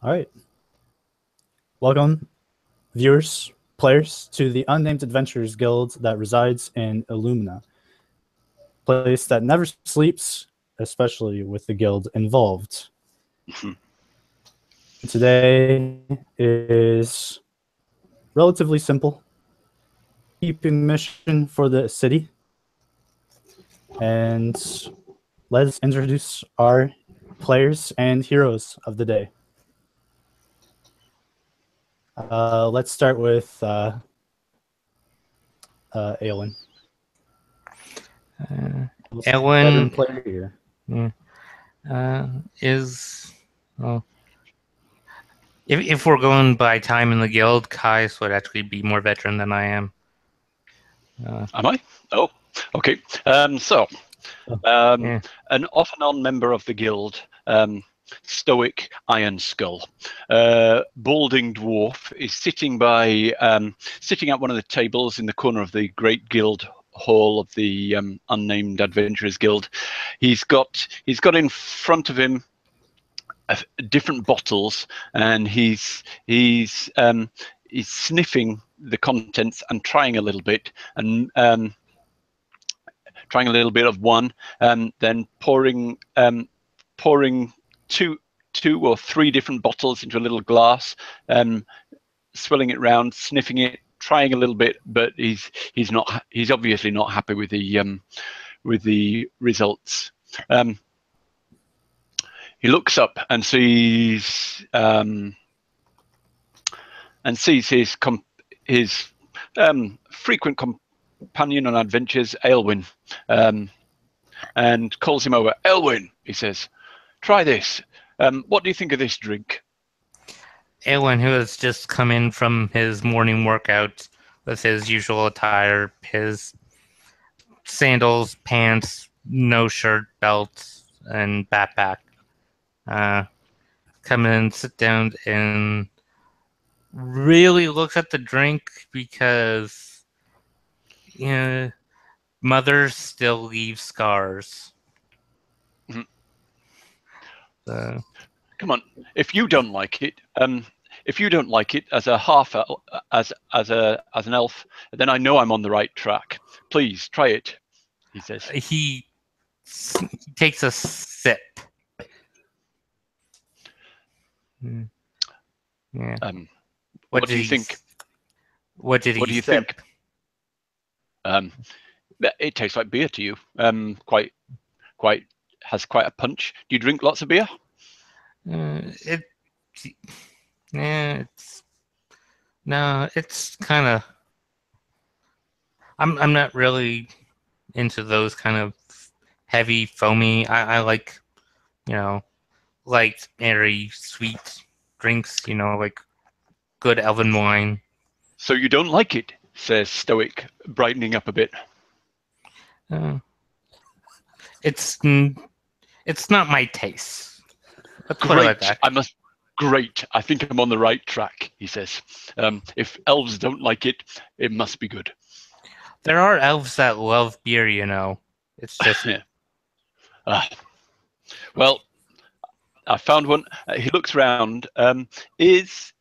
All right. Welcome, viewers, players, to the Unnamed Adventurers Guild that resides in Illumina, place that never sleeps, especially with the guild involved. Today is relatively simple. Keeping mission for the city. And let's introduce our players and heroes of the day. Let's start with Aelin. Ellen Player here. is, well, if we're going by time in the guild, Kais would actually be more veteran than I am. Am I? Oh, okay. Yeah. An off and on member of the guild, stoic Iron Skull. Balding dwarf is sitting at one of the tables in the corner of the great guild hall of the Unnamed Adventurers Guild. He's got in front of him different bottles, and he's sniffing the contents and trying a little bit, and trying a little bit of one, then pouring two or three different bottles into a little glass, swilling it round, sniffing it, trying a little bit, but he's obviously not happy with the results. He looks up and sees his frequent companion on adventures, Aelwyn, and calls him over. Aelwyn, he says, "Try this. What do you think of this drink?" Aelwyn, who has just come in from his morning workout with his usual attire, his sandals, pants, no shirt, belt, and backpack, come in, sit down, and really looks at the drink because, mothers still leave scars. Mm-hmm. So, come on, if you don't like it, as a half as an elf, then I know I'm on the right track. Please try it, he says. He takes a sip. Yeah. What do you think? What did he What do you sip? think? It tastes like beer to you. Has quite a punch. Do you drink lots of beer? It's kind of. I'm not really into those kind of heavy, foamy. I like, light, airy, sweet drinks. Like good elven wine. So you don't like it, says Stoic, brightening up a bit. It's not my taste. Let's put it like that. Great. I think I'm on the right track, he says. If elves don't like it, it must be good. There are elves that love beer, It's just... Well, I found one. He looks around. Is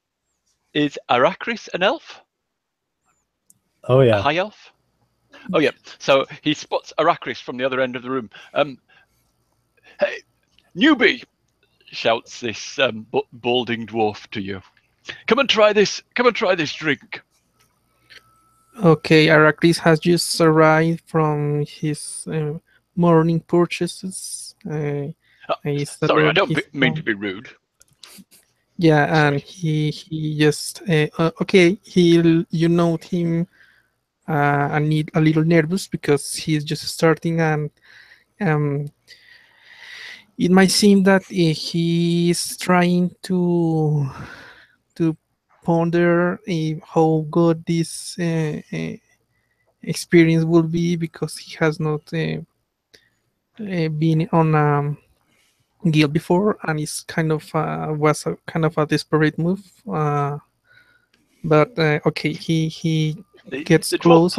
Arachris an elf? Oh, yeah. A high elf? Oh, yeah. So he spots Arachris from the other end of the room. Hey, newbie, shouts this balding dwarf to you. Come and try this. Come and try this drink. Okay, Arachris has just arrived from his morning purchases. Sorry, I don't mean to be rude. Yeah, and he just okay. You note him a little nervous because he's just starting, and it might seem that he's trying to ponder how good this experience will be, because he has not been on a guild before, and it's kind of was a kind of a desperate move. But okay, he gets close.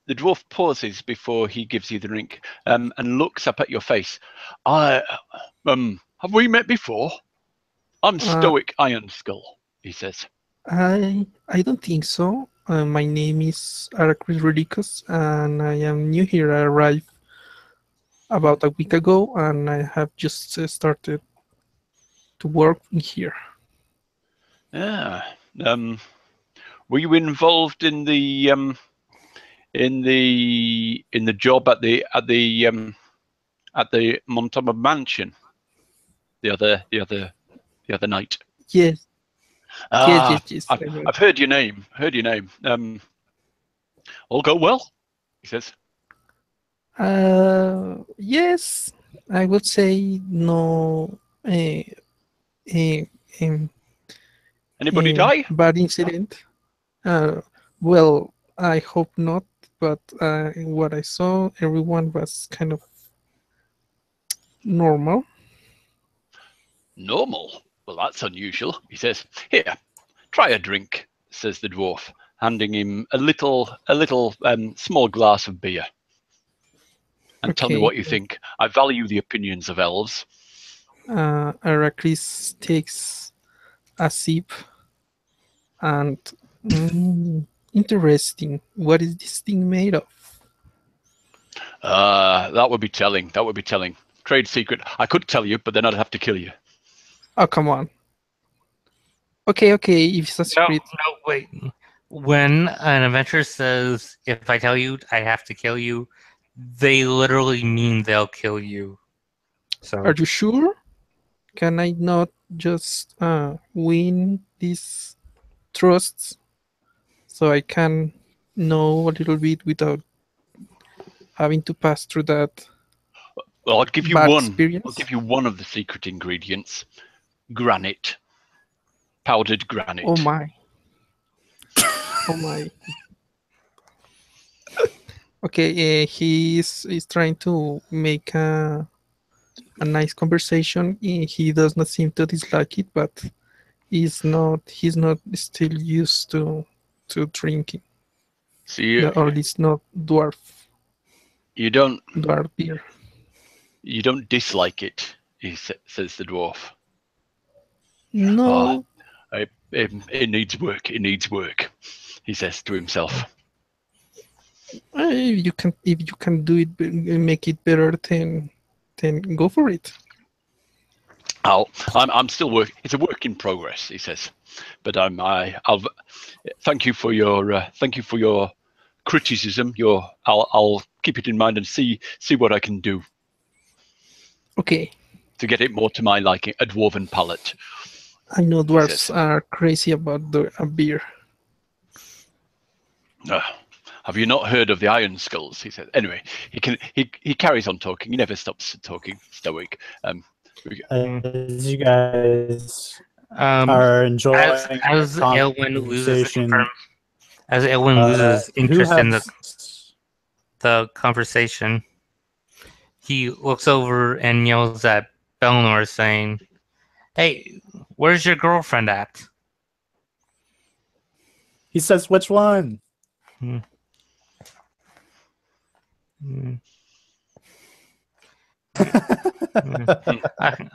The dwarf pauses before he gives you the drink, and looks up at your face. Have we met before? I'm Stoic Iron Skull, he says. I don't think so. My name is Aracris Ridicus, and I am new here. I arrived about a week ago, and I have just started to work in here. Yeah. Were you involved in the job at the Montama Mansion the other night? Yes, Ah, yes. I've heard your name. All go well, he says. Yes, I would say no. Anybody die? Bad incident. Well, I hope not. But what I saw, everyone was kind of normal. Normal? Well, that's unusual, he says. Here, try a drink, says the dwarf, handing him a little small glass of beer. And tell me what you think. I value the opinions of elves. Aracris takes a sip and interesting. What is this thing made of? That would be telling. Trade secret. I could tell you, but then I'd have to kill you. Oh, come on. Okay, if it's a secret. No, wait. When an adventurer says, if I tell you, I have to kill you, they literally mean they'll kill you. So, Are you sure? Can I not just win these trusts so I can know a little bit without having to pass through that? Well, I'll give you bad one. experience? I'll give you one of the secret ingredients. Granite. Powdered granite. Oh my. Oh my. Okay, he's trying to make a nice conversation. He does not seem to dislike it, but he's not still used to drinking. See, Or at least not dwarf beer. You don't dislike it, says the dwarf. No. It needs work. It needs work, he says to himself. If you can do it, make it better, then go for it. I'm still working. It's a work in progress, he says. But I'll thank you for your criticism. I'll keep it in mind and see what I can do. Okay. To get it more to my liking, a dwarven palate. I know dwarves are crazy about a beer. Have you not heard of the Iron Skulls? He said. Anyway, he carries on talking. He never stops talking. Stoic. As you guys are enjoying as Elwyn loses interest in the conversation, he looks over and yells at Belnor, saying, "Hey, where's your girlfriend at?" He says, "Which one?"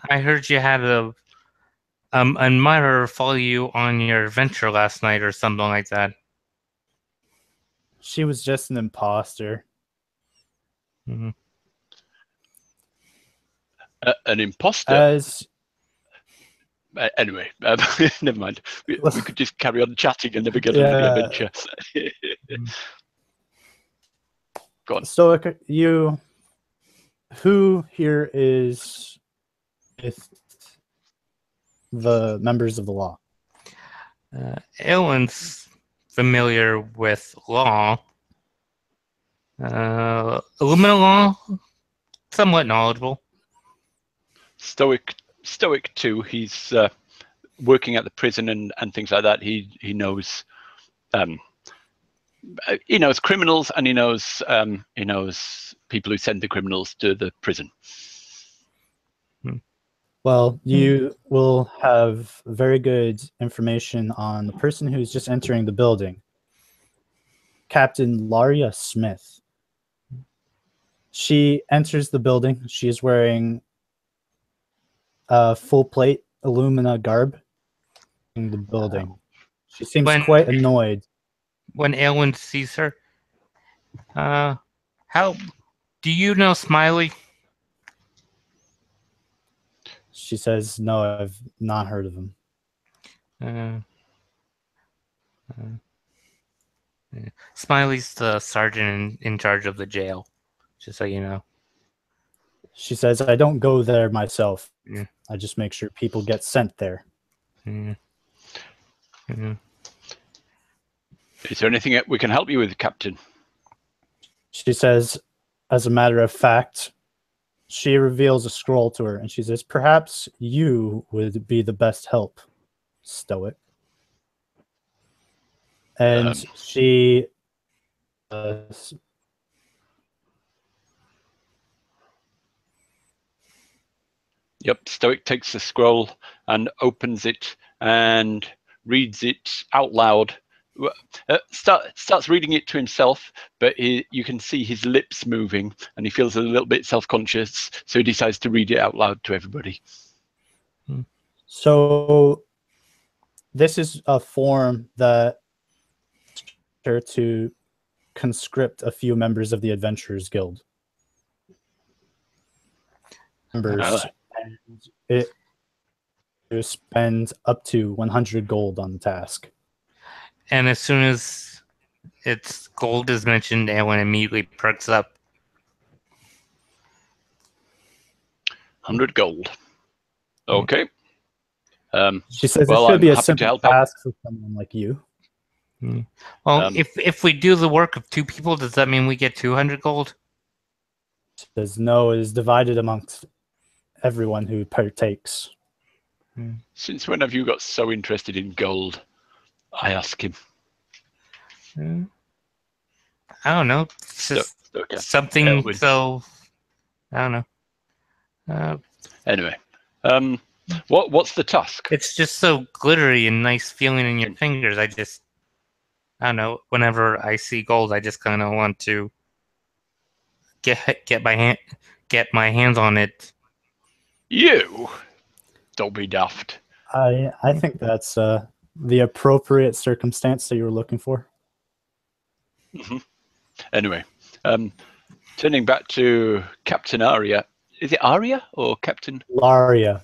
I heard you had a admirer follow you on your adventure last night or something like that. She was just an imposter. An imposter? Anyway, never mind. We could just carry on chatting and never get into the adventure. Go on. Stoic, who here is with the members of the law? Elwyn's familiar with law. Illumina law, somewhat knowledgeable. Stoic too. He's working at the prison and things like that. He knows criminals, and he knows people who send the criminals to the prison. Well, you will have very good information on the person who's just entering the building. Captain Laria Smith. She enters the building. She is wearing a full plate Illumina garb in the building. She seems When- quite annoyed. When Aylwin sees her, how do you know Smiley? She says, "No, I've not heard of him." Smiley's the sergeant in charge of the jail, just so you know. She says, "I don't go there myself. Yeah. I just make sure people get sent there." Yeah. Yeah. Is there anything we can help you with, Captain? She says, as a matter of fact, she reveals a scroll to her, and she says, "Perhaps you would be the best help, Stoic." And she Yep, Stoic takes the scroll and opens it and reads it out loud. Starts reading it to himself, but you can see his lips moving, and he feels a little bit self-conscious, so he decides to read it out loud to everybody. So this is a form that to conscript a few members of the Adventurers Guild. Members, and it to spend up to 100 gold on the task. And as soon as its gold is mentioned, Aylwin immediately perks up. 100 gold. Okay. She says well, it should be I'm a happy to simple help out. task for someone like you. Well, if we do the work of 2 people, does that mean we get 200 gold? She says no, it is divided amongst everyone who partakes. Since when have you got so interested in gold? I ask him. I don't know. It's just something. Aylwin. So I don't know. Anyway, what's the task? It's just so glittery and nice feeling in your fingers. I don't know. Whenever I see gold, I just kind of want to get my hands on it. You don't be daft. I think that's the appropriate circumstance that you were looking for. Anyway, turning back to Captain Aria. Is it Aria or Captain? Laria.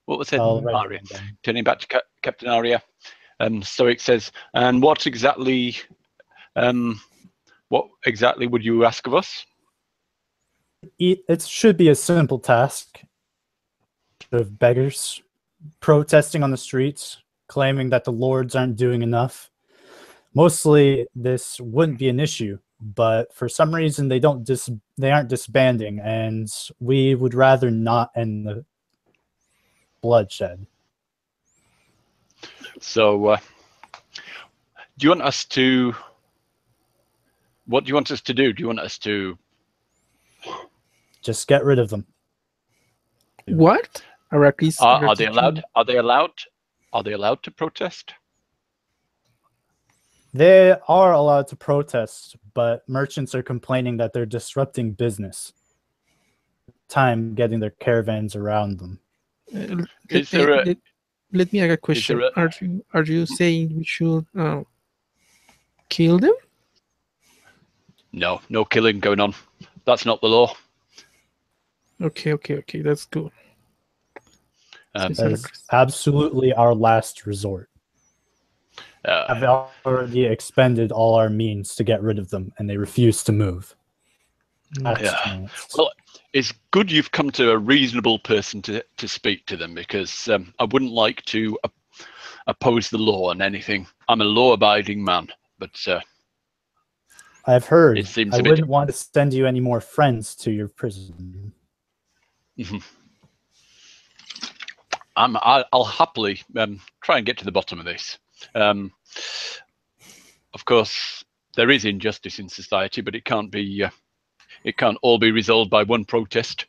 What was it? Aria. Turning back to Captain Aria. Stoic says, and what exactly would you ask of us? It should be a simple task of beggars protesting on the streets, claiming that the lords aren't doing enough. Mostly, this wouldn't be an issue, but for some reason, they aren't disbanding, and we would rather not end the bloodshed. So, do you want us to? What do you want us to do? Do you want us to just get rid of them? What? Arrakis? Are they allowed? Are they allowed? Are they allowed to protest? They are allowed to protest, but merchants are complaining that they're disrupting business. Time getting their caravans around them. Let me ask a question. Are you saying we should kill them? No killing going on. That's not the law. Okay, that's good. That is absolutely our last resort. I've already expended all our means to get rid of them, and they refuse to move. Well, it's good you've come to a reasonable person to speak to them, because I wouldn't like to oppose the law on anything. I'm a law-abiding man, but I've heard. It seems I a bit... wouldn't want to send you any more friends to your prison. I'll happily try and get to the bottom of this. Of course, there is injustice in society, but it can't be. It can't all be resolved by one protest.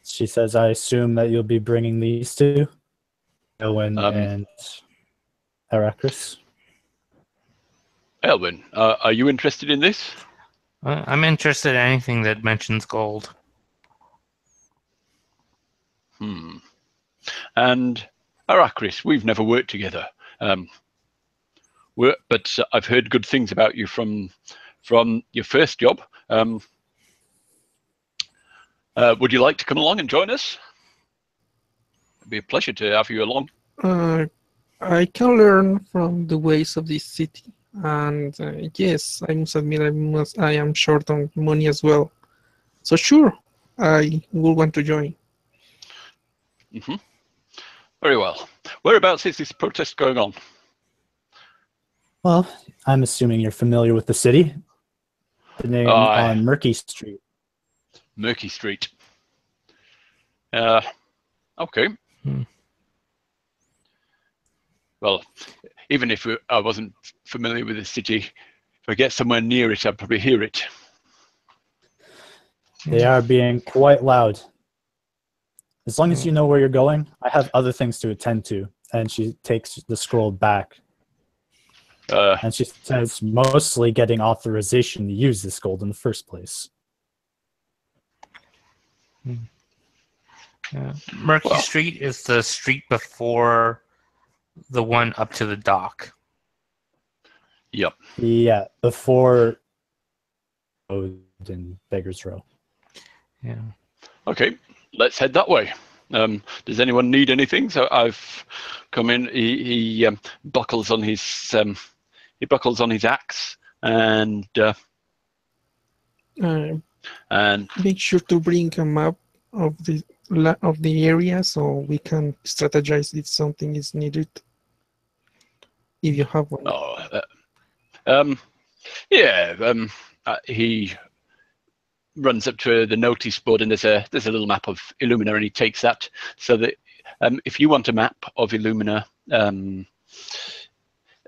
She says, "I assume that you'll be bringing these two, Owen and Arrakis." Aylwin, are you interested in this? I'm interested in anything that mentions gold. And Arachris, we've never worked together. But I've heard good things about you from your first job. Would you like to come along and join us? It'd be a pleasure to have you along. I can learn from the ways of this city, and yes, I must admit I am short on money as well. So sure, I will want to join. Very well. Whereabouts is this protest going on? Well, I'm assuming you're familiar with the city. The name on Murky Street. Murky Street. Okay. Well, even if I wasn't familiar with the city, if I get somewhere near it, I'd probably hear it. They are being quite loud. As long as you know where you're going, I have other things to attend to. And she takes the scroll back. And she says, mostly getting authorization to use this gold in the first place. Murky Street is the street before the one up to the dock. Yep. Yeah, before in Beggars Row. Yeah. Okay, let's head that way. Does anyone need anything? So I've come in. He buckles on his axe and make sure to bring a map of the area so we can strategize if something is needed. If you have one. He runs up to the notice board and there's a little map of Illumina, and he takes that so that if you want a map of Illumina,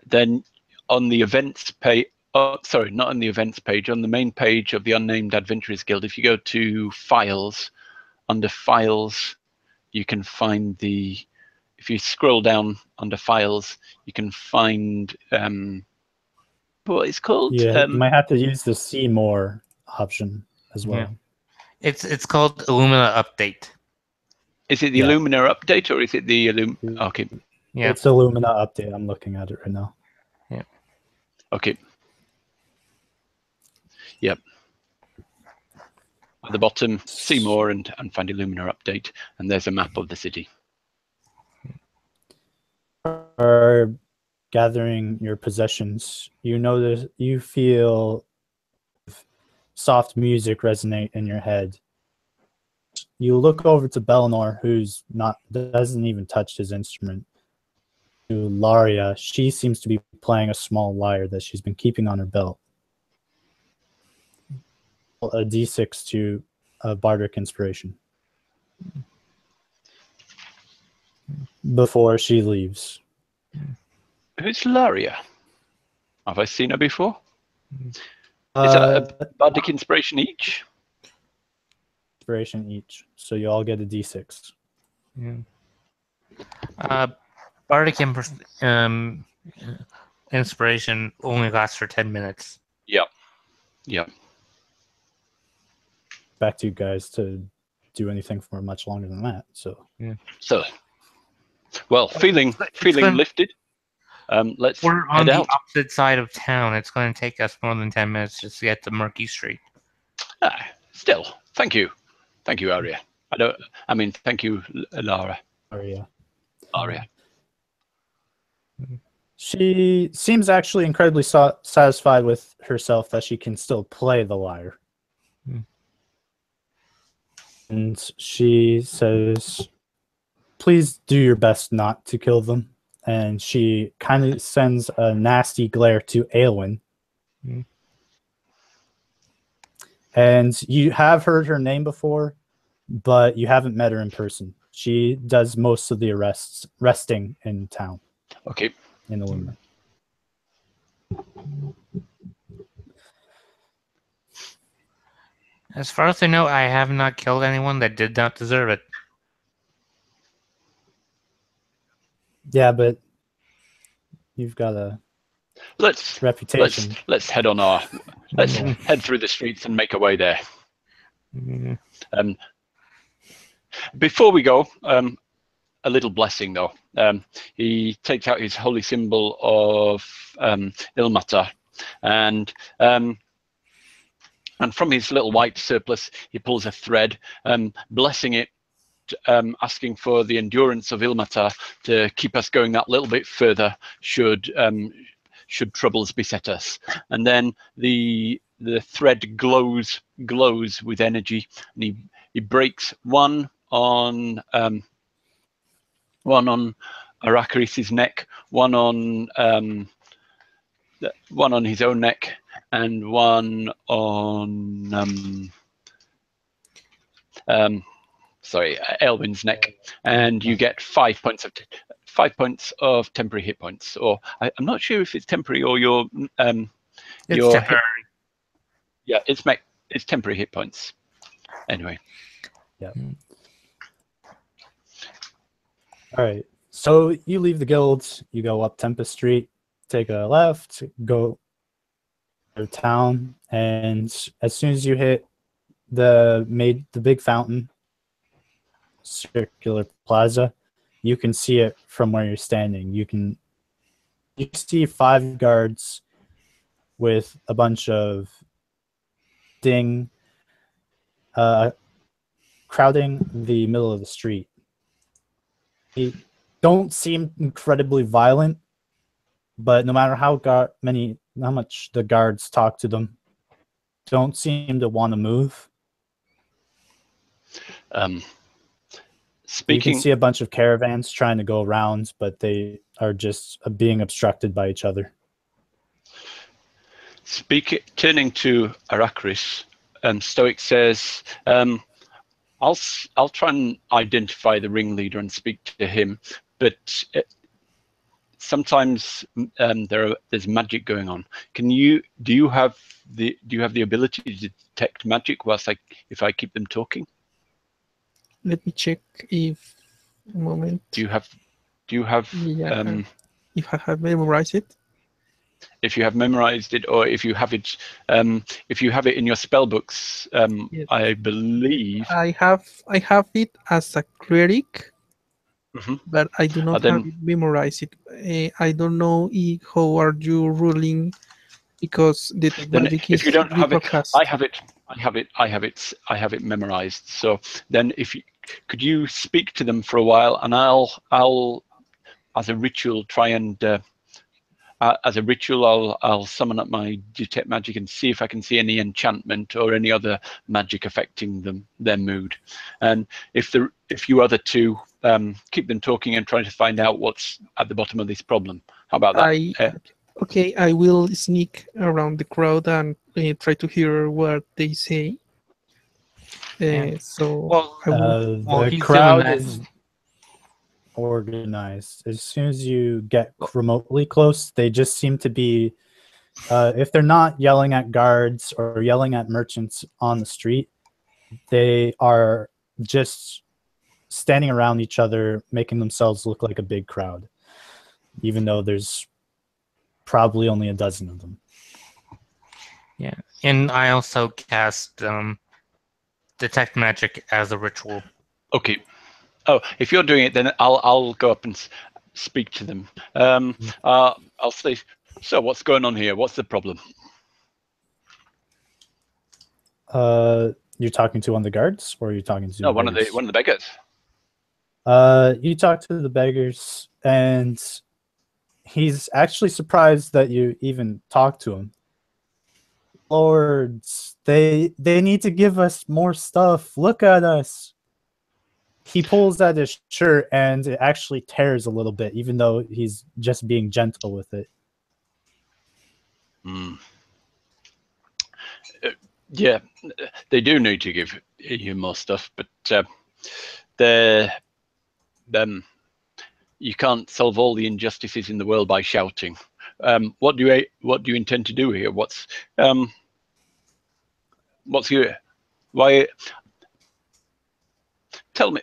then on the events page, sorry, not on the events page, on the main page of the Unnamed Adventurers Guild, if you go to Files, under Files, you can find if you scroll down under Files, you can find what it's called. Yeah, you might have to use the See More option as well. Yeah. It's called Illumina Update. Is it the Illumina Update or is it the Okay. Yeah. It's Illumina Update. I'm looking at it right now. Yeah. Okay. Yep. At the bottom, see more and find Illumina Update, and there's a map of the city. Are gathering your possessions. You feel soft music resonate in your head. You look over to Belnor, doesn't even touch his instrument. To Laria, she seems to be playing a small lyre that she's been keeping on her belt. A d6 to a bardic inspiration before she leaves. Who's Laria? Have I seen her before? Is that a bardic inspiration each? Inspiration each, so you all get a d6. Yeah. Bardic inspiration only lasts for 10 minutes. Yep. Yep. Back to you guys to do anything for much longer than that. So yeah. So, well, feeling lifted. Let's We're on head the out. opposite side of town. It's going to take us more than 10 minutes just to get to Murky Street. Still, thank you, Aria. Thank you, Lara. Aria. She seems actually incredibly satisfied with herself that she can still play the lyre. And she says, please do your best not to kill them. And she kind of sends a nasty glare to Aelwyn. And you have heard her name before, but you haven't met her in person. She does most of the resting in town. Okay. In Illumina. As far as I know, I have not killed anyone that did not deserve it. Yeah, but you've got a reputation. Let's head on head through the streets and make our way there. Before we go, a little blessing though. He takes out his holy symbol of Ilmatar, and from his little white surplice, he pulls a thread, blessing it, asking for the endurance of Ilmatar to keep us going that little bit further should troubles beset us. And then the thread glows with energy, and he breaks one on Aracaris' neck, one on his own neck, and one on Elwin's neck, and you get 5 points of temporary hit points. Or I'm not sure if it's temporary or your temporary. Yeah, it's temporary hit points. Anyway. Yeah. All right. So you leave the guild, you go up Tempest Street, take a left, go to town, and as soon as you hit the big fountain, circular plaza, you can see it from where you're standing. You see 5 guards with a bunch of crowding the middle of the street. They don't seem incredibly violent, but no matter how much the guards talk to them, don't seem to want to move. You can see a bunch of caravans trying to go around, but they are just being obstructed by each other. Turning to Aracaris, Stoic says, I'll try and identify the ringleader and speak to him, but sometimes there's magic going on. Do you have the ability to detect magic if I keep them talking? Let me check if a moment. Do you have Yeah, if I have memorized it? If you have memorized it, or if you have it in your spell books, Yes. I believe I have it as a cleric, but I do not then, have it memorized. I don't know how are you ruling, because the magic is if you don't have it, rebroadcast. I have it memorized. So then, could you speak to them for a while, and I'll as a ritual try and. I'll summon up my detect magic and see if I can see any enchantment or any other magic affecting their mood. And if you other two keep them talking and trying to find out what's at the bottom of this problem. How about that? Okay, I will sneak around the crowd and try to hear what they say. So the crowd is organized. As soon as you get remotely close, they just seem to be, if they're not yelling at guards or yelling at merchants on the street, they are just standing around each other, making themselves look like a big crowd, even though there's probably only a dozen of them. Yeah, and I also cast detect magic as a ritual. Okay. Oh, if you're doing it, then I'll go up and speak to them. I'll say, so what's going on here? What's the problem? You're talking to one of the guards, or are you talking to one of the beggars? You talk to the beggars, and he's actually surprised that you even talk to him. Lords, they need to give us more stuff. Look at us. He pulls at his shirt, and it actually tears a little bit, even though he's just being gentle with it. Yeah, they do need to give you more stuff, but you can't solve all the injustices in the world by shouting. What do you intend to do here? What's your why? Tell me.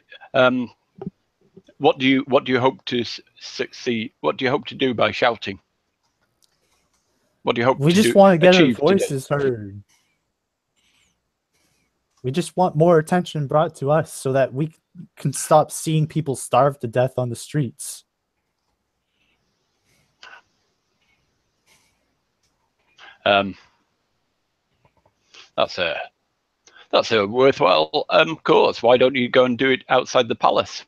What do you hope to succeed? What do you hope to do by shouting? What do you hope? We just want to get our voices heard. We just want more attention brought to us so that we can stop seeing people starve to death on the streets. That's a worthwhile cause. Why don't you go and do it outside the palace?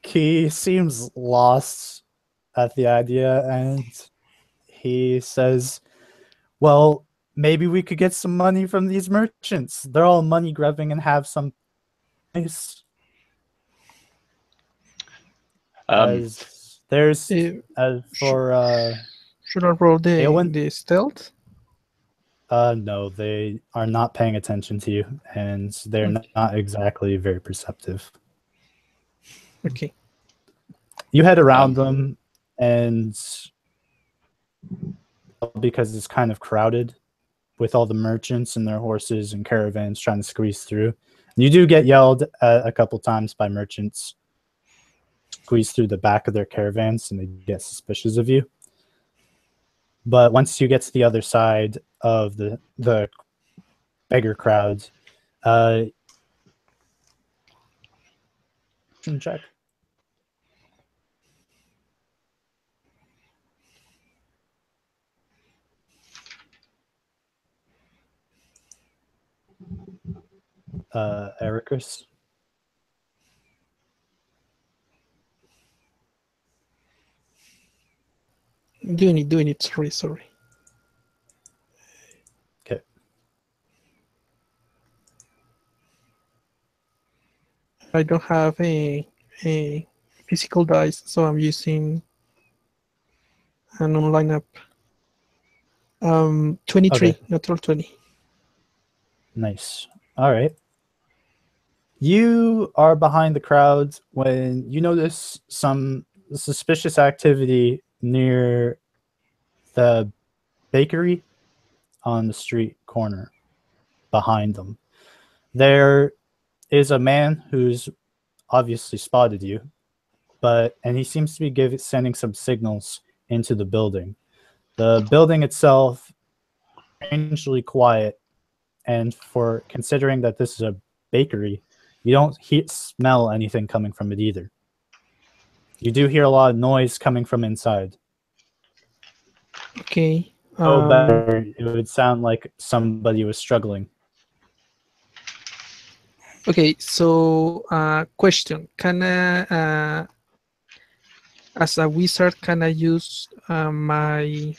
He seems lost at the idea, and he says, well, maybe we could get some money from these merchants. They're all money grubbing and have some nice. As there's as for should I roll Eowyn? the stealth? No, they are not paying attention to you, and they're not exactly very perceptive. Okay. You head around them, and because it's kind of crowded with all the merchants and their horses and caravans trying to squeeze through, you do get yelled at a couple times by merchants. Squeeze through the back of their caravans, and they get suspicious of you. But once you get to the other side of the beggar crowd, check. Ericus. Doing it. Sorry. Okay. I don't have a physical dice, so I'm using an online app. 23, okay. natural 20. Nice. All right. You are behind the crowd when you notice some suspicious activity near the bakery on the street corner behind them. There is a man who's obviously spotted you, and he seems to be sending some signals into the building. The building itself is strangely quiet, and for considering that this is a bakery, you don't smell anything coming from it either. You do hear a lot of noise coming from inside. Okay. Better, it would sound like somebody was struggling. Okay, so question. Can I, as a wizard, can I use my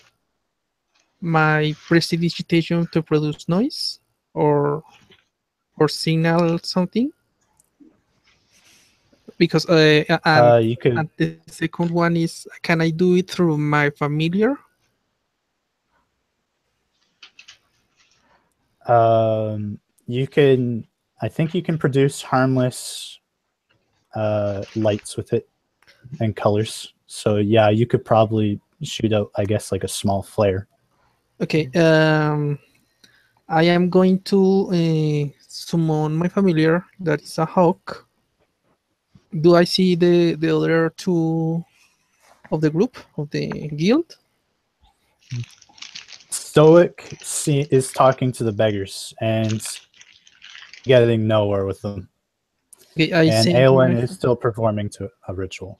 prestidigitation to produce noise or signal something? Because you could. and the second one is, can I do it through my familiar? You can. I think you can produce harmless lights with it and colors. So yeah, you could probably shoot out, I guess, like a small flare. Okay. I am going to summon my familiar. That is a hawk. Do I see the other two of the group of the guild? Stoic is talking to the beggars and getting nowhere with them. Okay, and Eowyn is still performing to a ritual.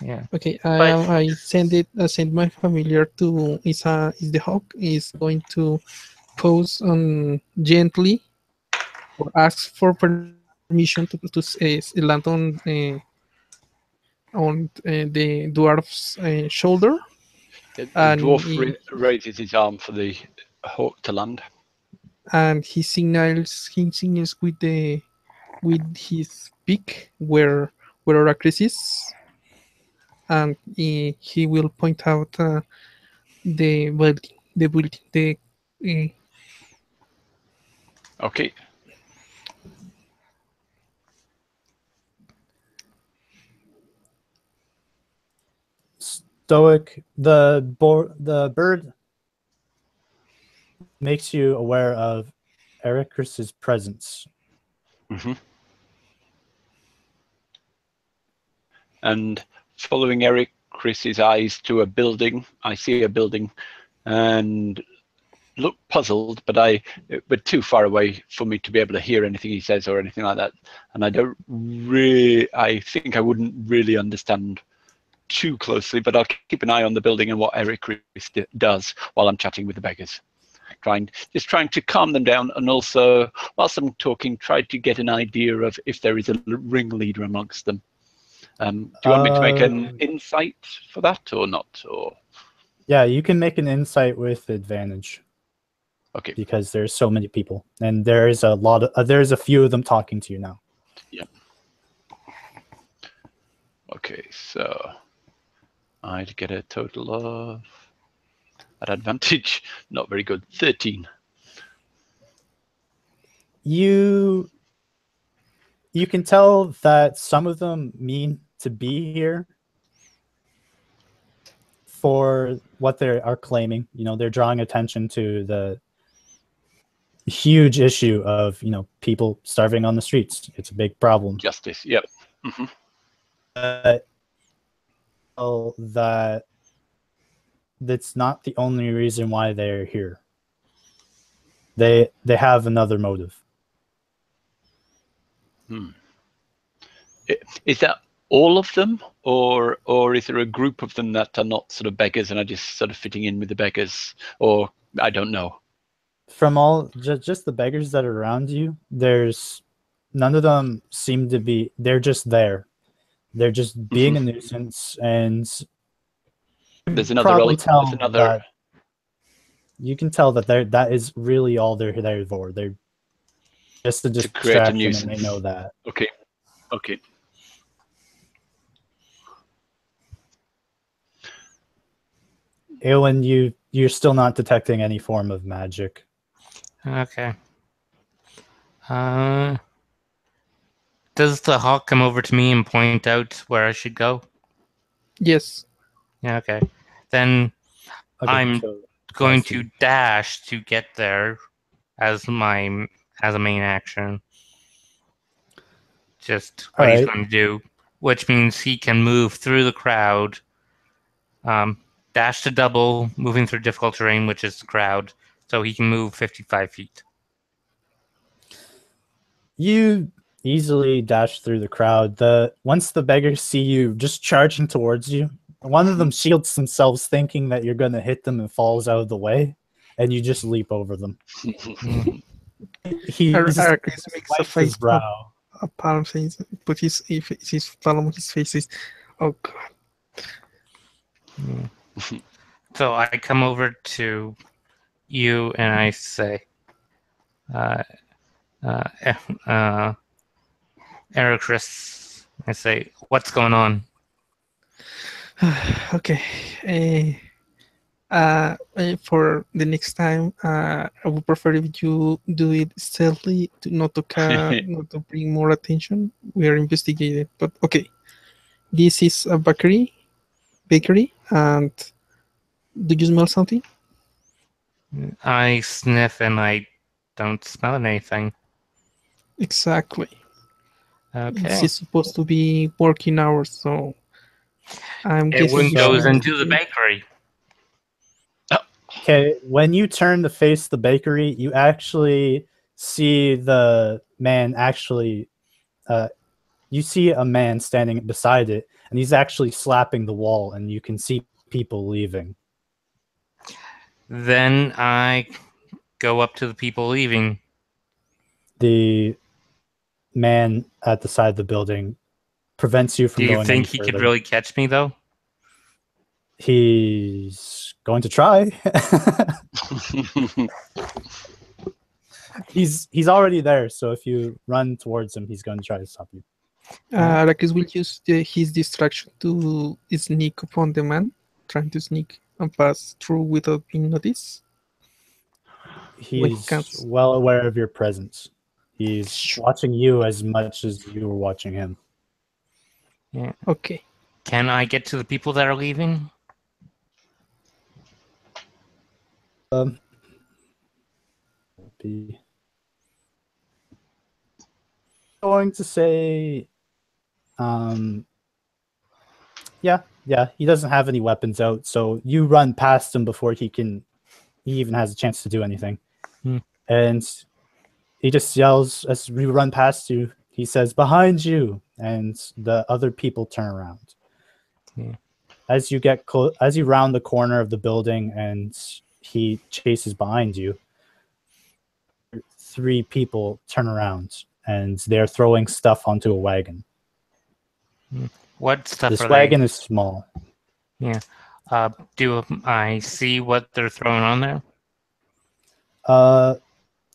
Yeah. Okay, I send it. I send my familiar to is the hawk is going to pose gently or ask for permission to land on the dwarf's shoulder. The dwarf raises his arm for the hawk to land, and he signals with his beak where Oracris is, and he will point out the building. Okay. Stoic, the bird makes you aware of Ericris's presence. Mm-hmm. And following Ericris's eyes to a building, I see a building, and look puzzled, but we're too far away for me to be able to hear anything he says or anything like that. And I think I wouldn't really understand too closely, but I'll keep an eye on the building and what Eric does while I'm chatting with the beggars. Just trying to calm them down, and also, whilst I'm talking, try to get an idea of if there is a ringleader amongst them. Do you want me to make an insight for that or not? Or yeah, you can make an insight with advantage. Okay. Because there's so many people, and there's a few of them talking to you now. Yeah. Okay, so I'd get a total of, at advantage, not very good, 13. You can tell that some of them mean to be here for what they are claiming. They're drawing attention to the huge issue of people starving on the streets. It's a big problem. Justice, yep. That's not the only reason why they're here. They have another motive. Is that all of them, or is there a group of them that are not sort of beggars and are just sort of fitting in with the beggars, or I don't know? From all just the beggars that are around you, there's none of them seem to be. They're just there. They're just being a nuisance, and there's another. You can tell that that is really all they're there for. They're just to distract them, and they know that. Okay. Eowyn, you're still not detecting any form of magic. Okay. Does the hawk come over to me and point out where I should go? Yes. Yeah, okay. Then I'm going to dash to get there as a main action. Just what he's going to do, which means he can move through the crowd. Dash to double, moving through difficult terrain, which is the crowd, so he can move 55 feet. You easily dash through the crowd. Once the beggars see you just charging towards you, one of them shields themselves thinking that you're going to hit them and falls out of the way, and you just leap over them. He makes a face brow. A palm face, but his palm on his face is, oh god. So I come over to you and I say, Eric, Chris, I say, what's going on? Okay. For the next time, I would prefer if you do it stealthily, not to bring more attention. We are investigating, but okay. This is a bakery, and do you smell something? I sniff and I don't smell anything. Exactly. Okay. This is supposed to be working hours, so I'm guessing it goes into the bakery. Okay, when you turn to face the bakery, you actually see the man you see a man standing beside it, and he's actually slapping the wall, and you can see people leaving. Then I go up to the people leaving. The man at the side of the building prevents you from going any further. Do you think he could really catch me, though? He's going to try. He's already there, so if you run towards him, he's going to try to stop you. Arrakis will use his distraction to sneak upon the man, trying to sneak and pass through without being noticed. He's well aware of your presence. He's watching you as much as you were watching him. Yeah. Okay. Can I get to the people that are leaving? Going to say, yeah, he doesn't have any weapons out, so you run past him before he can he even has a chance to do anything. Hmm. And he just yells as we run past you. He says, "Behind you!" And the other people turn around. Yeah. As you get as you round the corner of the building, and he chases behind you, 3 people turn around, and they're throwing stuff onto a wagon. What stuff This are wagon they? is small. Yeah. Do I see what they're throwing on there?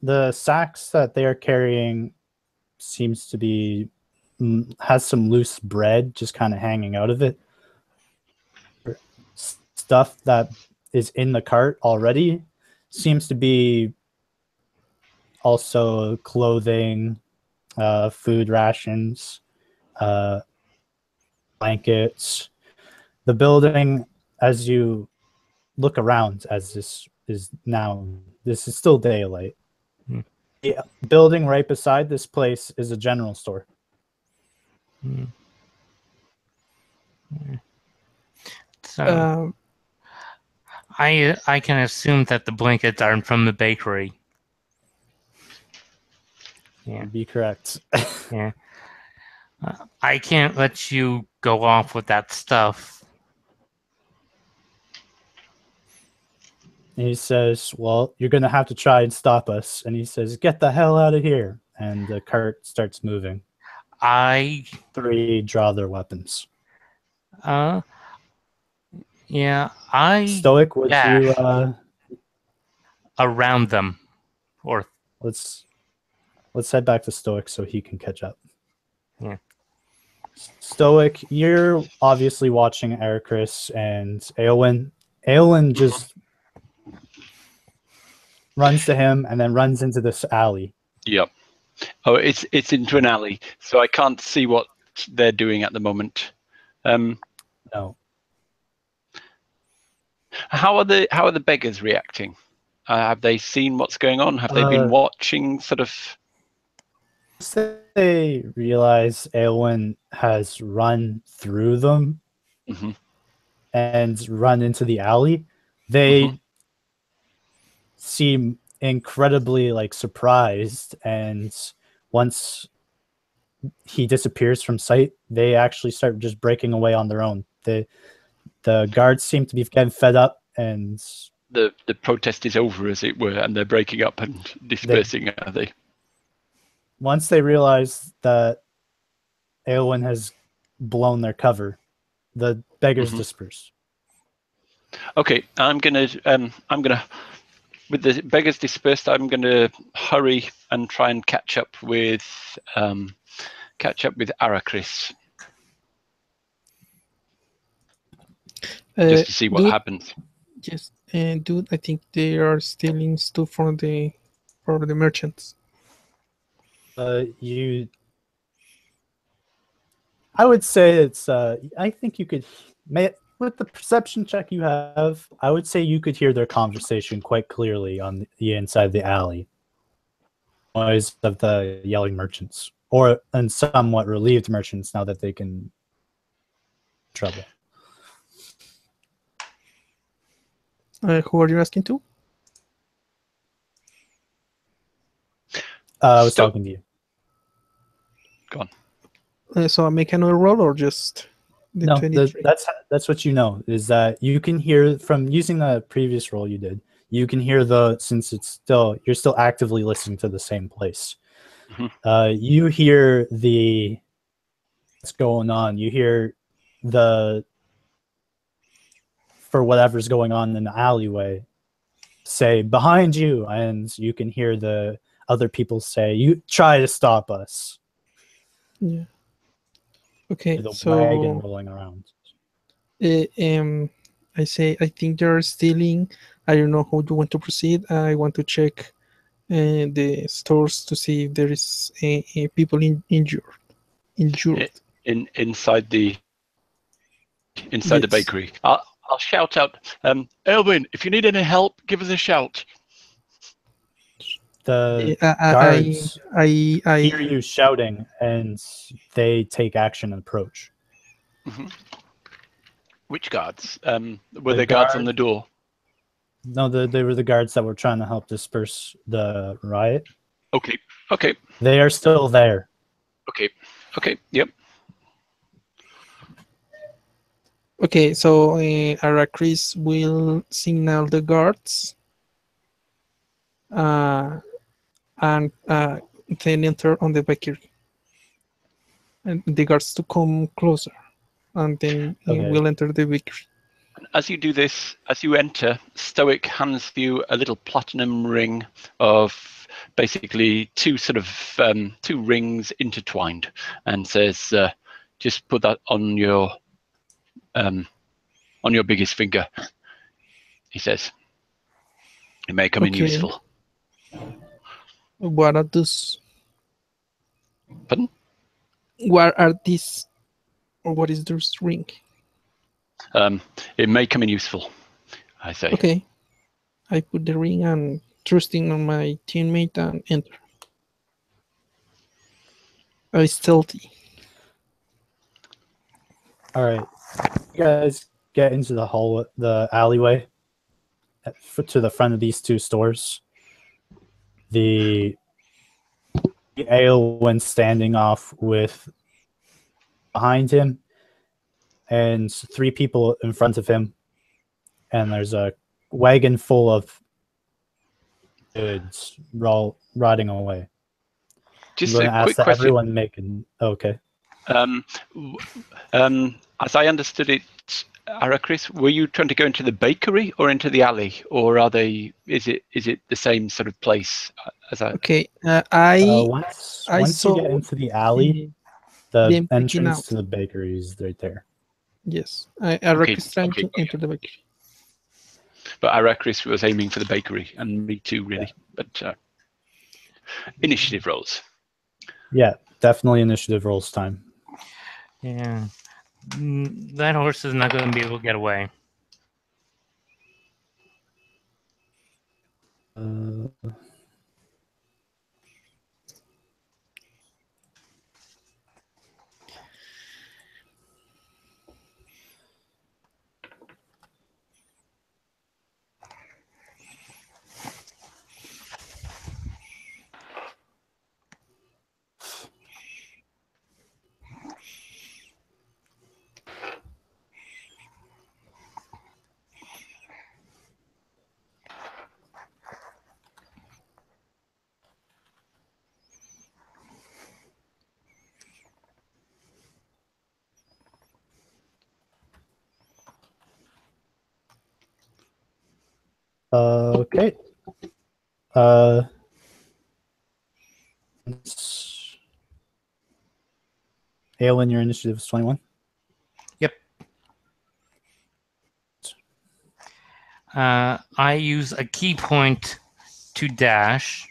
The sacks that they are carrying seems to be has some loose bread just kind of hanging out of it. Stuff that is in the cart already seems to be also clothing, food rations, blankets. The building, as you look around, as this is still daylight. Hmm. The building right beside this place is a general store. Hmm. So I can assume that the blankets aren't from the bakery. Yeah. You'd be correct. Yeah. I can't let you go off with that stuff. And he says, "Well, you're going to have to try and stop us." And he says, "Get the hell out of here." And the cart starts moving. 3 draw their weapons. Yeah, Stoic, would you around them, or let's head back to Stoic so he can catch up. Yeah. Stoic, you're obviously watching Ericris and Aowen. Aowen just runs to him and then runs into this alley. Yep. Oh, it's into an alley, so I can't see what they're doing at the moment. No. How are the beggars reacting? Have they seen what's going on? Have they been watching, sort of? They realize Aowen has run through them and run into the alley. They seem incredibly surprised, and once he disappears from sight, they actually start just breaking away on their own. The guards seem to be getting fed up, and The protest is over, as it were, and they're breaking up and dispersing, are they? Once they realize that Aowen has blown their cover, the beggars disperse. Okay, I'm gonna with the beggars dispersed, I'm gonna hurry and try and catch up with Aracris. Just to see what happens. Yes, and dude, I think they are stealing stuff for the merchants. I would say it's. I think you could, with the perception check you have, I would say you could hear their conversation quite clearly on the inside of the alley. Noise of the yelling merchants, and somewhat relieved merchants now that they can trouble. Who are you asking to? I was talking to you. Go on. So I make another roll, or just the No, 23? that's what you know, is that you can hear from using the previous roll you did. You can hear since you're still actively listening to the same place. You hear what's going on. You hear for whatever's going on in the alleyway, say behind you, and you can hear the other people say, "You try to stop us." Yeah. Okay. The so wagon rolling around. I say I think they're stealing. I don't know how you want to proceed. I want to check the stores to see if there is people injured. Inside the bakery. I'll shout out, Elwin, if you need any help, give us a shout. The guards hear you shouting, and they take action and approach. Which guards? Were there guards on the door? No, they were the guards that were trying to help disperse the riot. Okay. Okay. They are still there. Okay. Okay. Yep. Okay, so Aracris will signal the guards and then enter on the bakery. And the guards to come closer, and then Okay. we'll enter the bakery. As you do this, as you enter, Stoic hands you a little platinum ring of basically two rings intertwined, and says, "Just put that on your biggest finger." He says, "It may come in Okay. useful." What are those? Pardon? What are these? Or what is this ring? It may come in useful, I say. Okay. I put the ring and trusting on my teammate and enter. I stealthy. All right, you guys get into the hallway, the alleyway, to the front of these two stores. The Aowen standing off with behind him, and three people in front of him, and there's a wagon full of goods rotting away. Just I'm going to a ask quick that question. everyone make an okay. As I understood it, Aracris, were you trying to go into the bakery or into the alley, or are they? Is it the same sort of place as I? Okay. Once I you saw get into the alley, the them picking entrance out. to the bakery is right there. Yes. Aracris is trying okay, to got you. enter the bakery. But Aracris was aiming for the bakery, and me too, really. But initiative rolls. Yeah, definitely initiative rolls time. Yeah. That horse is not going to be able to get away. Okay. Aelin, your initiative is 21. Yep. I use a key point to dash,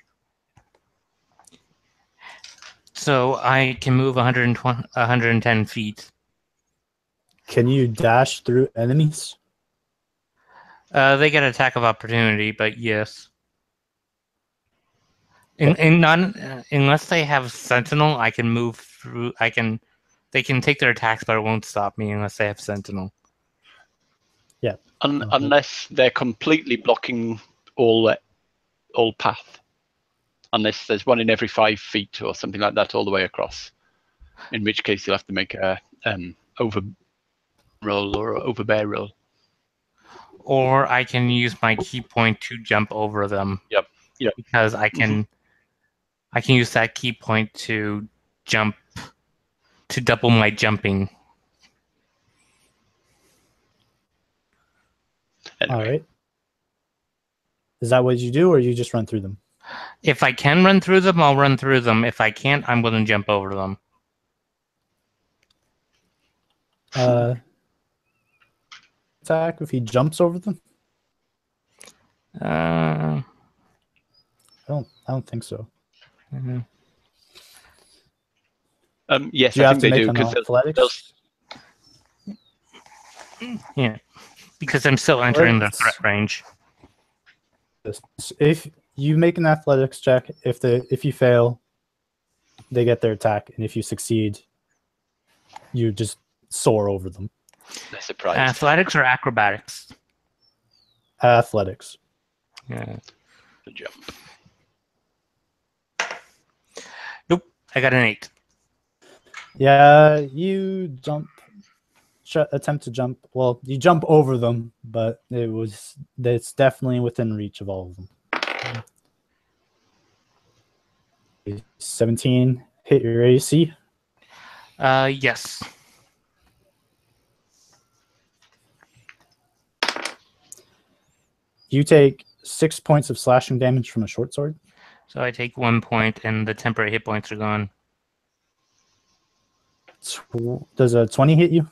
so I can move 110 feet. Can you dash through enemies? They get attack of opportunity, but yes. Unless they have Sentinel, I can move through. They can take their attacks, but it won't stop me unless they have Sentinel. Yeah. Unless they're completely blocking all path. Unless there's one in every 5 feet or something like that all the way across. In which case you'll have to make a over roll or overbear roll. Or I can use my key point to jump over them. Yep. Because I can use that key point to jump to double my jumping. Anyway. All right. Is that what you do, or you just run through them? If I can run through them, I'll run through them. If I can't, I'm going to jump over them. Attack if he jumps over them? Uh, I don't think so. Yes, Do you I have think to they make do an because athletics? yeah, because I'm still entering the threat range. If you make an athletics check, if you fail, they get their attack, and if you succeed, you just soar over them. they're surprised. Athletics or acrobatics? Athletics. Yeah. The jump. Nope. I got an 8. Yeah, you jump, attempt to jump. Well, you jump over them, but it's definitely within reach of all of them. 17 hit your AC. Yes. You take 6 points of slashing damage from a short sword. So I take 1 point, and the temporary hit points are gone. Does a 20 hit you?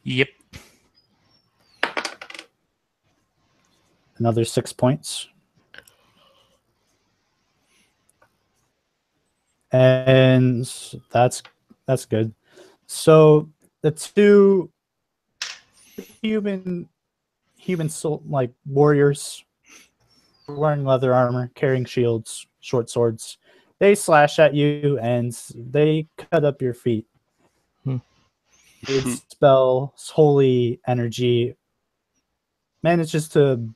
Yep. Another 6 points. And that's good. So the two human like warriors wearing leather armor, carrying shields, short swords, they slash at you and they cut up your feet. Its spell's holy energy manages to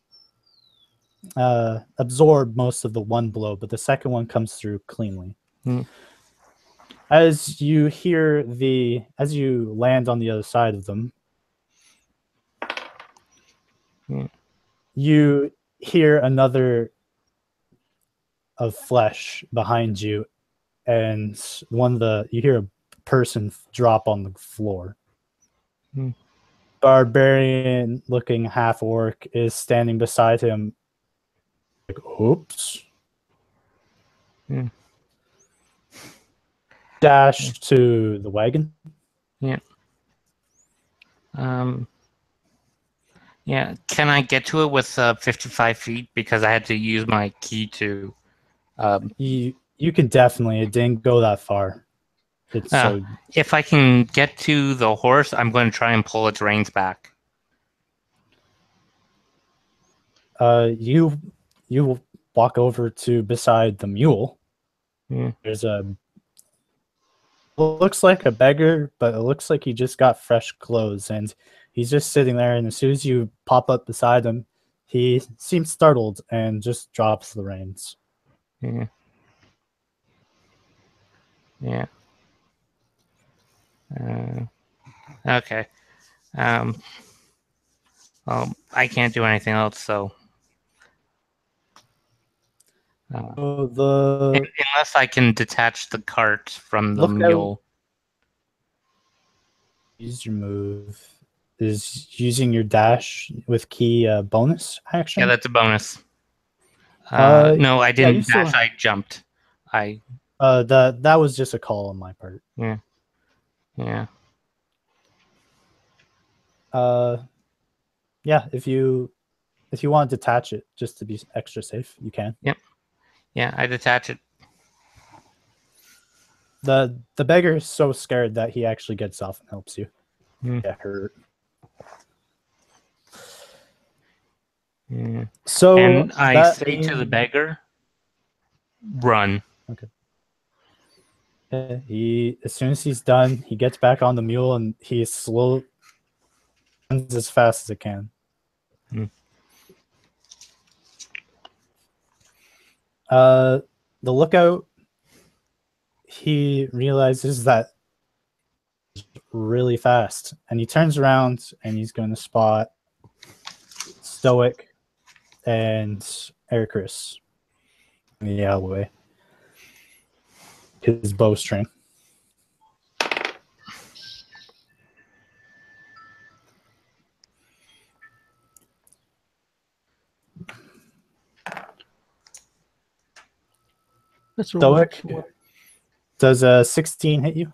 absorb most of the one blow, but the second one comes through cleanly. As you land on the other side of them, you hear another of flesh behind you, and you hear a person drop on the floor. Barbarian looking half orc is standing beside him. Like, oops. Dash to the wagon. Yeah. Yeah. Can I get to it with 55 feet? Because I had to use my key to. You can definitely. It didn't go that far. If I can get to the horse, I'm going to try and pull its reins back. You walk over to beside the mule. There's looks like a beggar, but it looks like he just got fresh clothes, and he's just sitting there. And as soon as you pop up beside him, he seems startled and just drops the reins. Yeah. Okay. Well, I can't do anything else, so. Unless I can detach the cart from the mule. Use your move. Is using your dash with key bonus action? Yeah, that's a bonus. No, I didn't dash. I jumped. That was just a call on my part. Yeah. Yeah. If you want to detach it just to be extra safe, you can. Yep. Yeah, I detach it. The beggar is so scared that he actually gets off and helps you. Get hurt. So and I say to the beggar, "Run." Okay. As soon as he's done, he gets back on the mule and he slow runs as fast as it can. The lookout, he realizes that it's really fast, and he turns around and he's going to spot Stoic and Ericus in the alleyway. His bowstring. Stoic, does a 16 hit you?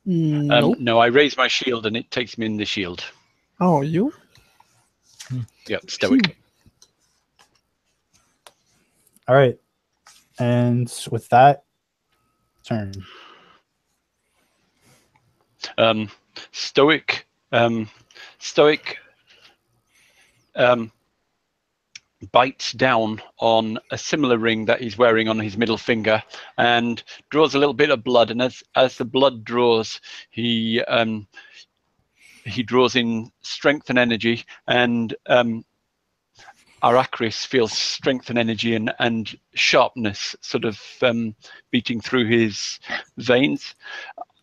Nope. No, I raise my shield and it takes me in the shield. Oh, you? Yep, Stoic. All right. And with that, turn. Stoic bites down on a similar ring that he's wearing on his middle finger and draws a little bit of blood. And as the blood draws, he draws in strength and energy, and Arachris feels strength and energy and sharpness sort of beating through his veins.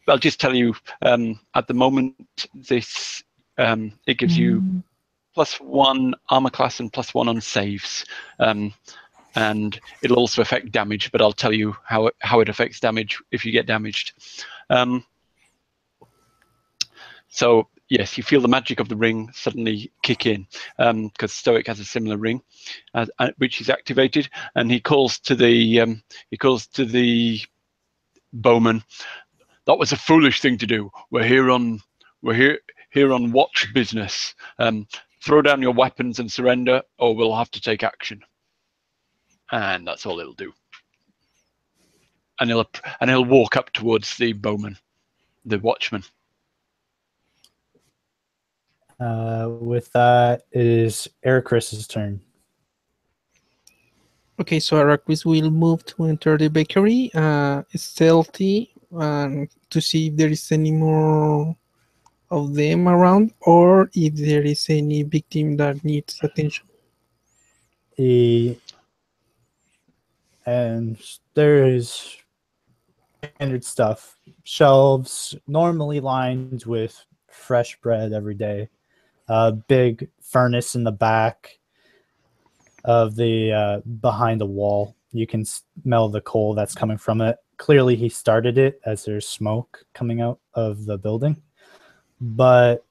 I'll just tell you, at the moment, this it gives you +1 armor class and +1 on saves, and it'll also affect damage. But I'll tell you how it affects damage if you get damaged. So yes, you feel the magic of the ring suddenly kick in, because Stoic has a similar ring, which is activated, and he calls to the bowman. That was a foolish thing to do. We're here on watch business. Throw down your weapons and surrender, or we'll have to take action. And that's all it'll do. And he'll walk up towards the bowman, the watchman. With that, it is Ericris's turn. Okay, so Arachis will move to enter the bakery, stealthy, to see if there is any more of them around, or if there is any victim that needs attention. And there is standard stuff. Shelves normally lined with fresh bread every day. A big furnace in the back of the behind the wall. You can smell the coal that's coming from it. Clearly he started it, as there's smoke coming out of the building. But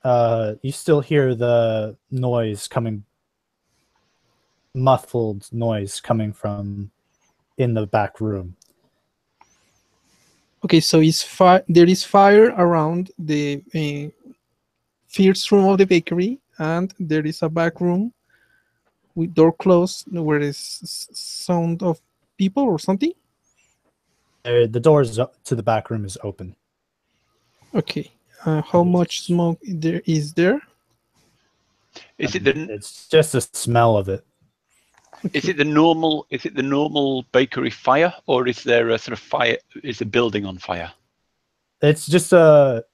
you still hear the noise coming, muffled noise coming from in the back room. Okay, so there is fire around the first room of the bakery, and there is a back room with door closed where there is sound of people or something. The doors to the back room is open. Okay, how much smoke is there? It's just the smell of it. Okay. Is it the normal bakery fire, or is there a sort of fire? Is the building on fire? It's just the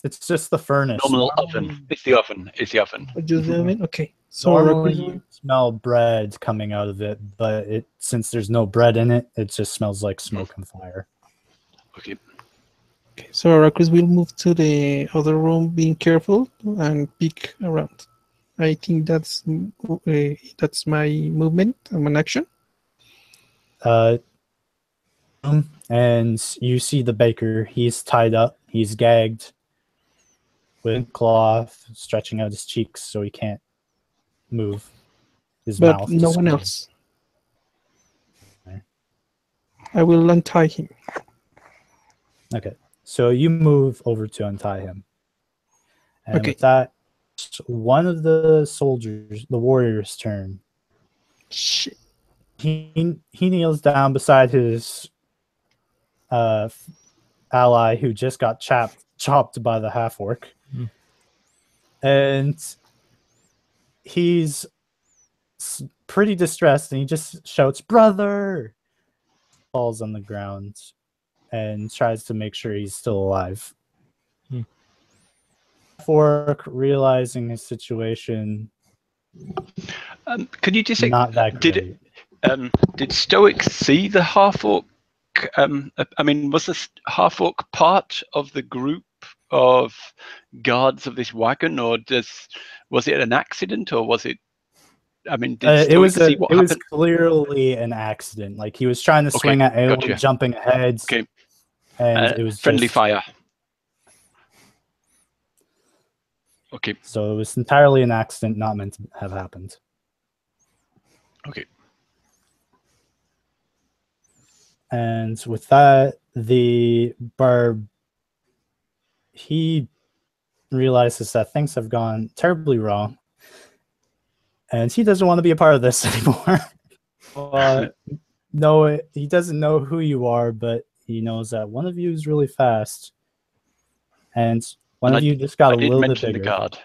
furnace. Normal oven. It's the oven. It's the oven. Just the oven. Okay. So normally you smell bread coming out of it, but since there's no bread in it, it just smells like smoke and fire. Okay. Okay. So Arachis will move to the other room, being careful and peek around. I think that's my movement. I'm an action. And you see the baker. He's tied up. He's gagged with cloth, stretching out his cheeks so he can't move his mouth. But no one else. I will untie him. Okay. So you move over to untie him. And with that, one of the soldiers, the warrior's turn. Shit. He kneels down beside his ally who just got chopped by the half-orc. And he's pretty distressed, and he just shouts, "Brother!" Falls on the ground and tries to make sure he's still alive. Half-orc, realizing his situation, could you just say, not that great. Did Stoic see the half-orc? I mean, was this half-orc part of the group of guards of this wagon, or was it an accident, or was it? I mean, did Stoic see what happened? It was clearly an accident. Like, he was trying to swing at Aelin, gotcha. jumping ahead, and it was friendly fire. Okay. So it was entirely an accident, not meant to have happened. Okay. And with that, the barb, he realizes that things have gone terribly wrong, and he doesn't want to be a part of this anymore. No, he doesn't know who you are, but he knows that one of you is really fast, and one of you just got a little bit bigger. The guard.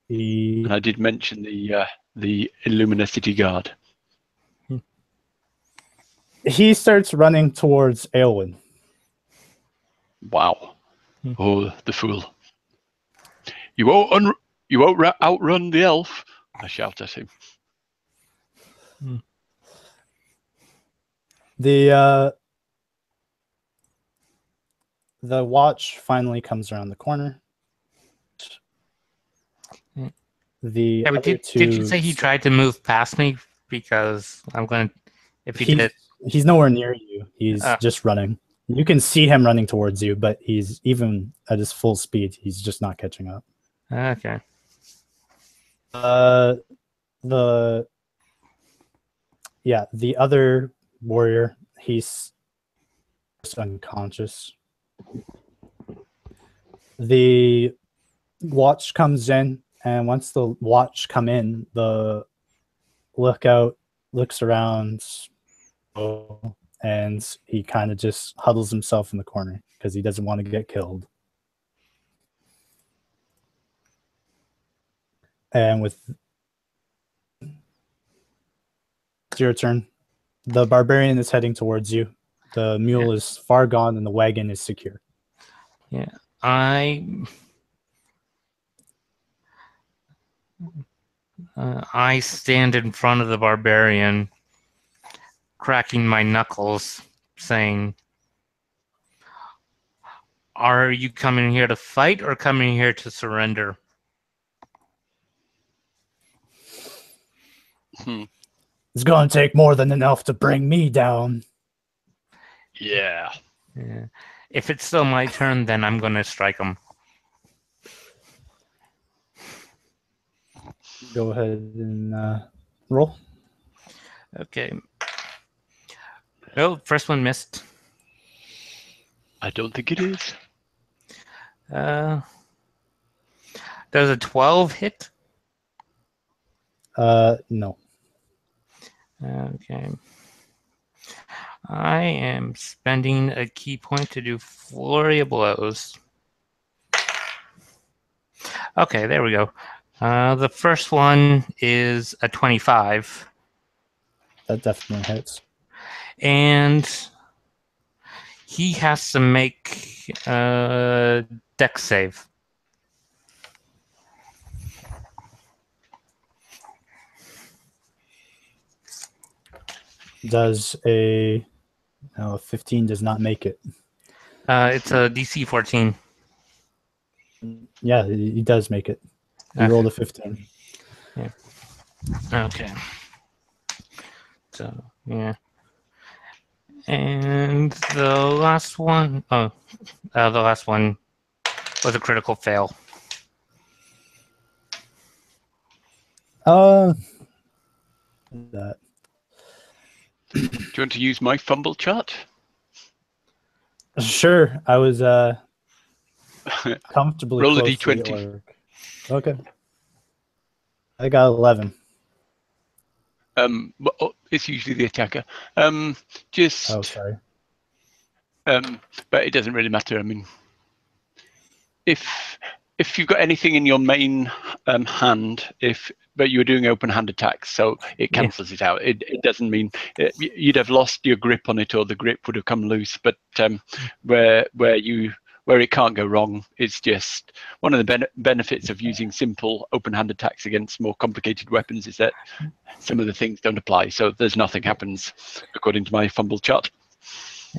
And I did mention the Illumina City Guard. He starts running towards Aelin. Wow. Oh, the fool. You won't outrun the elf. I shout at him. The watch finally comes around the corner. The Yeah, but other did you two say he tried to move past me? Because I'm going to, if he did. He's nowhere near you. He's just running. You can see him running towards you, but he's even at his full speed. He's just not catching up. Okay. The other warrior, he's just unconscious. The watch comes in, and once the watch come in, the lookout looks around, and he kind of just huddles himself in the corner because he doesn't want to get killed. And with it's your turn. The barbarian is heading towards you. The mule is far gone, and the wagon is secure. Yeah, I stand in front of the barbarian, cracking my knuckles, saying, "Are you coming here to fight or coming here to surrender?" It's going to take more than enough to bring me down. Yeah. If it's still my turn, then I'm going to strike him. Go ahead and roll. Okay. Oh, first one missed. I don't think it is. Does a 12 hit? No. Okay. I am spending a key point to do flurry of blows. Okay, there we go. The first one is a 25. That definitely hits. And he has to make a dex save. Does a 15 does not make it. It's a DC 14. Yeah, he does make it. He Okay. rolled a 15. Yeah. Okay. So, yeah. And the last one, the last one was a critical fail. That. Do you want to use my fumble chart? Sure, I was comfortably Roll a close to the D20. orc. Okay. I got 11. It's usually the attacker. Oh, sorry. But it doesn't really matter. I mean, if you've got anything in your main hand, but you were doing open hand attacks, so it cancels it out. It doesn't mean you'd have lost your grip on it, or the grip would have come loose. But where it can't go wrong, it's just one of the benefits of using simple open hand attacks against more complicated weapons is that some of the things don't apply. So there's nothing happens according to my fumble chart.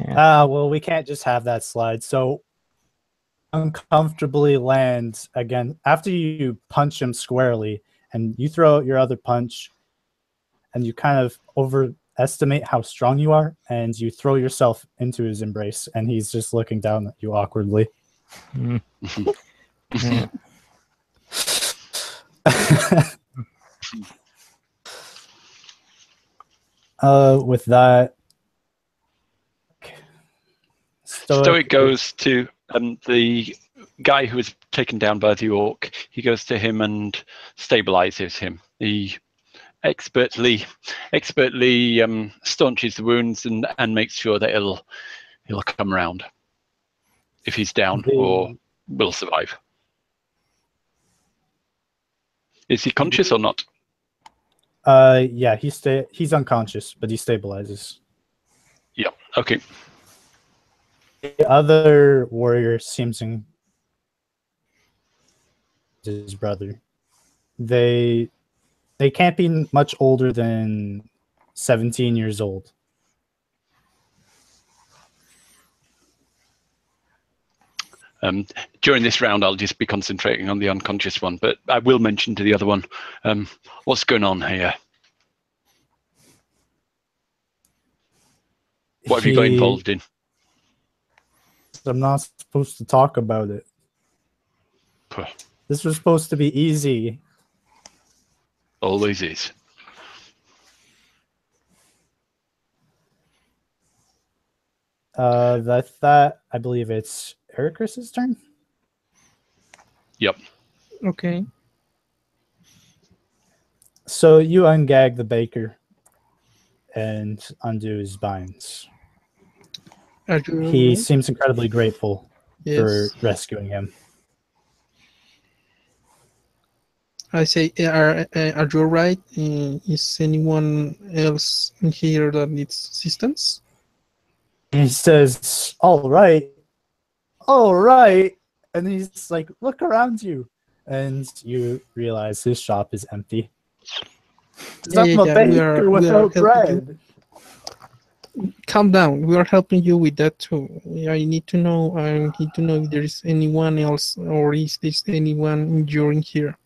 Well, we can't just have that slide. So uncomfortably lands again after you punch him squarely, and you throw out your other punch, and you kind of overestimate how strong you are, and you throw yourself into his embrace, and he's just looking down at you awkwardly. With that, Stoic goes to the guy who was taken down by the orc. He goes to him and stabilizes him. He expertly staunches the wounds and makes sure that he'll come around if he's down or will survive. Is he conscious or not? Yeah, he's unconscious, but he stabilizes. Yeah. Okay. The other warrior seems his brother. They They can't be much older than 17 years old. During this round, I'll just be concentrating on the unconscious one, but I will mention to the other one, what's going on here? What have you got involved in? I'm not supposed to talk about it. This was supposed to be easy. Always is. That I believe it's Ericus's turn. Yep. Okay. So you ungag the baker and undo his binds. Are you He right? seems incredibly grateful for Yes. rescuing him. I say, are you right? Is anyone else in here that needs assistance? He says, all right. And he's like, look around you. And you realize his shop is empty. I'm a baker without bread. Calm down. We are helping you with that too. I need to know if there is anyone else, or is there anyone enduring here.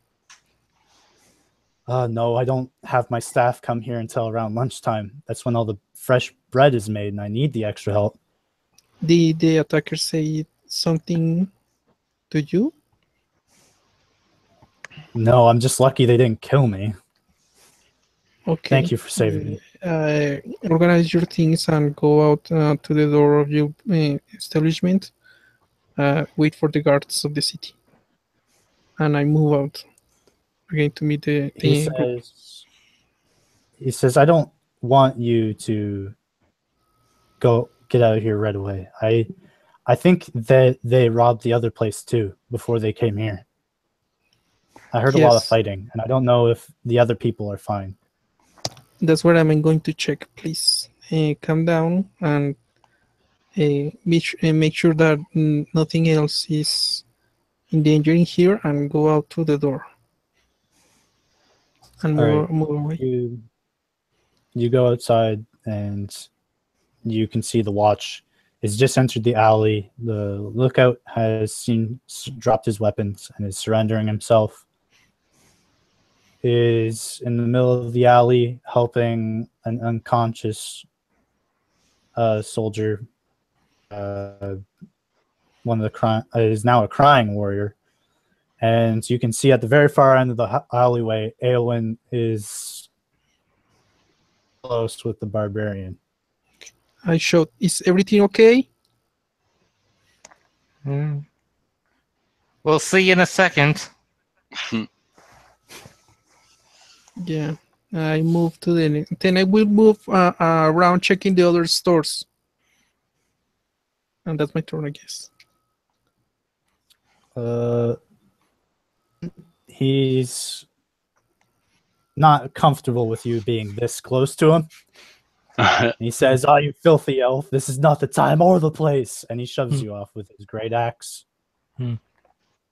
No, I don't have my staff come here until around lunchtime. That's when all the fresh bread is made, and I need the extra help. Did the attacker say something to you? No, I'm just lucky they didn't kill me. Okay. Thank you for saving me. Organize your things and go out to the door of your establishment. Wait for the guards of the city. And I move out again to meet the group. He says, I don't want you to get out of here right away. I think that they robbed the other place too before they came here. I heard a lot of fighting, and I don't know if the other people are fine. That's what I'm going to check. Please calm down and make sure that nothing else is endangering here, and go out to the door and move away. You go outside, and you can see the watch has just entered the alley. The lookout has dropped his weapons and is surrendering himself. Is in the middle of the alley helping an unconscious soldier. One of the is now a crying warrior, and you can see at the very far end of the alleyway, Eowyn is close with the barbarian. I showed. Is everything okay? We'll see you in a second. Yeah, I move to then I will move around checking the other stores. And that's my turn, I guess. He's not comfortable with you being this close to him. He says, "Oh, you filthy elf, this is not the time or the place." And he shoves you off with his great axe,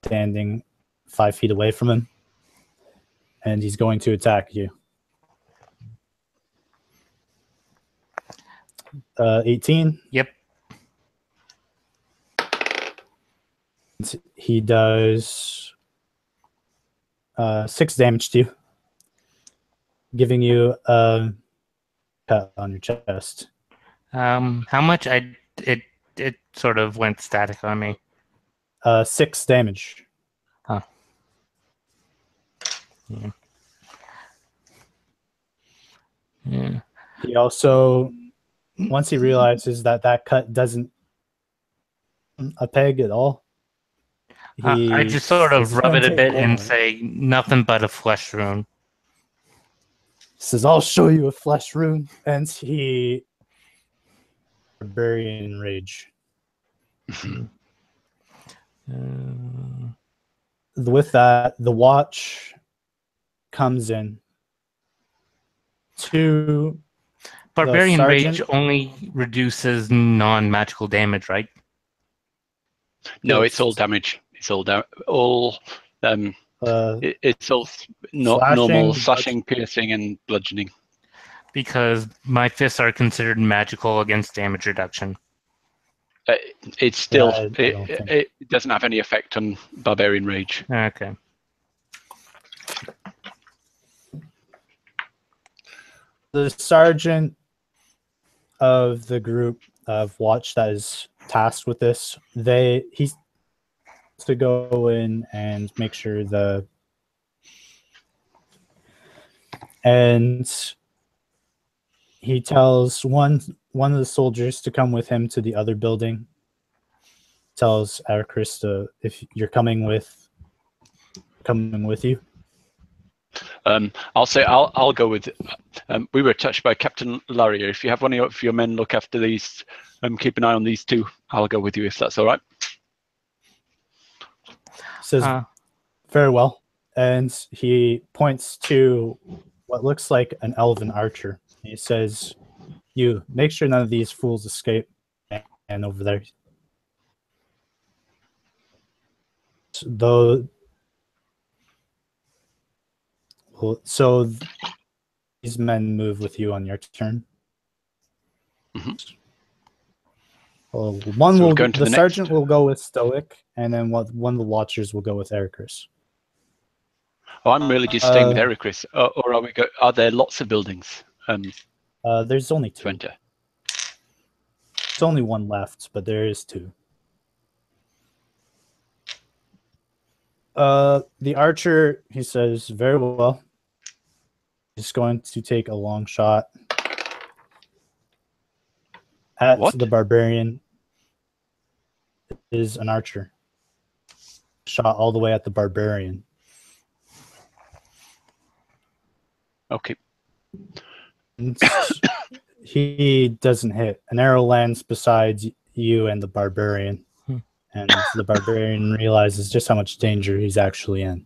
standing 5 feet away from him. And he's going to attack you. 18. Yep. He does 6 damage to you, giving you a cut on your chest. How much? It sort of went static on me. 6 damage. Huh. Yeah. Yeah. He also, once he realizes that cut doesn't a peg at all, I just sort of rub it a bit and say, nothing but a flesh rune. Says, "I'll show you a flesh rune." And he barbarian rage. With that, the watch comes in to Barbarian rage only reduces non-magical damage, right? No, it's all damage. It's all It's all not Slashing, normal slashing, piercing, and bludgeoning. Because my fists are considered magical against damage reduction. It's still I don't think. it doesn't have any effect on barbarian rage. Okay. The sergeant of the group of watch that is tasked with this, he's to go in and make sure and he tells one of the soldiers to come with him to the other building. Tells Arcris if you're coming with you. I'll say I'll go with. We were touched by Captain Larrier. If you have one of your men look after these, keep an eye on these two. I'll go with you if that's all right. Says very well, and he points to what looks like an elven archer. He says, "You make sure none of these fools escape." And over there, so these men move with you on your turn. Mm-hmm. Well, the sergeant will go with Stoic, and then one of the watchers will go with Ericus. Oh, I'm really just staying with Ericus. Or are there lots of buildings? There's only two. Twente. There's only one left, but there is two. The archer, he says, very well. He's going to take a long shot at the barbarian. Is an archer. Shot all the way at the barbarian. Okay. He doesn't hit. An arrow lands beside you and the barbarian. And the barbarian realizes just how much danger he's actually in.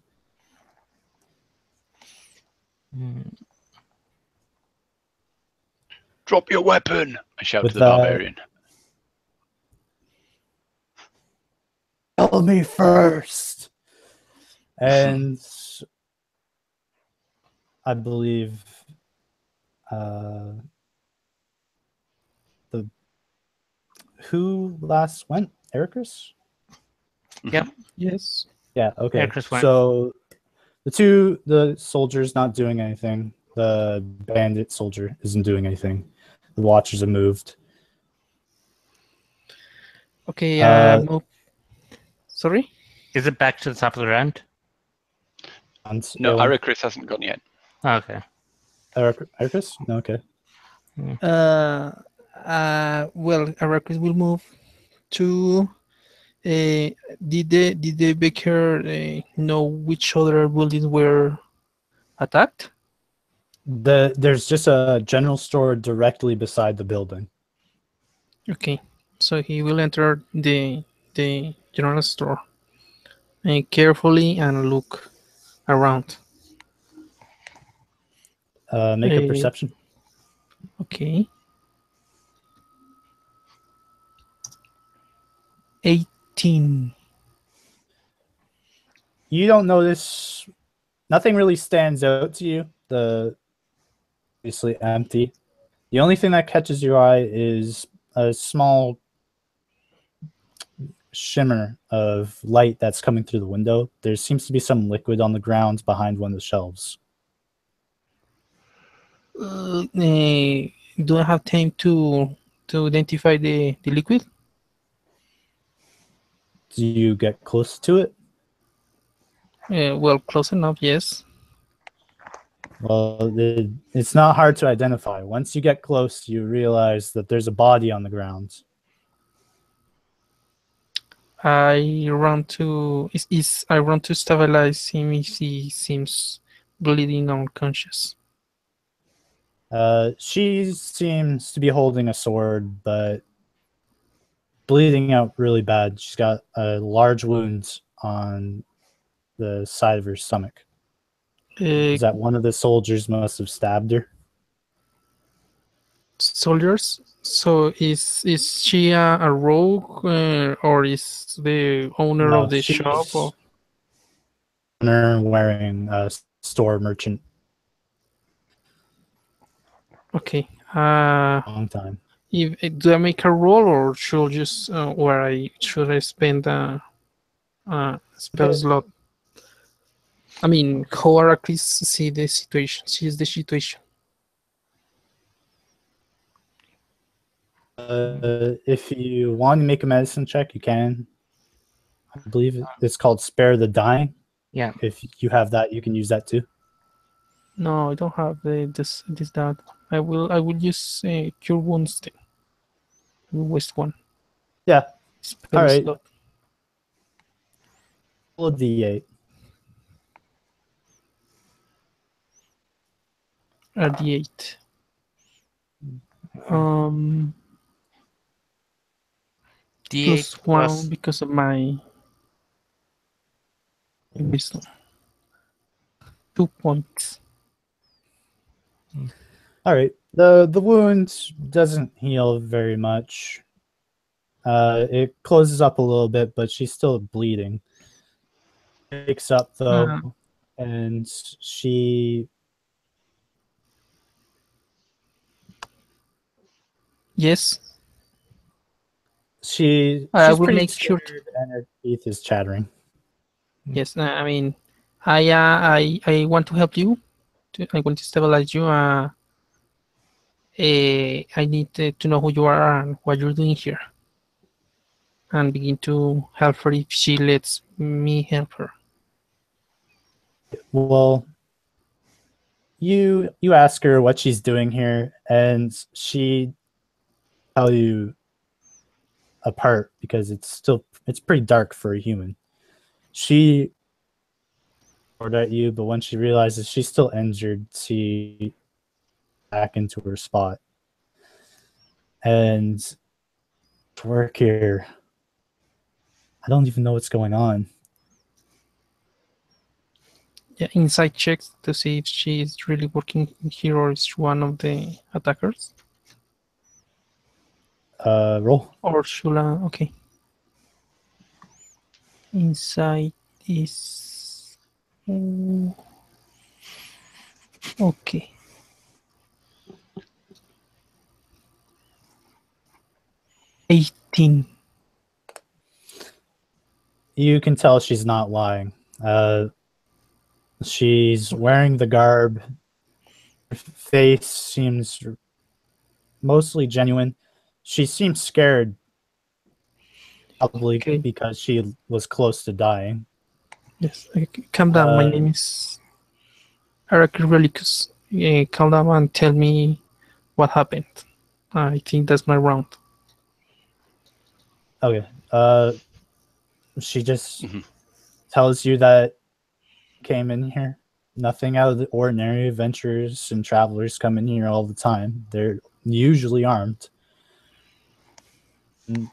Drop your weapon! I shout to the barbarian. Tell me first! And I believe who last went? Ericus? Yep. Yes. Yeah, okay. Ericus went. So the soldier's not doing anything. The bandit soldier isn't doing anything. The watchers have moved. Okay, move. Sorry? Is it back to the top of the round? No, Ericus hasn't gone yet. Okay. Ericus? No, okay. Well, Arrakis will move to. Did the Baker know which other buildings were attacked? There's just a general store directly beside the building. Okay, so he will enter the general store carefully and look around. Make a perception. Okay. 18. You don't notice. Nothing really stands out to you. Obviously empty. The only thing that catches your eye is a small shimmer of light that's coming through the window. There seems to be some liquid on the ground behind one of the shelves. Do I have time to identify the liquid? Do you get close to it? Well, close enough, yes. Well, it's not hard to identify. Once you get close, you realize that there's a body on the ground. I run to stabilize him if he seems bleeding unconscious. She seems to be holding a sword, but bleeding out really bad. She's got a large wound on the side of her stomach. Is that one of the soldiers must have stabbed her? Soldiers? So is she a rogue or is the owner of the shop? Or? wearing a store merchant. Okay. Long time. Do I make a roll, or should just should I spend a spell slot? I mean, how Araclis see the situation? Sees the situation. If you want to make a medicine check, you can. I believe it's called Spare the Dying. Yeah. If you have that, you can use that too. No, I don't have this that. I will use cure wounds thing. I will waste one. Yeah. Spell All right. slot. Roll a d8. A d8. D8 Plus one plus because of my wisdom. 2 points. All right. The wound doesn't heal very much. It closes up a little bit, but she's still bleeding. Wakes up though, and she. Yes. She's will pretty make sure scared, and her teeth is chattering. Yes, I mean, I want to help you. I want to stabilize you. I need to know who you are and what you're doing here, and begin to help her if she lets me help her. Well, you ask her what she's doing here, and she tell you apart because it's pretty dark for a human. She roared at you, but when she realizes she's still injured, she back into her spot. And to work here, I don't even know what's going on. Yeah, insight checks to see if she is really working here or is one of the attackers. Roll. Or should I? Okay. Insight is okay. $18. You can tell she's not lying. She's wearing the garb. Her face seems mostly genuine. She seems scared, probably Okay. because she was close to dying. Yes, calm down. My name is Arakirelicus. Calm down and tell me what happened. I think that's my round. Okay. She just tells you that came in here. Nothing out of the ordinary. Adventurers and travelers come in here all the time. They're usually armed. And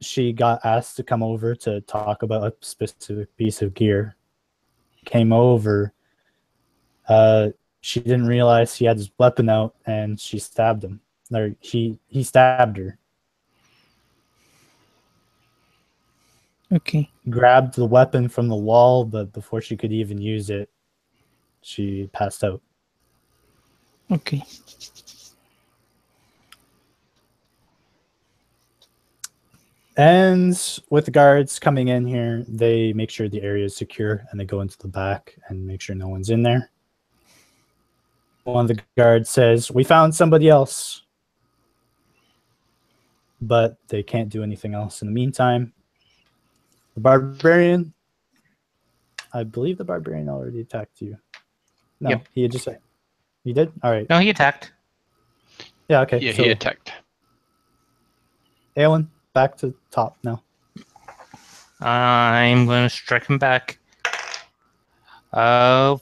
she got asked to come over to talk about a specific piece of gear. Came over. She didn't realize he had his weapon out, and she stabbed him. Or he stabbed her. Okay. Grabbed the weapon from the wall, but before she could even use it, she passed out. Okay. And with the guards coming in here, they make sure the area is secure, and they go into the back and make sure no one's in there. One of the guards says, "We found somebody else," but they can't do anything else in the meantime. The barbarian, I believe the barbarian already attacked you. No, Yep. he just said, "You did? All right." No, he attacked. Yeah, okay. Yeah, so, he attacked. Aelin, back to top now. I'm going to strike him back. I'm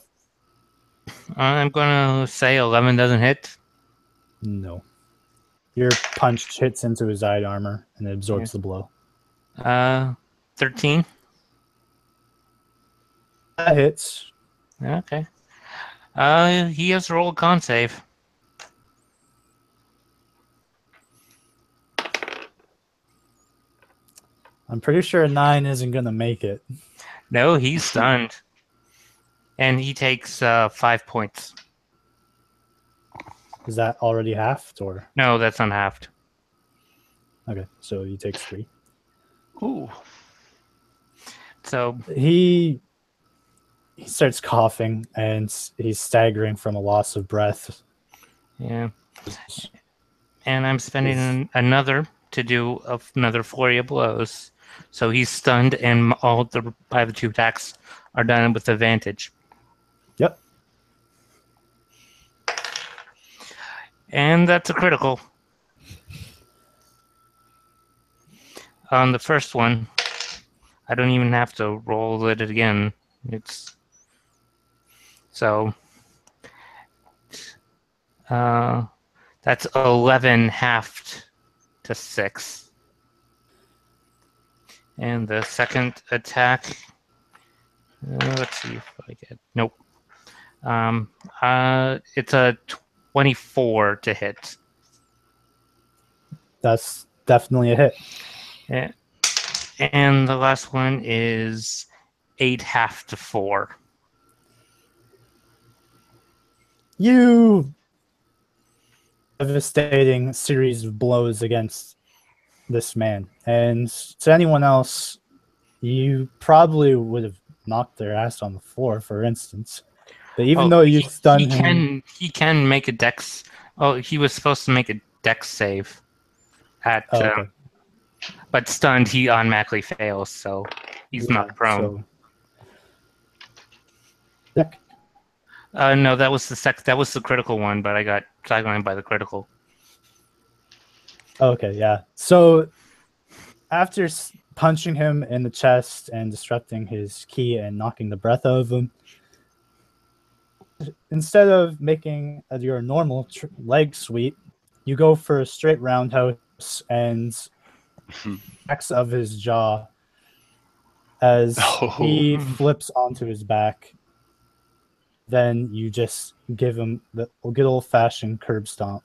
going to say 11 doesn't hit. No. Your punch hits into his side armor and it absorbs the blow. 13. That hits. Okay. He has to roll a con save. I'm pretty sure a 9 isn't going to make it. No, he's stunned. And he takes 5 points. Is that already halved or? No, that's unhalved. Okay, so he takes 3. Ooh. So He starts coughing and he's staggering from a loss of breath. yeah, and I'm spending another to do another flurry of blows. So he's stunned, and all the other 2 attacks are done with advantage. Yep. And that's a critical. On the first one, I don't even have to roll it again. It's so that's 11 halved to 6. And the second attack, let's see if I get nope. It's a 24 to hit. That's definitely a hit. Yeah. And the last one is 8 half to 4. You devastating series of blows against this man. And to anyone else, you probably would have knocked their ass on the floor, for instance. But even though you stunned him, he can make a dex. Oh, he was supposed to make a dex save at okay. but stunned, he automatically fails, so he's not prone. So, no, that was that was the critical one, but I got sidelined by the critical. okay, yeah. So after punching him in the chest and disrupting his ki and knocking the breath out of him, instead of making your normal leg sweep, you go for a straight roundhouse and backs of his jaw as he flips onto his back. Then you just give him the good old-fashioned curb stomp.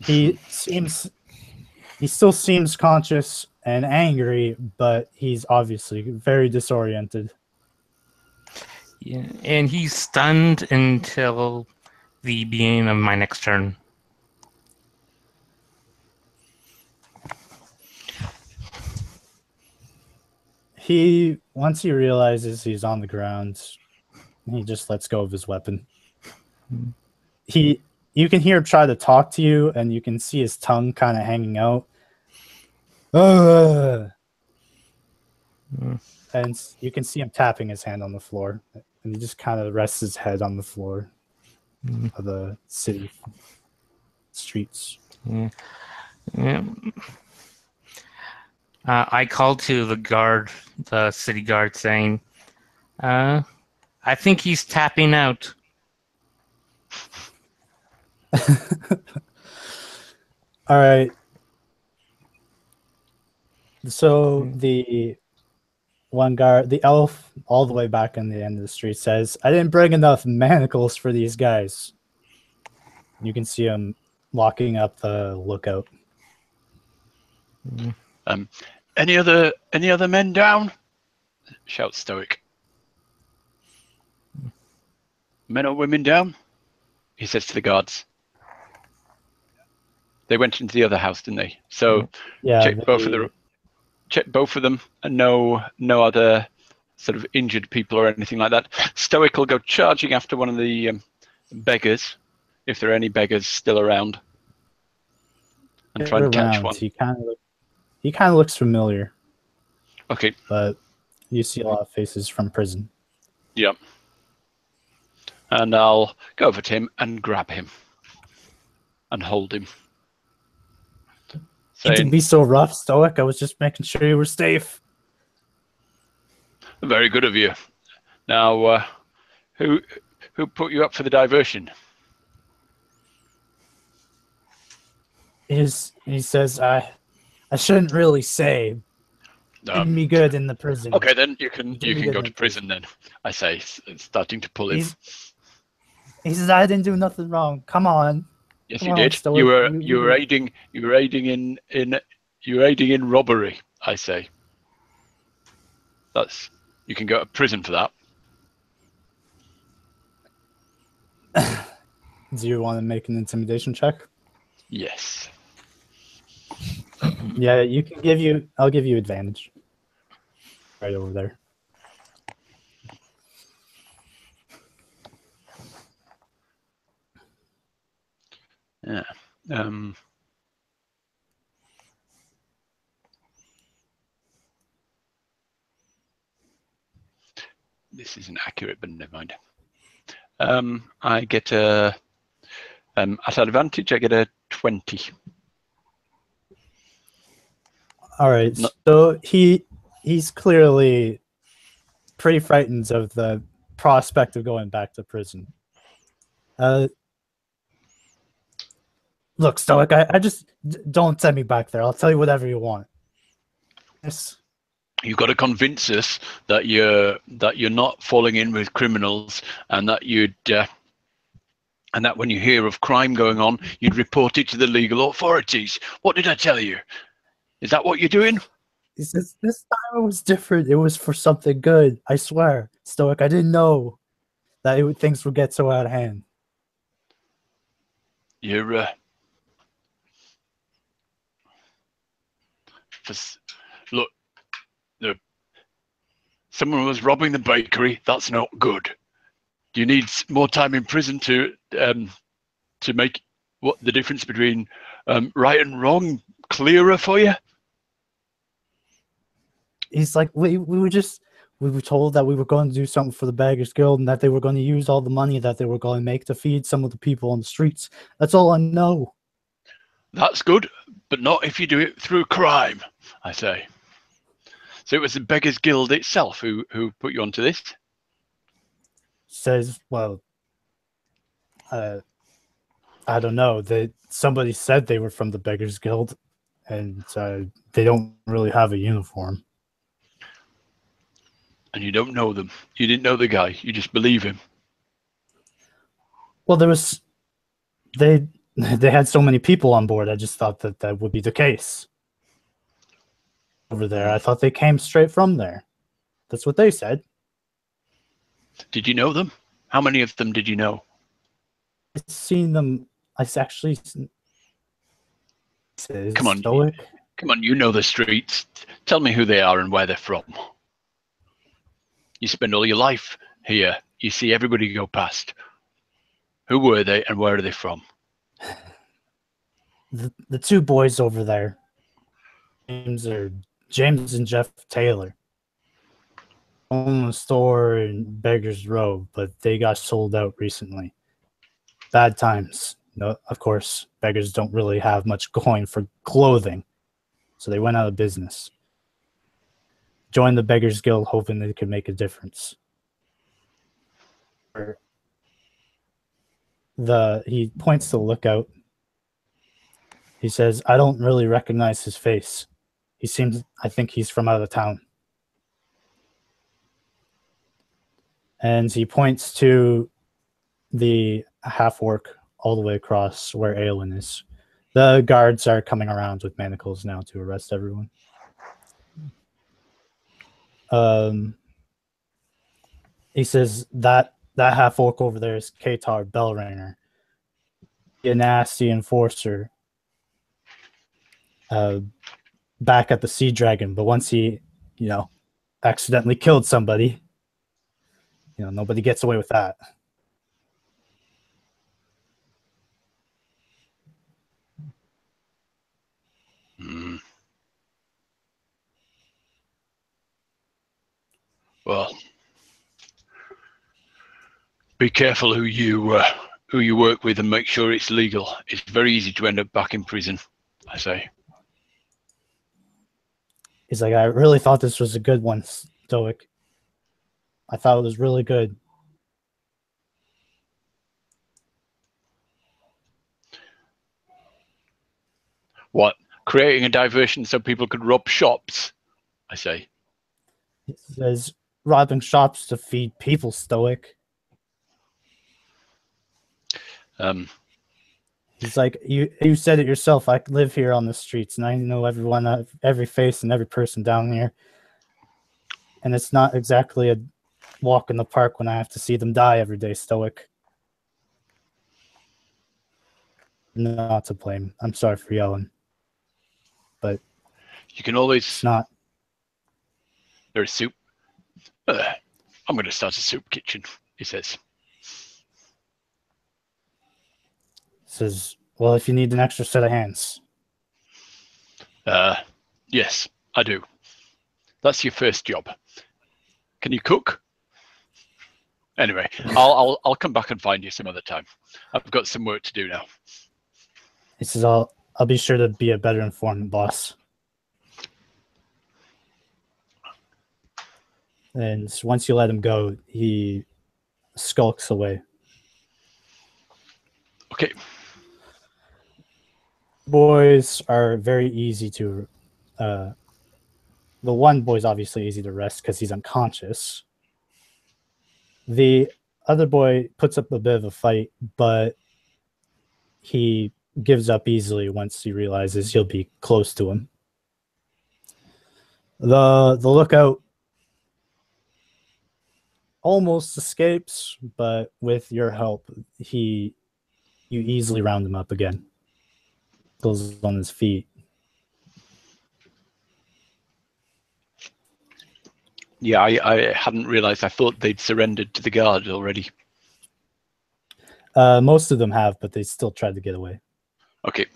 He still seems conscious and angry, but he's obviously very disoriented. Yeah, and he's stunned until the beginning of my next turn. Once he realizes he's on the ground, he just lets go of his weapon. You can hear him try to talk to you, and you can see his tongue kind of hanging out. And you can see him tapping his hand on the floor, and he just kind of rests his head on the floor of the city streets. Yeah. I called to the guard, the city guard, saying, I think he's tapping out. All right. So the one guard, the elf, all the way back in the end of the street says, I didn't bring enough manacles for these guys. You can see him locking up the lookout. Any other men down? Shouts Stoic. Men or women down? He says to the guards. They went into the other house, didn't they? So yeah, check both of them, and no other sort of injured people or anything like that. Stoic will go charging after one of the beggars, if there are any beggars still around, and try and catch one. He kind of looks familiar. Okay. But you see a lot of faces from prison. Yep. And I'll go over to him and grab him and hold him. You can be so rough, Stoic. I was just making sure you were safe. Very good of you. Now, who put you up for the diversion? He says, I shouldn't really say. Did me good in the prison. Okay, then you can go to prison then. I say, starting to pull him. He says, I didn't do nothing wrong. Come on. Yes, you did. You were aiding in robbery. I say. You can go to prison for that. Do you want to make an intimidation check? Yes. Yeah, you can give you. I'll give you advantage. Right over there. Yeah. This isn't accurate, but never mind. I get a at advantage. I get a 20. All right. No. So he's clearly pretty frightened of the prospect of going back to prison. Look, Stoic, I just don't send me back there. I'll tell you whatever you want. Yes. You've got to convince us that you're not falling in with criminals, and that and that when you hear of crime going on, you'd report it to the legal authorities. What did I tell you? Is that what you're doing? He says, this time it was different. It was for something good. I swear. Stoic, I didn't know that things would get so out of hand. You're look, someone was robbing the bakery. That's not good. Do you need more time in prison to make what the difference between right and wrong clearer for you? He's like, we were told that we were going to do something for the Beggars Guild and that they were going to use all the money that they were going to make to feed some of the people on the streets. That's all I know. That's good, but not if you do it through crime, I say. So it was the Beggars Guild itself who put you onto this? Says, well, I don't know. Somebody said they were from the Beggars Guild, and they don't really have a uniform. And you don't know them. You didn't know the guy. You just believe him. Well, they had so many people on board. I just thought that would be the case over there. I thought they came straight from there. That's what they said. Did you know them? How many of them did you know? I've seen them. I actually. Come on, Stoic. come on. You know the streets. Tell me who they are and where they're from. You spend all your life here. You see everybody go past. Who were they and where are they from? The two boys over there, James and Jeff Taylor, own a store in Beggars Row, but they got sold out recently. Bad times. No, of course, beggars don't really have much going for clothing, so they went out of business. Joined the Beggars Guild hoping they could make a difference. He points to the lookout. He says, I don't really recognize his face. I think he's from out of town. And he points to the half-orc all the way across where Aelin is. The guards are coming around with manacles now to arrest everyone. He says that half-orc over there is Katar Bellringer, a nasty enforcer back at the Sea Dragon, but once he, accidentally killed somebody, nobody gets away with that. Well, be careful who you work with and make sure it's legal. It's very easy to end up back in prison, I say. He's like, I really thought this was a good one, Stoic. I thought it was really good. What? Creating a diversion so people could rob shops, I say. He says, robbing shops to feed people, Stoic. He's like, you said it yourself. I live here on the streets, and I know everyone, every face and every person down here. And it's not exactly a walk in the park when I have to see them die every day, Stoic. not to blame. I'm sorry for yelling. But You can always. it's not. There's soup. I'm going to start a soup kitchen, he says. Says, well, if you need an extra set of hands. Yes, I do. That's your first job. Can you cook? Anyway, I'll come back and find you some other time. I've got some work to do now. He says, I'll be sure to be a better informant, boss. And once you let him go, he skulks away. Okay. Boys are very easy to. The one boy's obviously easy to arrest because he's unconscious. The other boy puts up a bit of a fight, but he gives up easily once he realizes he'll be close to him. The lookout almost escapes, but with your help, you easily round him up again. Goes on his feet. Yeah, I hadn't realized. I thought they'd surrendered to the guard already. Most of them have, but they still tried to get away. Okay.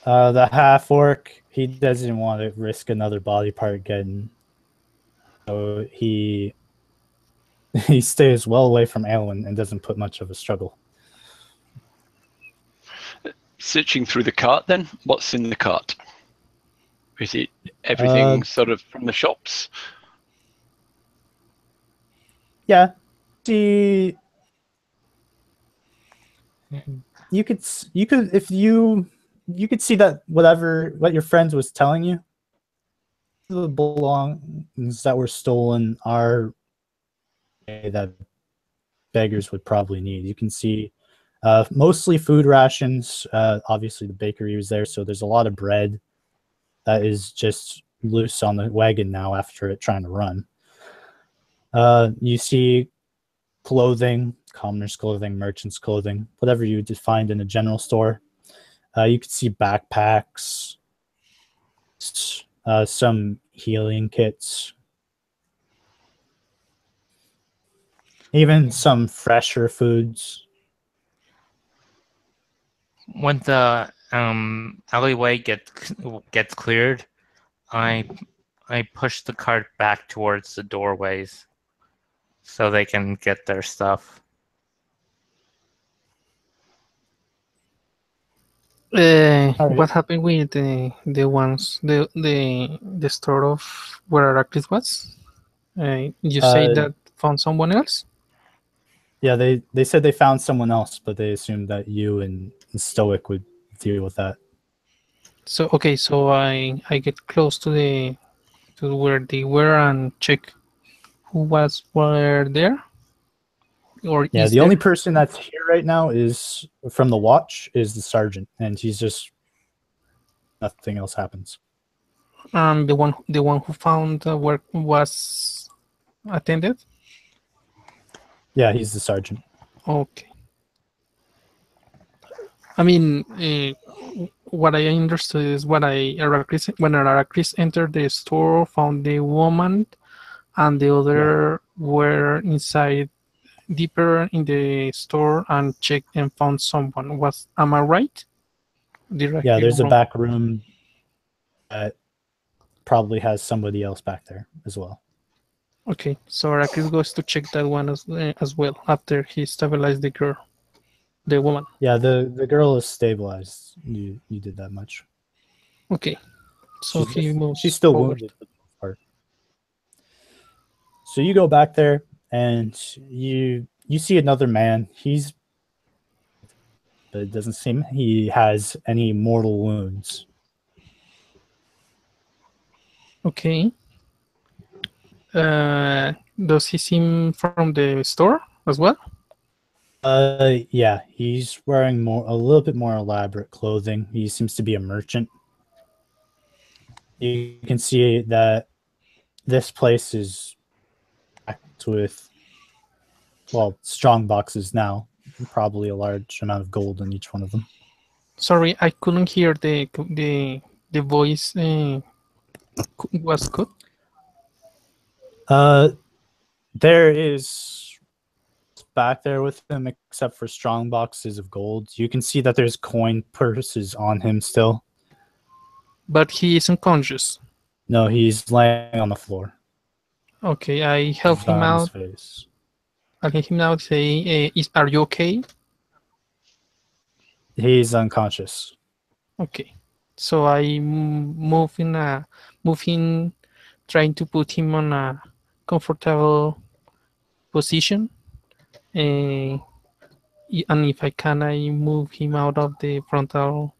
The half orc, he doesn't want to risk another body part getting. So he stays well away from Aelwyn and doesn't put much of a struggle. Searching through the cart then? What's in the cart? Is it everything sort of from the shops? Yeah. See, you could if you could see that what your friends was telling you, the belongings that were stolen are that beggars would probably need. You can see mostly food rations. Obviously, the bakery was there, so there's a lot of bread that is just loose on the wagon now after it trying to run. You see clothing, commoners' clothing, merchants' clothing, whatever you would find in a general store. You could see backpacks, some healing kits, even some fresher foods. When the alleyway gets cleared, I push the cart back towards the doorways so they can get their stuff. Right. What happened with the store of where Heracles was? You say that found someone else? Yeah, they said they found someone else, but they assumed that you and Stoic would deal with that. So okay, so I get close to where they were and check who were there. Or yeah, the only person that's here right now is from the watch is the sergeant, and he's just nothing else happens. The one who found work was attended. Yeah, he's the sergeant. Okay. I mean, what I understood is when Heracles entered the store, found the woman, and the other were inside deeper in the store and checked and found someone. Am I right? Yeah, there's a back room that probably has somebody else back there as well. Okay, so Heracles goes to check that one as well after he stabilized the woman. Yeah, the girl is stabilized. You did that much. Okay, so he moves. She's still forward. wounded for the most part. So you go back there and you see another man. But it doesn't seem he has any mortal wounds. Okay. Does he seem from the store as well? Yeah, he's wearing a little bit more elaborate clothing. He seems to be a merchant. You can see that this place is packed with, well, strong boxes now, probably a large amount of gold in each one of them. Sorry, I couldn't hear the voice was good. There is back there with him, except for strong boxes of gold. You can see that there's coin purses on him still. But he is unconscious. No, he's laying on the floor. Okay, I help him on his out. face. I help him out. Say, "Are you okay?" He's unconscious. Okay, so I move in, trying to put him on a comfortable position, and if I can, I move him out of the frontal,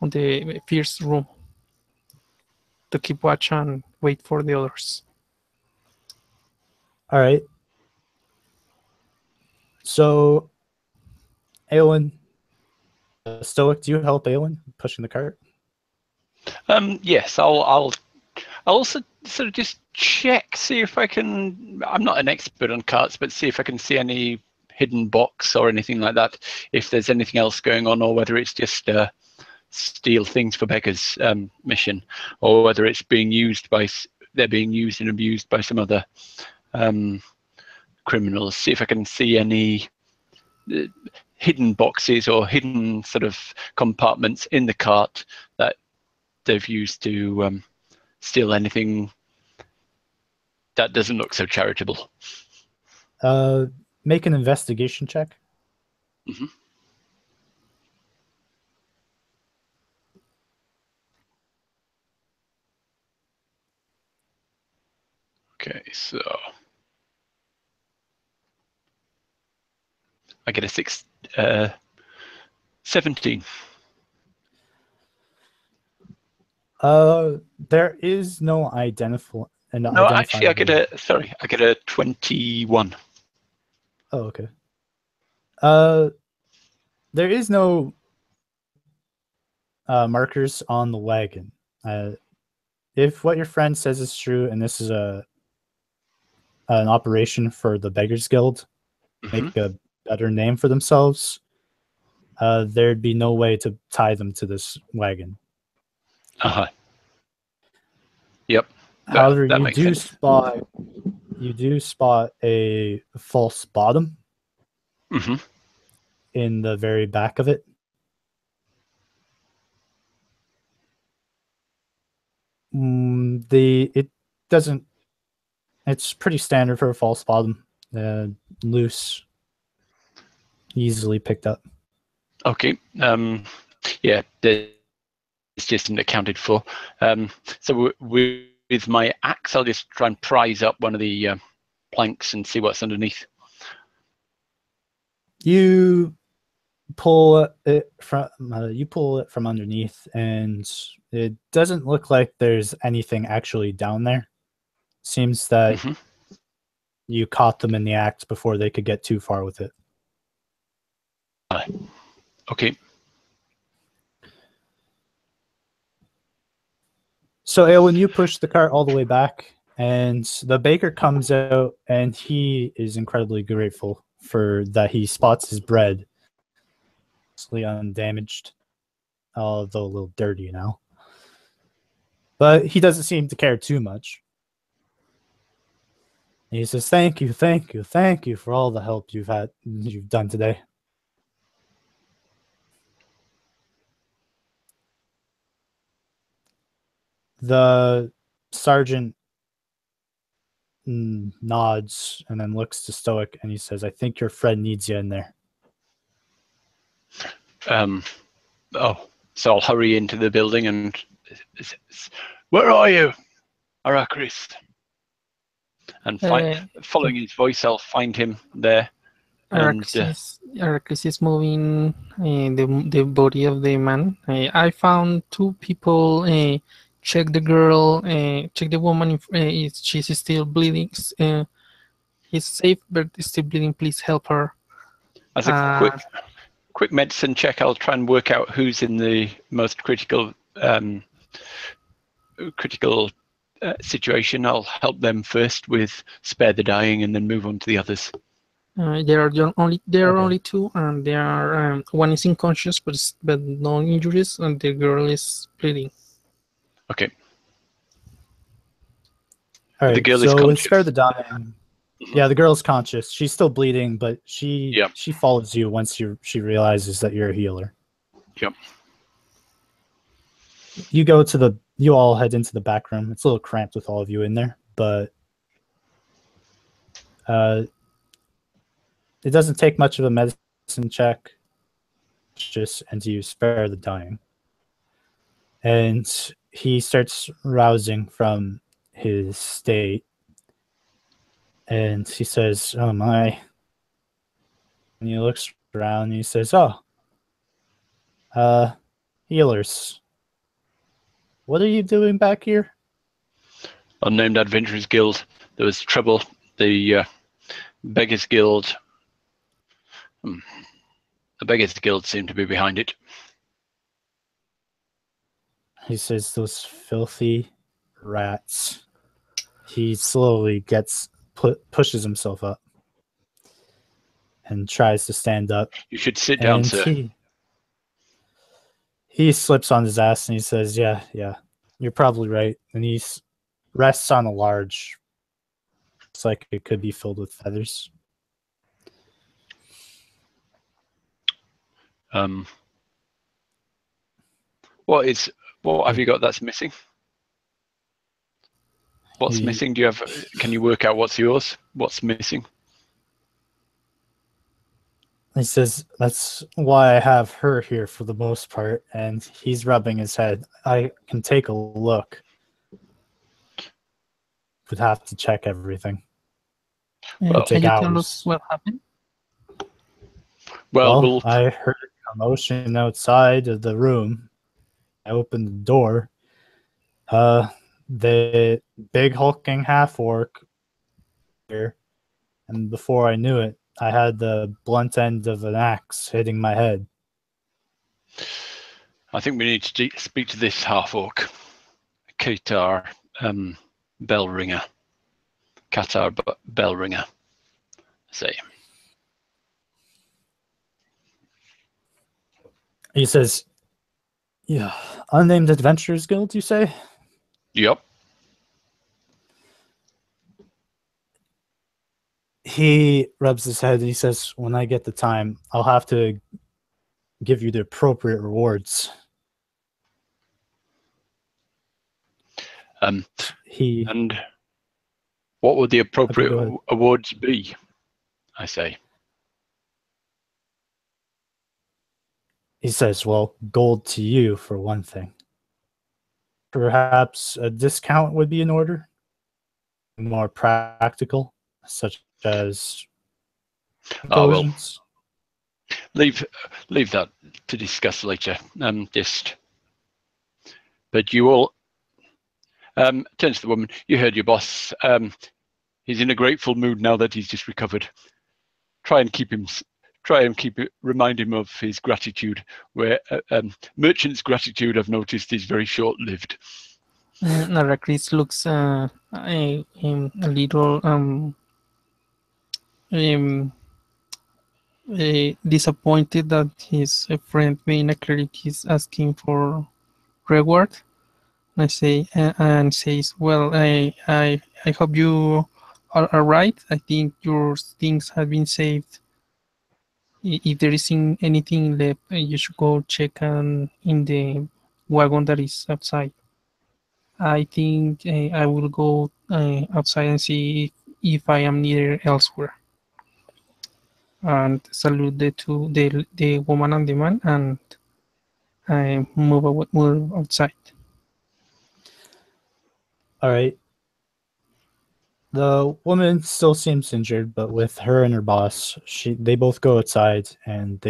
on the first room, to keep watch and wait for the others. All right. So, Aelin, Stoic, do you help Aelin pushing the cart? Yes, I'll also sort of just check, see if I can. I'm not an expert on carts, but see if I can see any hidden box or anything like that. If there's anything else going on, or whether it's just steal things for beggars mission, or whether it's being used by they're being used and abused by some other criminals. See if I can see any hidden boxes or hidden sort of compartments in the cart that they've used to steal anything that doesn't look so charitable. Make an investigation check. Mm-hmm. Okay, so I get a 17. There is no identifier. No, actually, I get a 21. Oh, okay. There is no markers on the wagon. If what your friend says is true, and this is an operation for the Beggars Guild, make a better name for themselves, there'd be no way to tie them to this wagon. Yep. However, that you makes do sense. spot a false bottom Mm-hmm. in the very back of it. It doesn't. It's pretty standard for a false bottom. Loose, easily picked up. Okay. Yeah, it's just isn't accounted for. So with my axe, I'll just try and prise up one of the planks and see what's underneath. You pull it from underneath, and it doesn't look like there's anything actually down there. Seems that you caught them in the act before they could get too far with it. Okay. So, Aelin, you push the cart all the way back, and the baker comes out, and he is incredibly grateful for that. He spots his bread, mostly undamaged, although a little dirty now. But he doesn't seem to care too much. And he says, "Thank you, thank you, thank you for all the help you've done today." The sergeant nods and then looks to Stoic, and he says, "I think your friend needs you in there." So I'll hurry into the building and, where are you, Aracris? And following his voice, I'll find him there. Aracris is moving the body of the man. I found two people. Check the girl. Check the woman if she's still bleeding. He's safe, but still bleeding. Please help her. As a quick medicine check, I'll try and work out who's in the most critical situation. I'll help them first with spare the dying, and then move on to the others. There are Okay. only two, and they are one is unconscious, but no injuries, and the girl is bleeding. Okay. All The right. girl is So with Spare conscious. the Dying, Mhm. yeah, the girl's conscious. She's still bleeding, but she Yeah. she follows you once she realizes that you're a healer. Yep. You all head into the back room. It's a little cramped with all of you in there, but it doesn't take much of a medicine check and you spare the dying. And he starts rousing from his state, and he says, "Oh my!" And he looks around and he says, "Oh, healers, what are you doing back here?" Unnamed Adventurers Guild. There was trouble. The Beggars Guild. The Beggars Guild seemed to be behind it. He says, "Those filthy rats." He slowly pushes himself up and tries to stand up. You should sit down, And sir. he slips on his ass and he says, yeah, you're probably right. And he rests on a large, it's like it could be filled with feathers. What have you got that's missing? What's missing? Can you work out what's yours? What's missing? He says, that's why I have her here for the most part. And he's rubbing his head. I can take a look. Would have to check everything. Well, Can take you tell hours. us what happened? Well, I heard a commotion outside of the room. I opened the door. The big hulking half-orc here, and before I knew it, I had the blunt end of an axe hitting my head. I think we need to speak to this half-orc, Qatar Bellringer. Qatar Bellringer. Say. He says, yeah, Unnamed Adventurers Guild, you say? Yep. He rubs his head and he says, when I get the time, I'll have to give you the appropriate rewards. And what would the appropriate awards be? I say. He says, well, gold to you for one thing. Perhaps a discount would be in order. More practical, such as intelligence. Leave that to discuss later. But you all turns to the woman. You heard your boss. He's in a grateful mood now that he's just recovered. Remind him of his gratitude. Where merchant's gratitude, I've noticed, is very short-lived. Narakris looks a little disappointed that his friend being a cleric is asking for reward. I say and says, "Well, I hope you are all right. I think your things have been saved. If there isn't anything left, you should go check in the wagon that is outside. I think I will go outside and see if I am needed elsewhere." And salute the woman and the man, and I move outside. All right. The woman still seems injured, but with her and her boss, they both go outside, and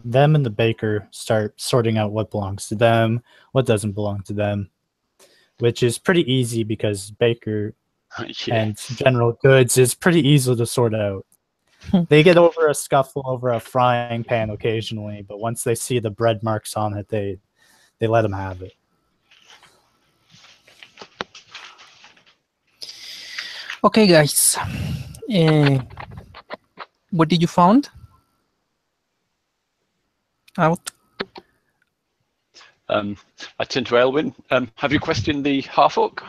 them and the baker start sorting out what belongs to them, what doesn't belong to them, which is pretty easy because baker and general goods is pretty easy to sort out. They get over a scuffle over a frying pan occasionally, but once they see the bread marks on it, they let them have it. Okay, guys. What did you found out? I turn to Elwyn. Have you questioned the half-orc?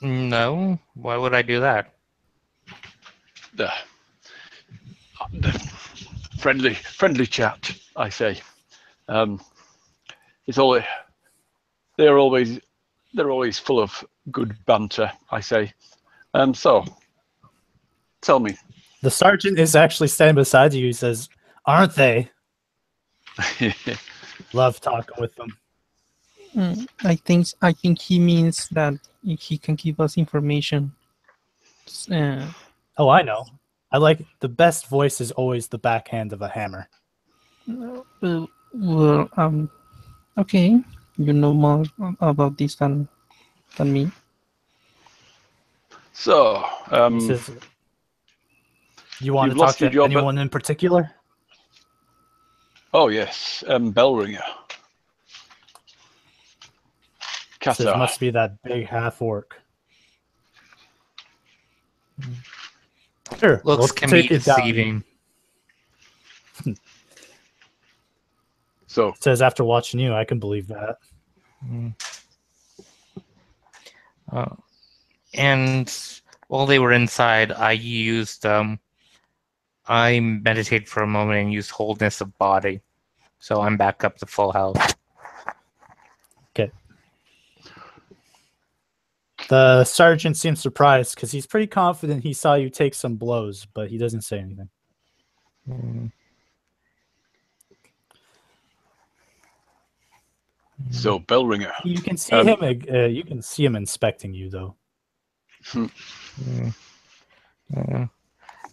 No, why would I do that? The friendly chat, I say. It's all they're always full of good banter, I say. So tell me. The sergeant is actually standing beside you. He says, "Aren't they? Love talking with them." I think he means that he can give us information. Oh, I know. I like the best voice is always the backhand of a hammer. Well, okay. You know more about this than me. So, He says, "You want you've to talk lost your to job, anyone in particular?" oh yes, Bellringer. Says, Qatar. "Must be that big half orc." Sure, Looks we'll can be take it down. deceiving. So, Says, "After watching you, I can believe that." And while they were inside, I meditated for a moment and used wholeness of body. So I'm back up to full health. Okay. The sergeant seems surprised because he's pretty confident he saw you take some blows, but he doesn't say anything. so Bellringer. You can see him. You can see him inspecting you, though.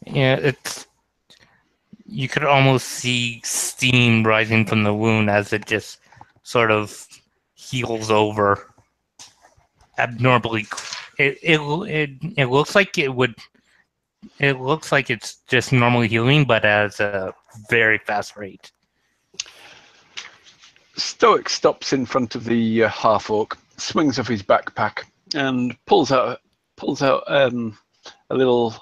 Yeah, it's. You could almost see steam rising from the wound as it just sort of heals over. Abnormally, it looks like it would. It looks like it's just normally healing, but at a very fast rate. Stoic stops in front of the half-orc, swings off his backpack, and pulls out a little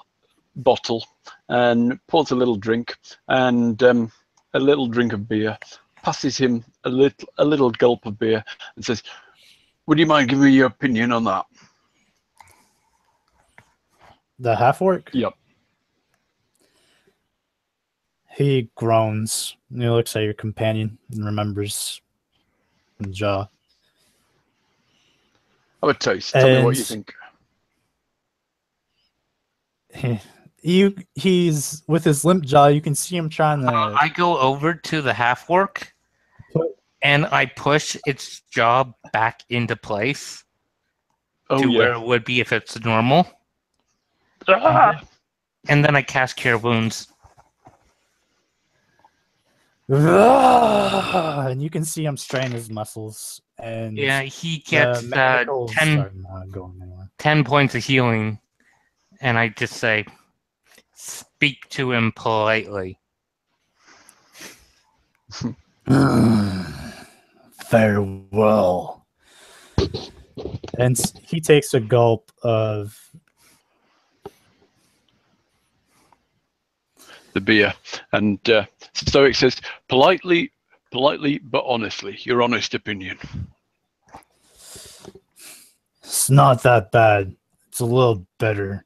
bottle and pours a little drink and a little drink of beer, passes him a little gulp of beer, and says, "Would you mind giving me your opinion on that?" The half orc? Yep. He groans. He looks at your companion and remembers the jaw. Have a taste. Tell me what you think. He's with his limp jaw. You can see him trying to. I go over to the half orc and I push its jaw back into place where it would be if it's normal. And then I cast Cure Wounds. And you can see him strain his muscles. And yeah, he gets 10 points of healing. And I just say, speak to him politely. Farewell. And he takes a gulp of the beer, and Stoic says, politely but honestly, your honest opinion. It's not that bad. It's a little bitter.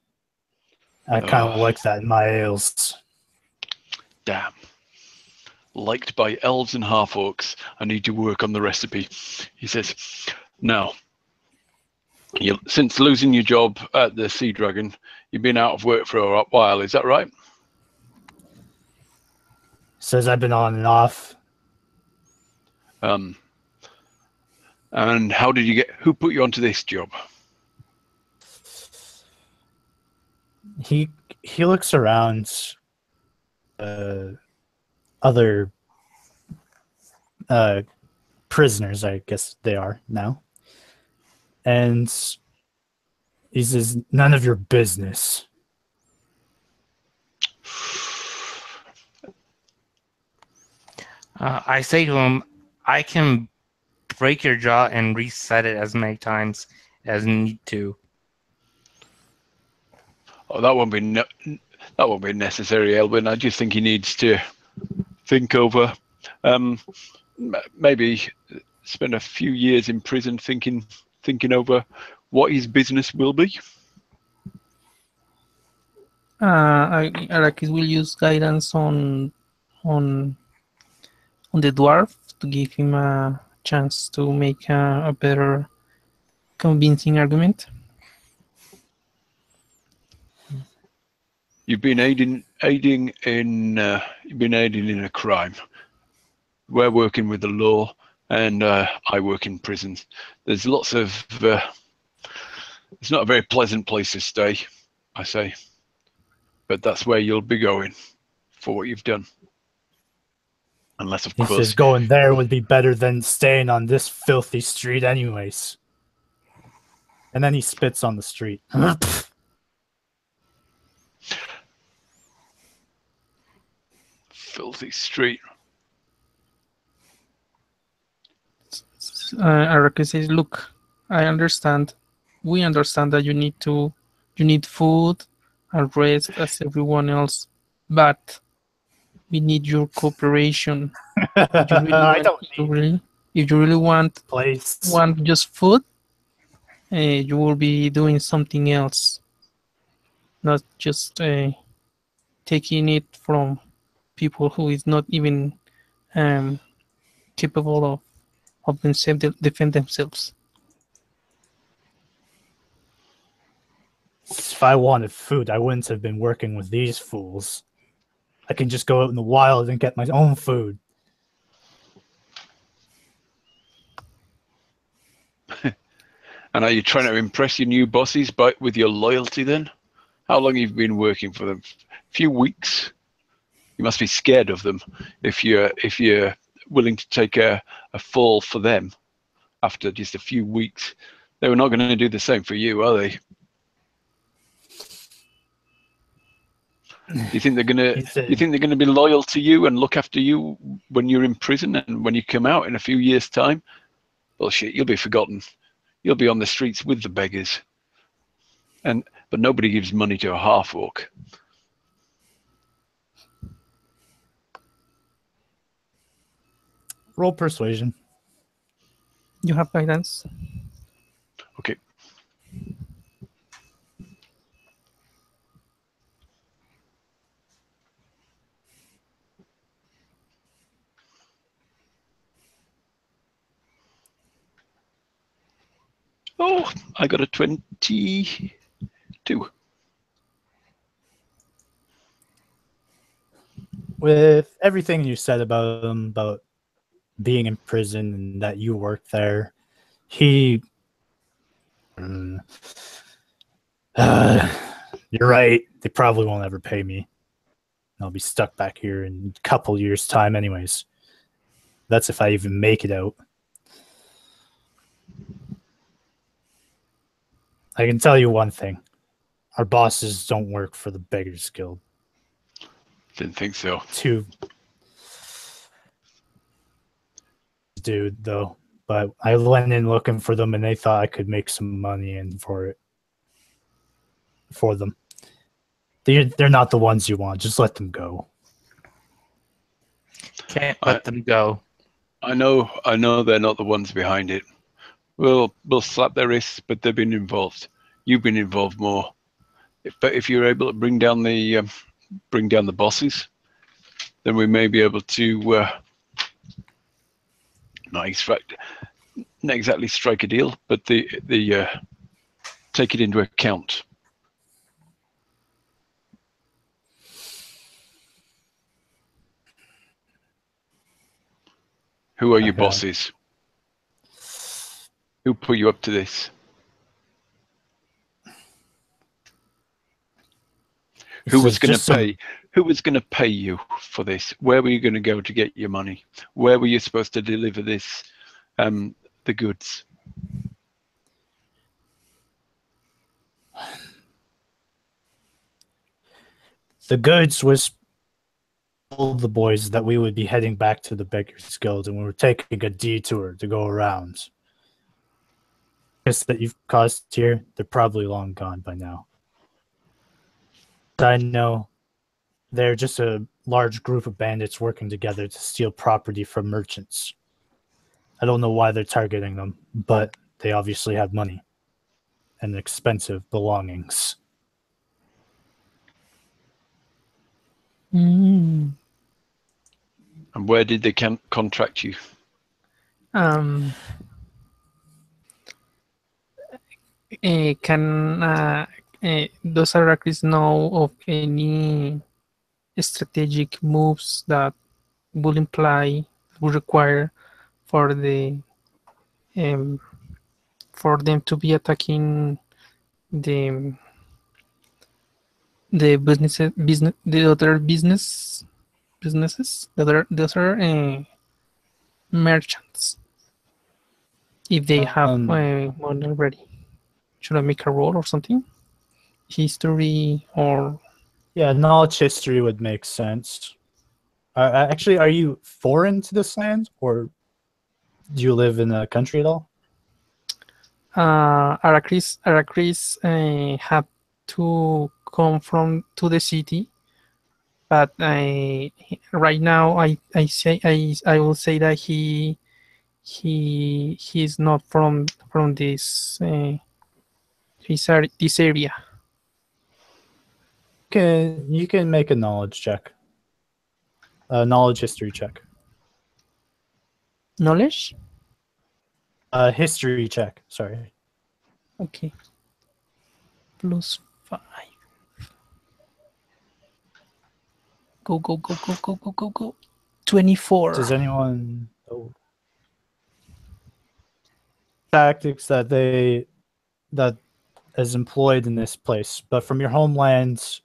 I kind of like that in my ales. Damn. Liked by elves and half-orcs. I need to work on the recipe. He says, now, since losing your job at the Sea Dragon, you've been out of work for a while, is that right? Says I've been on and off. And how did you who put you onto this job? He looks around other prisoners, I guess they are now. And he says, none of your business. I say to him, I can break your jaw and reset it as many times as need to. Oh, that won't be That won't be necessary, Elwin. I just think he needs to think over, maybe spend a few years in prison thinking over what his business will be. Arrakis will use guidance on the dwarf to give him a chance to make a better convincing argument. You've been aiding in a crime. We're working with the law, and I work in prisons. There's lots of it's not a very pleasant place to stay, I say, but that's where you'll be going for what you've done. Unless, of He course, says going there would be better than staying on this filthy street anyways. And then he spits on the street. filthy street. Arrakis says, "Look, I understand. We understand that you need food and rest as everyone else, but we need your cooperation. If you really if you really want place. just food, you will be doing something else, not just taking it from people who is not even capable of themselves defend themselves." If I wanted food, I wouldn't have been working with these fools. I can just go out in the wild and get my own food. And are you trying to impress your new bosses with your loyalty then? How long have you been working for them? A few weeks? You must be scared of them if you're willing to take a fall for them after just a few weeks. They were not going to do the same for you, are they? You think they're gonna be loyal to you and look after you when you're in prison and when you come out in a few years' time? Bullshit, you'll be forgotten. You'll be on the streets with the beggars. But nobody gives money to a half-orc. Roll persuasion. You have guidance. Okay. Oh, I got a 22. With everything you said about him, about being in prison and that you work there, you're right. They probably won't ever pay me. I'll be stuck back here in a couple years' time anyways. That's if I even make it out. I can tell you one thing. Our bosses don't work for the Beggars Guild. Didn't think so. Two dude though, but I went in looking for them and they thought I could make some money in for them. They're not the ones you want. Just let them go. Can't let them go. I know they're not the ones behind it. We'll slap their wrists, but they've been involved. You've been involved more. But if you're able to bring down the bosses, then we may be able to not exactly strike a deal, but the take it into account. Who are your bosses? Who put you up to this? Who was going to pay? Who was going to pay you for this? Where were you going to go to get your money? Where were you supposed to deliver this, the goods? The goods was told the boys that we would be heading back to the Beggars Guild and we were taking a detour to go around. That you've caused here, they're probably long gone by now. I know they're just a large group of bandits working together to steal property from merchants. I don't know why they're targeting them, but they obviously have money and expensive belongings. Mm. And where did they contract you? Can those Arrakis know of any strategic moves that would require for for them to be attacking the the other businesses, the other merchants, if they have money already? Should I make a roll or something? History or Yeah, knowledge history would make sense. Actually, are you foreign to this land, or do you live in a country at all? Arrakis had to come to the city, but right now I will say that he's not from this this area. You can make a knowledge check, a knowledge history check, Knowledge? history check. Sorry. Okay. +5. Go go go go go go go go. 24. Does anyone tactics that is employed in this place? But from your homeland,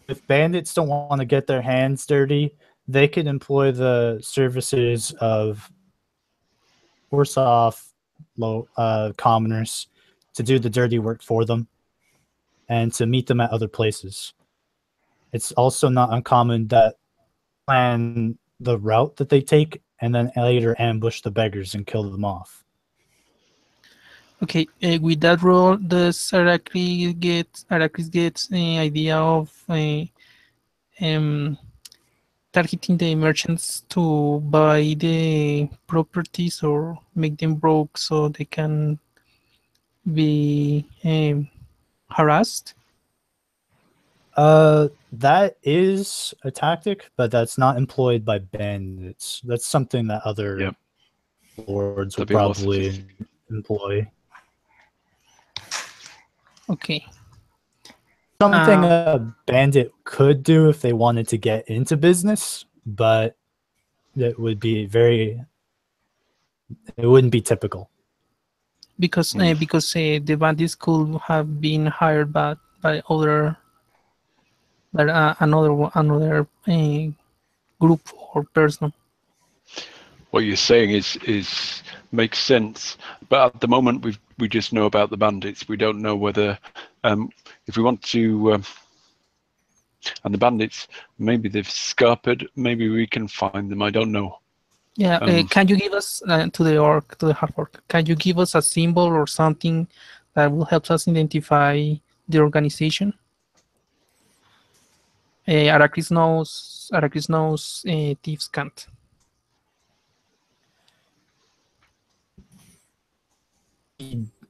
if bandits don't want to get their hands dirty, they could employ the services of worse off commoners to do the dirty work for them and to meet them at other places. It's also not uncommon that plan the route that they take and then later ambush the beggars and kill them off. Okay, with that role, does Arrakis get an idea of targeting the merchants to buy the properties or make them broke so they can be harassed? That is a tactic, but that's not employed by bandits. That's something that other lords would probably employ. Okay. Something a bandit could do if they wanted to get into business, but it would be it wouldn't be typical. Because the bandits could have been hired by another group or person. What you're saying is makes sense, but at the moment we just know about the bandits. We don't know whether if we want to and the bandits, maybe they've scarpered, maybe we can find them. I don't know. Yeah, can you give us to the hard work? Can you give us a symbol or something that will help us identify the organization? Arrakis knows thieves can't.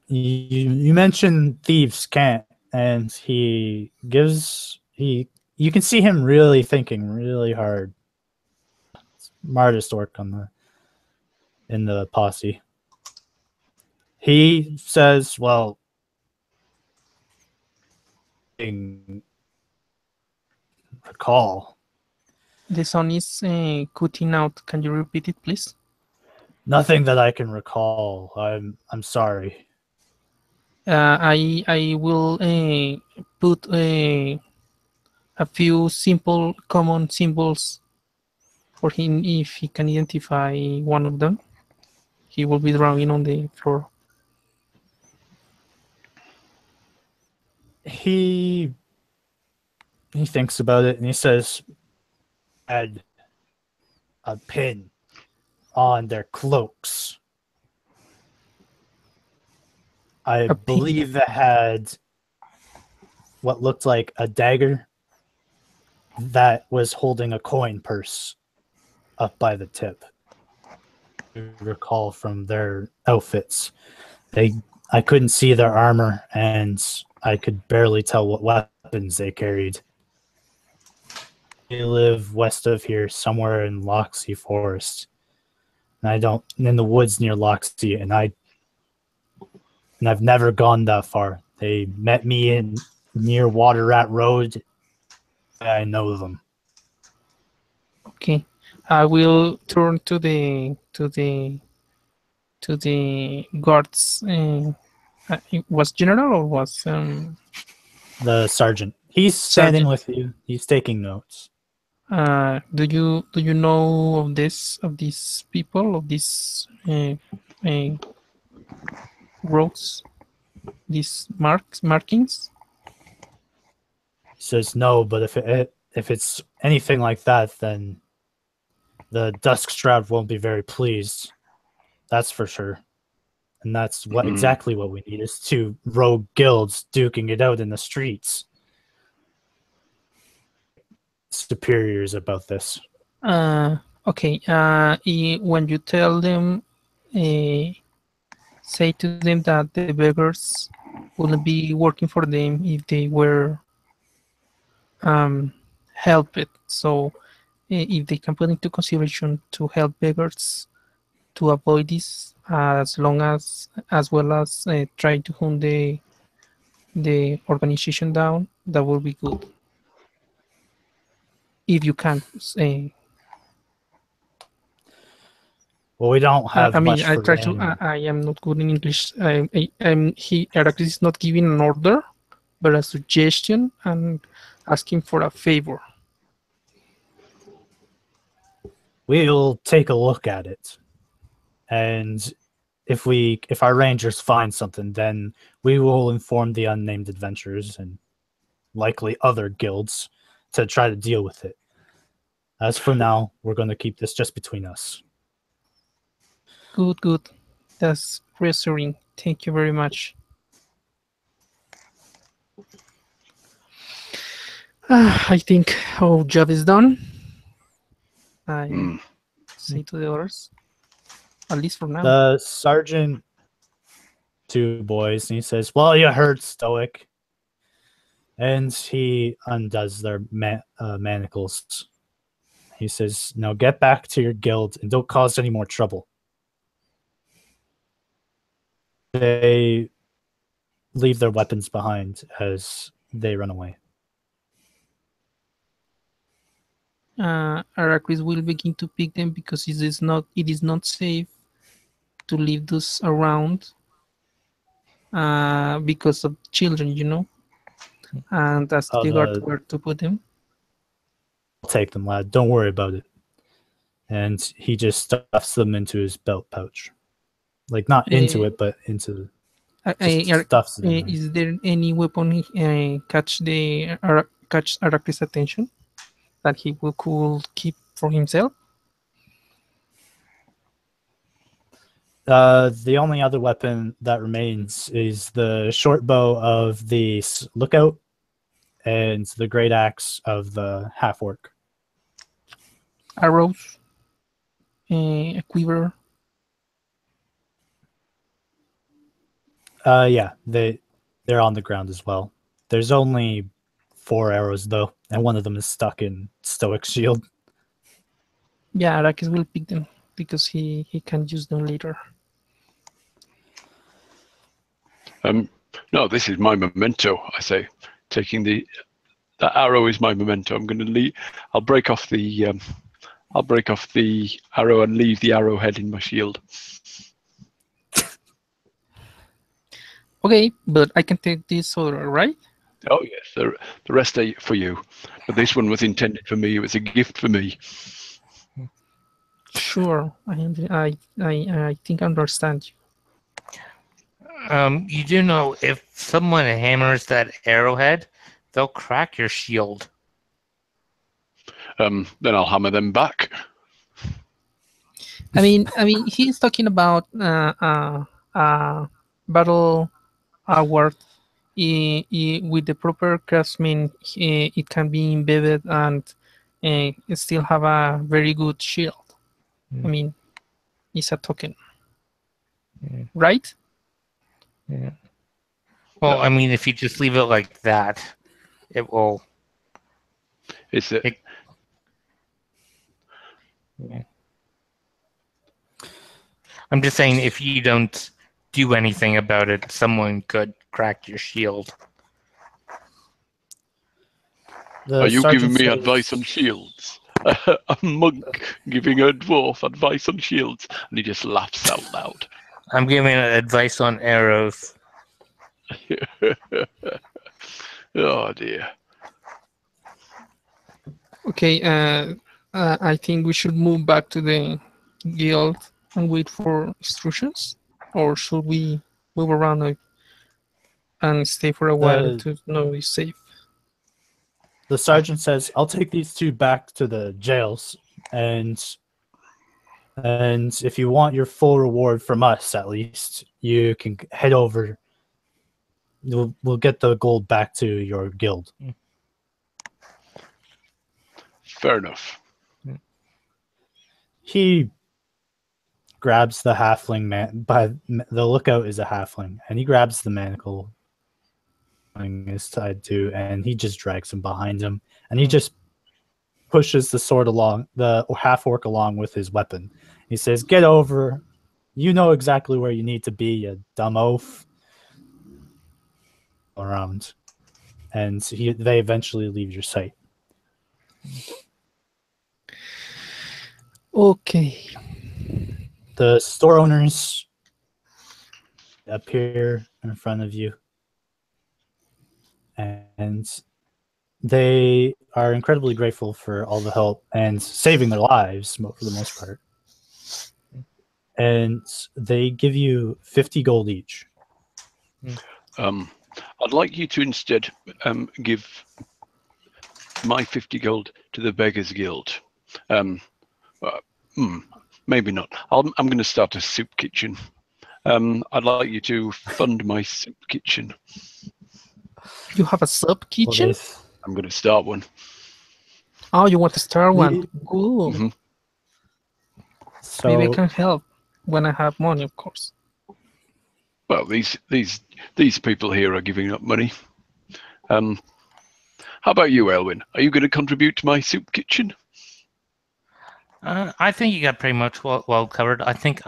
You mentioned thieves can't, and you can see him really thinking really hard. Smartest orc in the posse. He says, well, recall. The sun is cutting out. Can you repeat it, please? Nothing that I can recall. I'm sorry. I will put a few simple common symbols for him. If he can identify one of them, he will be drawing on the floor. He thinks about it and he says, add a pin on their cloaks. I believe it had what looked like a dagger that was holding a coin purse up by the tip. You recall from their outfits. I couldn't see their armor, and I could barely tell what weapons they carried. They live west of here, somewhere in Loxley Forest. And in the woods near Loxley, and I've never gone that far. They met me near Water Rat Road. I know them. Okay, I will turn to the guards. Was general or was The sergeant. He's standing Sergeant. with you. He's taking notes. do you know of these people, of these rogues, these markings? He says no, but if it's anything like that, then the Dusk Shroud won't be very pleased. That's for sure. And that's exactly what we need, is two rogue guilds duking it out in the streets. Superiors about this. Okay. When you tell them, say to them that the beggars wouldn't be working for them if they were helped. So if they can put into consideration to help beggars to avoid this, as well as try to hunt the organization down, that will be good. If you can say. Well, we don't have much I for try rain. to. I am not good in English. Heracles is not giving an order, but a suggestion and asking for a favor. We'll take a look at it, and if our rangers find something, then we will inform the unnamed adventurers and likely other guilds to try to deal with it. As for now, we're going to keep this just between us. Good. That's reassuring. Thank you very much. I think our job is done. I say to the others, at least for now. The sergeant, two boys, and he says, "Well, you heard, Stoic." And he undoes their manacles. He says, "Now get back to your guild and don't cause any more trouble." They leave their weapons behind as they run away. Heracles will begin to pick them because it is not safe to leave those around because of children, and ask the guard where to put them. I'll take them, lad. Don't worry about it. And he just stuffs them into his belt pouch. Like, not into it, but into stuffs them in. Is there any weapon catch Heracles' attention that he could keep for himself? The only other weapon that remains is the short bow of the lookout and the great axe of the half-orc. Arrows, a quiver. Yeah, they're on the ground as well. There's only 4 arrows though, and one of them is stuck in Stoic's shield. Yeah, Heracles will pick them because he can use them later. No, this is my memento. I say, taking that arrow is my memento. I'm going to leave. I'll break off the arrow and leave the arrowhead in my shield. Okay, but I can take this order, right? Oh yes, the rest are for you. But this one was intended for me. It was a gift for me. Sure, I think I understand you. You do know if someone hammers that arrowhead, they'll crack your shield. Then I'll hammer them back. I mean, he's talking about battle award with the proper craftsman, it can be embedded and it still have a very good shield. I mean, it's a token, right? Yeah. Well, I mean, if you just leave it like that, it will. Is it? Yeah. I'm just saying, if you don't do anything about it, someone could crack your shield. Are you giving me says, advice on shields? A monk giving a dwarf advice on shields, and he just laughs out loud. I'm giving advice on arrows. Oh dear. Okay, I think we should move back to the guild and wait for instructions, or should we move around and stay for a while to know it's safe? The sergeant says, "I'll take these two back to the jails, and if you want your full reward from us, at least, you can head over. We'll get the gold back to your guild." Fair enough. He grabs the halfling man. By the lookout is a halfling, and he grabs the manacle is tied to, and he just drags him behind him, and he just pushes the sword along, the half orc along with his weapon. He says, "Get over. You know exactly where you need to be, you dumb oaf." Around, and they eventually leave your sight. Okay. The store owners appear in front of you, and they are incredibly grateful for all the help and saving their lives for the most part. And they give you 50 gold each. I'd like you to instead give my 50 gold to the Beggars Guild. Maybe not. I'm going to start a soup kitchen. I'd like you to fund my soup kitchen. You have a sub kitchen? I'm going to start one. Oh, you want to start one? Cool. Mm-hmm. So, maybe I can help when I have money, of course. Well, these people here are giving up money. How about you, Elwin? Are you going to contribute to my soup kitchen? I think you got pretty much well covered. I think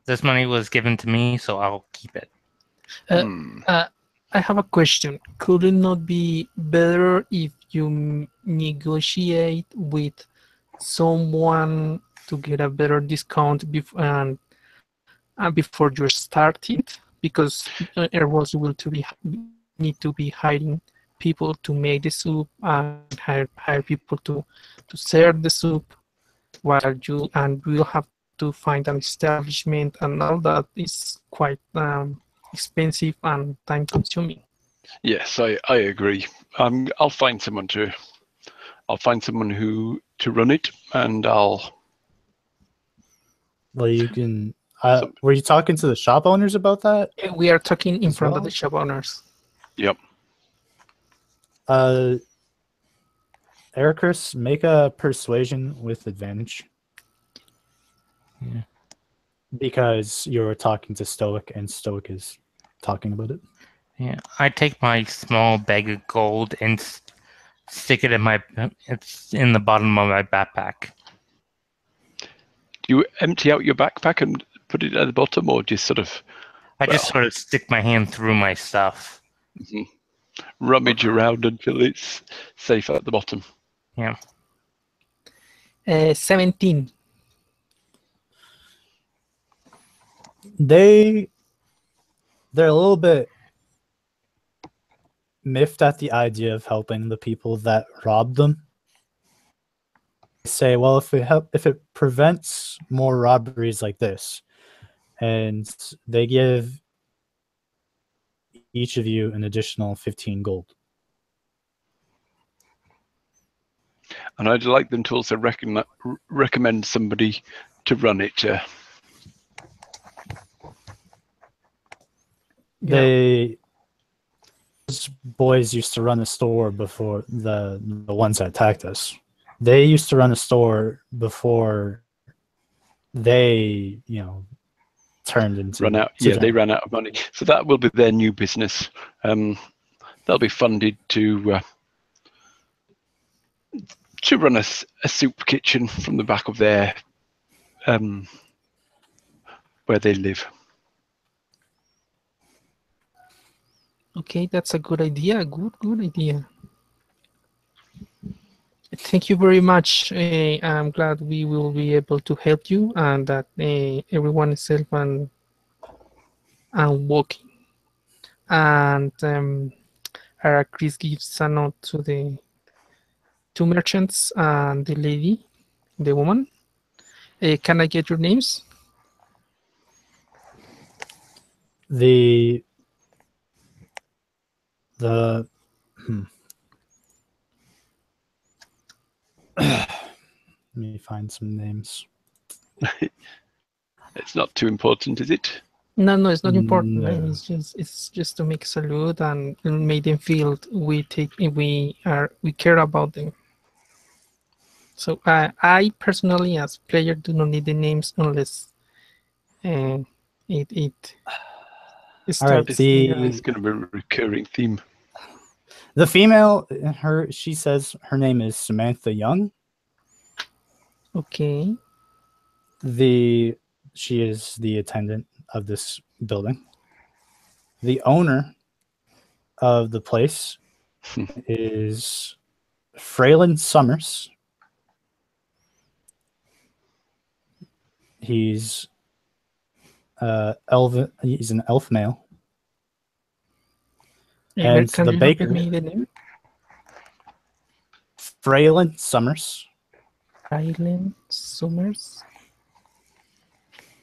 this money was given to me, so I'll keep it. I have a question. Could it not be better if you negotiate with someone to get a better discount before you're starting? Because otherwise you will need to be hiring people to make the soup and hire people to serve the soup, while you will have to find an establishment, and all that is quite expensive and time consuming. Yes, I agree. I'll find someone to run it, and I'll. Well, you can. Were you talking to the shop owners about that? We are talking in front of the shop owners. Yep. Ericus, make a persuasion with advantage. Yeah. Because you're talking to Stoic, and Stoic is talking about it. Yeah, I take my small bag of gold and stick it in it's in the bottom of my backpack. Do you empty out your backpack and put it at the bottom, or just sort of? I just sort of stick my hand through my stuff. Mm-hmm. Rummage around until it's safe at the bottom. Yeah. 17. They're a little bit miffed at the idea of helping the people that robbed them. They say, well, if it prevents more robberies like this, and they give each of you an additional 15 gold. And I'd like them to also recommend somebody to run it. those boys used to run a store before the ones that attacked us. They used to run a store before they, turned into Run out. Yeah, they ran out of money. So that will be their new business. They'll be funded to run a soup kitchen from the back of their where they live. Okay, that's a good idea. Good idea. Thank you very much. I'm glad we will be able to help you and that everyone is safe and walking. And Chris gives a note to the two merchants and the lady, the woman. Can I get your names? The let me find some names. It's not too important, is it? No, it's not important. No. It's just to make a salute and make them feel we care about them. So I personally, as player, do not need the names unless it All right, starts. It's going to be a recurring theme. The female, she says her name is Samantha Young. Okay. She is the attendant of this building. The owner of the place is Frayland Summers. He's he's an elf male. And Can the you baker, repeat me the name? Frayland Summers. Frayland Summers.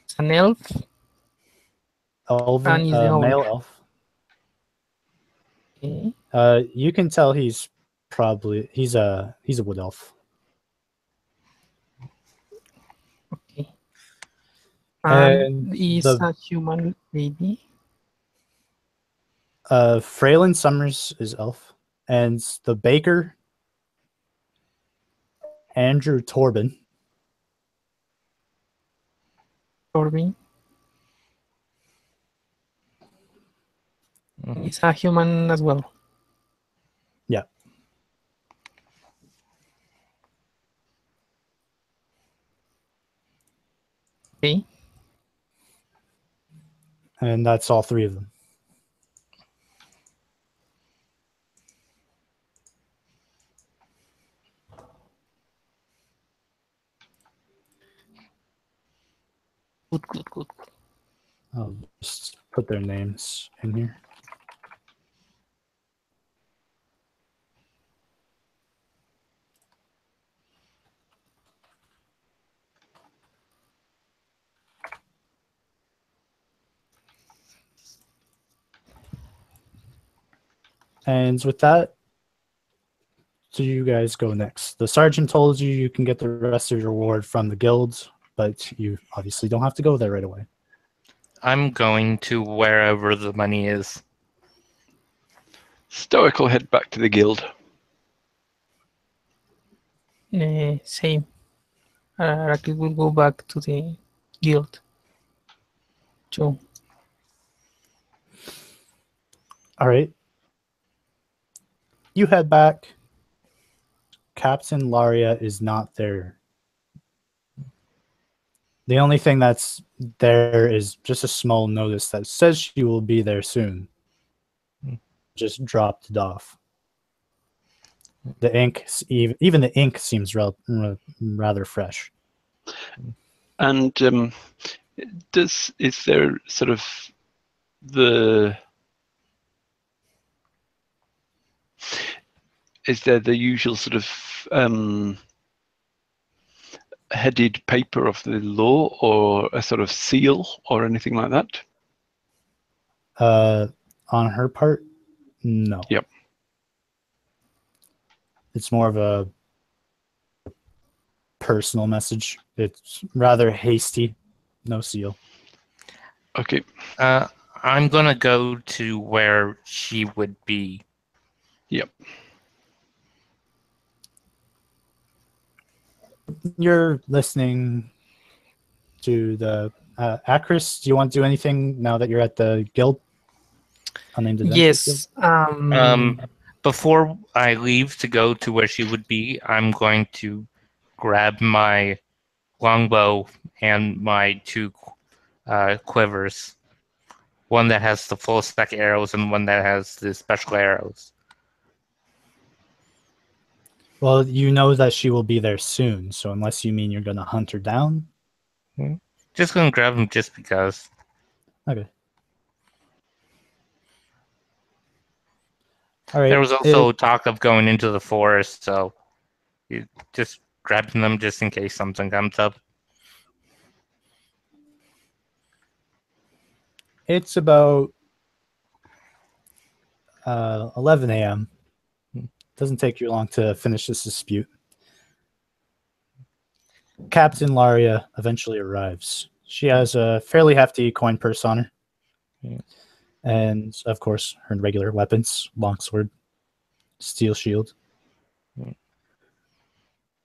It's an elf. Elven, And he's the owner. male elf. Okay. You can tell he's a wood elf. Okay. And he's a human lady. Frayland Summers is elf, and the baker, Andrew Torben. Corbin. He's a human as well. Yeah. Okay. And that's all three of them. Good. I'll just put their names in here. And with that, do you guys go next? The sergeant told you can get the rest of your reward from the guilds, but you obviously don't have to go there right away. I'm going to wherever the money is. Stoic will head back to the guild. Same. Rakit will go back to the guild. Joe. All right. You head back. Captain Laria is not there. The only thing that's there is just a small notice that says she will be there soon. Just dropped it off. The ink, even the ink seems rather fresh. And is there sort of is there the usual sort of headed paper of the law or a sort of seal or anything like that? On her part, no. Yep. It's more of a personal message. It's rather hasty. No seal. Okay. I'm gonna go to where she would be Yep. You're listening to the Acris. Do you want to do anything now that you're at the guild? Unnamed Adventures Guild? Yes. Before I leave to go to where she would be, I'm going to grab my longbow and my two quivers. One that has the full stack arrows and one that has the special arrows. Well, you know that she will be there soon, so unless you mean you're going to hunt her down. Just gonna grab them just because. Okay. All right. There was also talk of going into the forest, so you just grabbing them just in case something comes up. It's about 11 a.m. Doesn't take you long to finish this dispute. Captain Laria eventually arrives. She has a fairly hefty coin purse on her. Yeah. And, of course, her regular weapons, longsword, steel shield. Yeah.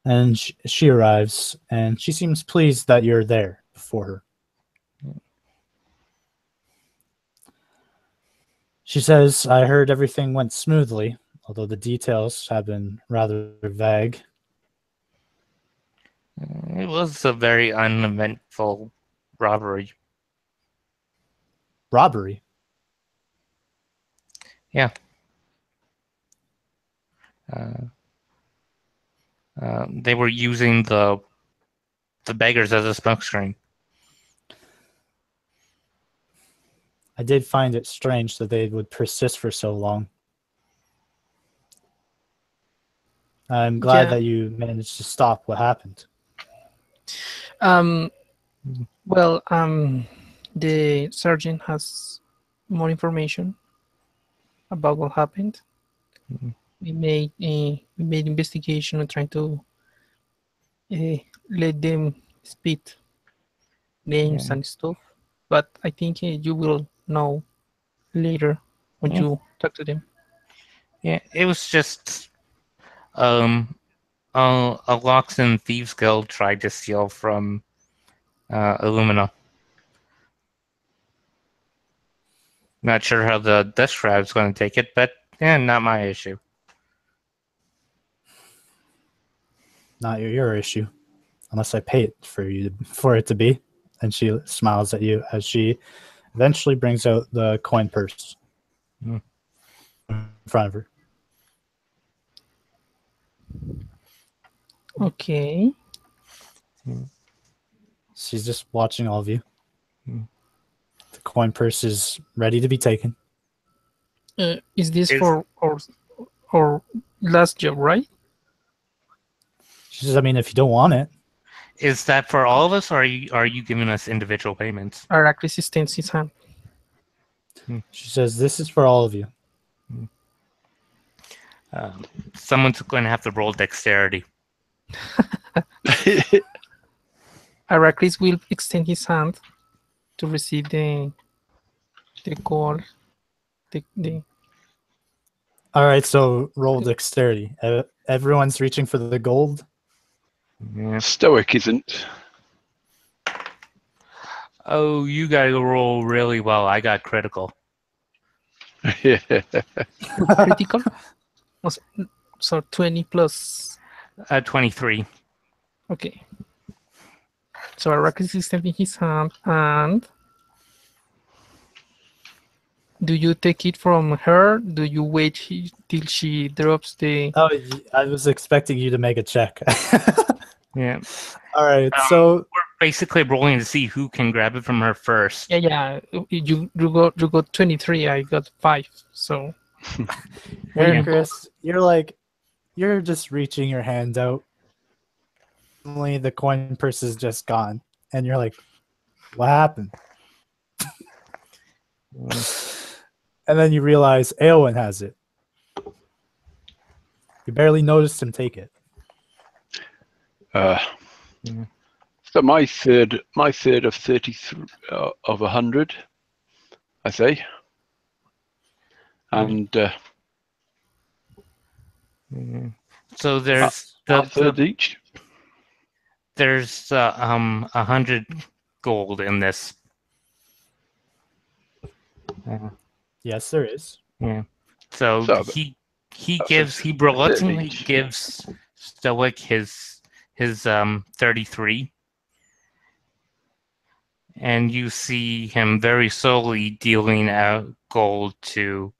And she arrives, and she seems pleased that you're there before her. Yeah. She says, I heard everything went smoothly, although the details have been rather vague. It was a very uneventful robbery. Robbery? Yeah. They were using the beggars as a smokescreen. I did find it strange that they would persist for so long. I'm glad that you managed to stop what happened. Well, the sergeant has more information about what happened. Mhm. We made investigation and trying to let them spit names and stuff. But I think you will know later when you talk to them. Yeah, it was just a Locks and Thieves Guild tried to steal from Illumina. Not sure how the desk crowd's going to take it, but yeah, not my issue. Not your issue, unless I pay it for it to be. And she smiles at you as she eventually brings out the coin purse in front of her. Okay. She's just watching all of you. Mm. The coin purse is ready to be taken. Is this for our last job, right? She says, I mean, if you don't want it. Is that for all of us, or are you giving us individual payments? Aracris extends his hand. She says, this is for all of you. Someone's going to have to roll dexterity. Aracris will extend his hand to receive the call. All right, so roll dexterity. Everyone's reaching for the gold. Yeah. Stoic isn't. Oh, you guys roll really well. I got critical. Critical? So 20 plus. 23. Okay. So Arrakis is extending his hand, and do you take it from her? Do you wait till she drops the... Oh, I was expecting you to make a check. Yeah. All right, so we're basically rolling to see who can grab it from her first. Yeah. You got 23. I got 5. So. here, Chris, you're just reaching your hand out. Suddenly, the coin purse is just gone, and you're like, "What happened?" And then you realize Eowyn has it. You barely noticed him take it. So my third of 33 of 100, I say, and So there's Our third each. there's 100 gold in this. Yes, there is. Yeah. So So, he that's he a third reluctantly each. gives Stoic his 33, and you see him very slowly dealing out gold to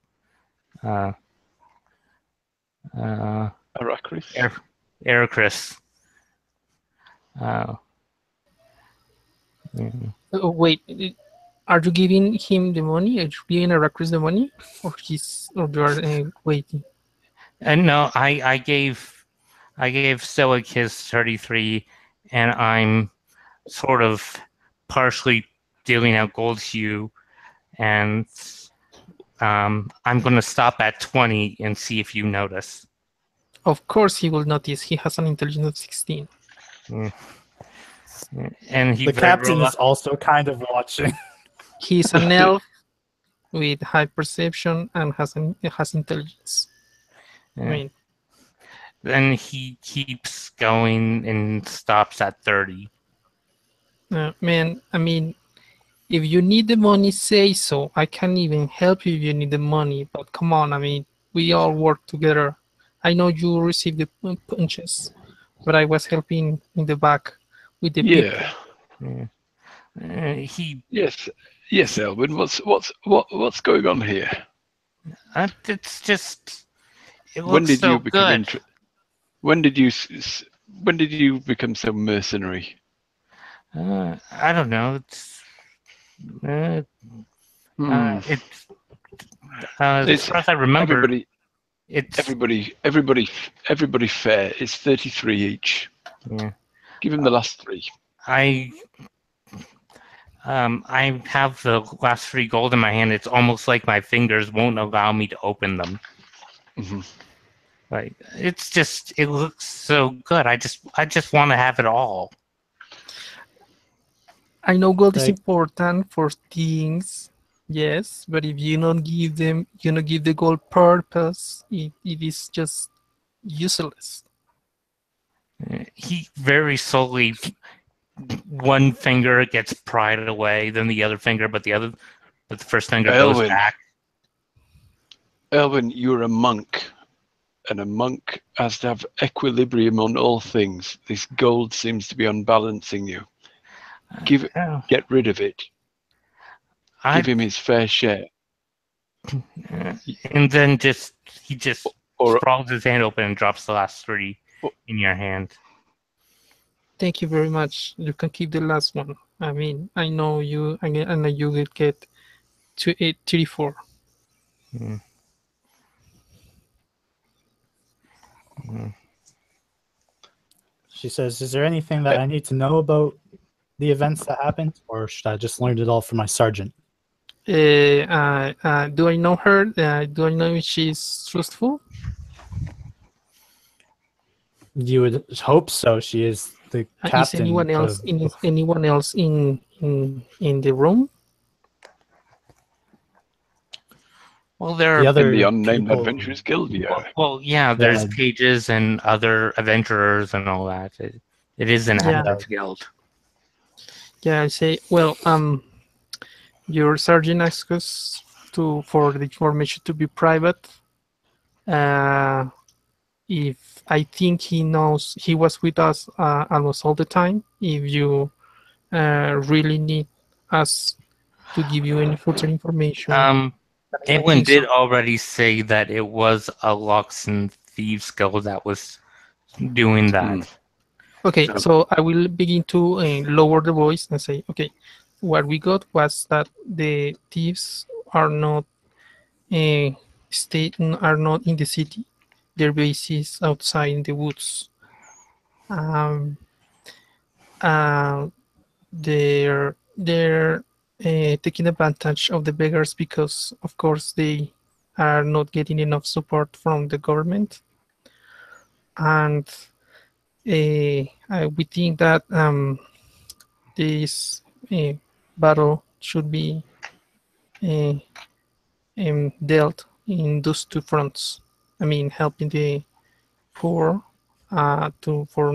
Arachris. Ericris. Yeah. Wait, are you giving him the money? Are you giving Aracris the money, or you are waiting? And no, I gave Stoic his 33, and I'm sort of partially dealing out gold to you, and I'm going to stop at 20 and see if you notice. Of course, he will notice. He has an intelligence of 16. And he The captain is also kind of watching. He's an elf with high perception and has intelligence. I mean, then he keeps going and stops at 30. man, I mean, if you need the money, say so. I can't even help you if you need the money. But come on, I mean, we all work together. I know you received the punches, but I was helping in the back with the people. Yes, Elwin. What's going on here? It's just it looks When did so you become good. When did you become so mercenary? I don't know. It's as far as I remember, everybody fair. It's 33 each. Yeah. Give him the last 3. I have the last 3 gold in my hand. It's almost like my fingers won't allow me to open them. Mm-hmm. Like it looks so good. I just want to have it all. I know gold is important for things, yes, but if you don't give the gold purpose, it is just useless. He very slowly, one finger gets pried away, then the other finger, but the first finger goes back. Elwin, you're a monk, and a monk has to have equilibrium on all things. This gold seems to be unbalancing you. Get rid of it. Give him his fair share. And then he just sprawls his hand open and drops the last 3 in your hand. Thank you very much. You can keep the last one. I mean, I know you will get to 34. She says, "Is there anything that I need to know about the events that happened, or should I just learn it all from my sergeant?" Do I know her? Do I know if she's truthful? You would hope so. She is the captain. Is anyone else in the room? Well, there are in the Unnamed Adventurers Guild, yeah. Well, yeah, there's pages and other adventurers and all that. It is an active guild. Yeah, I say, well, your sergeant asked us for the information to be private. If I think he knows, he was with us almost all the time. If you really need us to give you any further information. Edwin did already say that it was a Locks and Thieves guild that was doing that. Okay, so I will begin to lower the voice and say, okay, what we got was that the thieves are not in the city. Their base is outside in the woods. They're taking advantage of the beggars because, of course, they are not getting enough support from the government, and we think that this battle should be dealt in those 2 fronts. I mean, helping the poor, for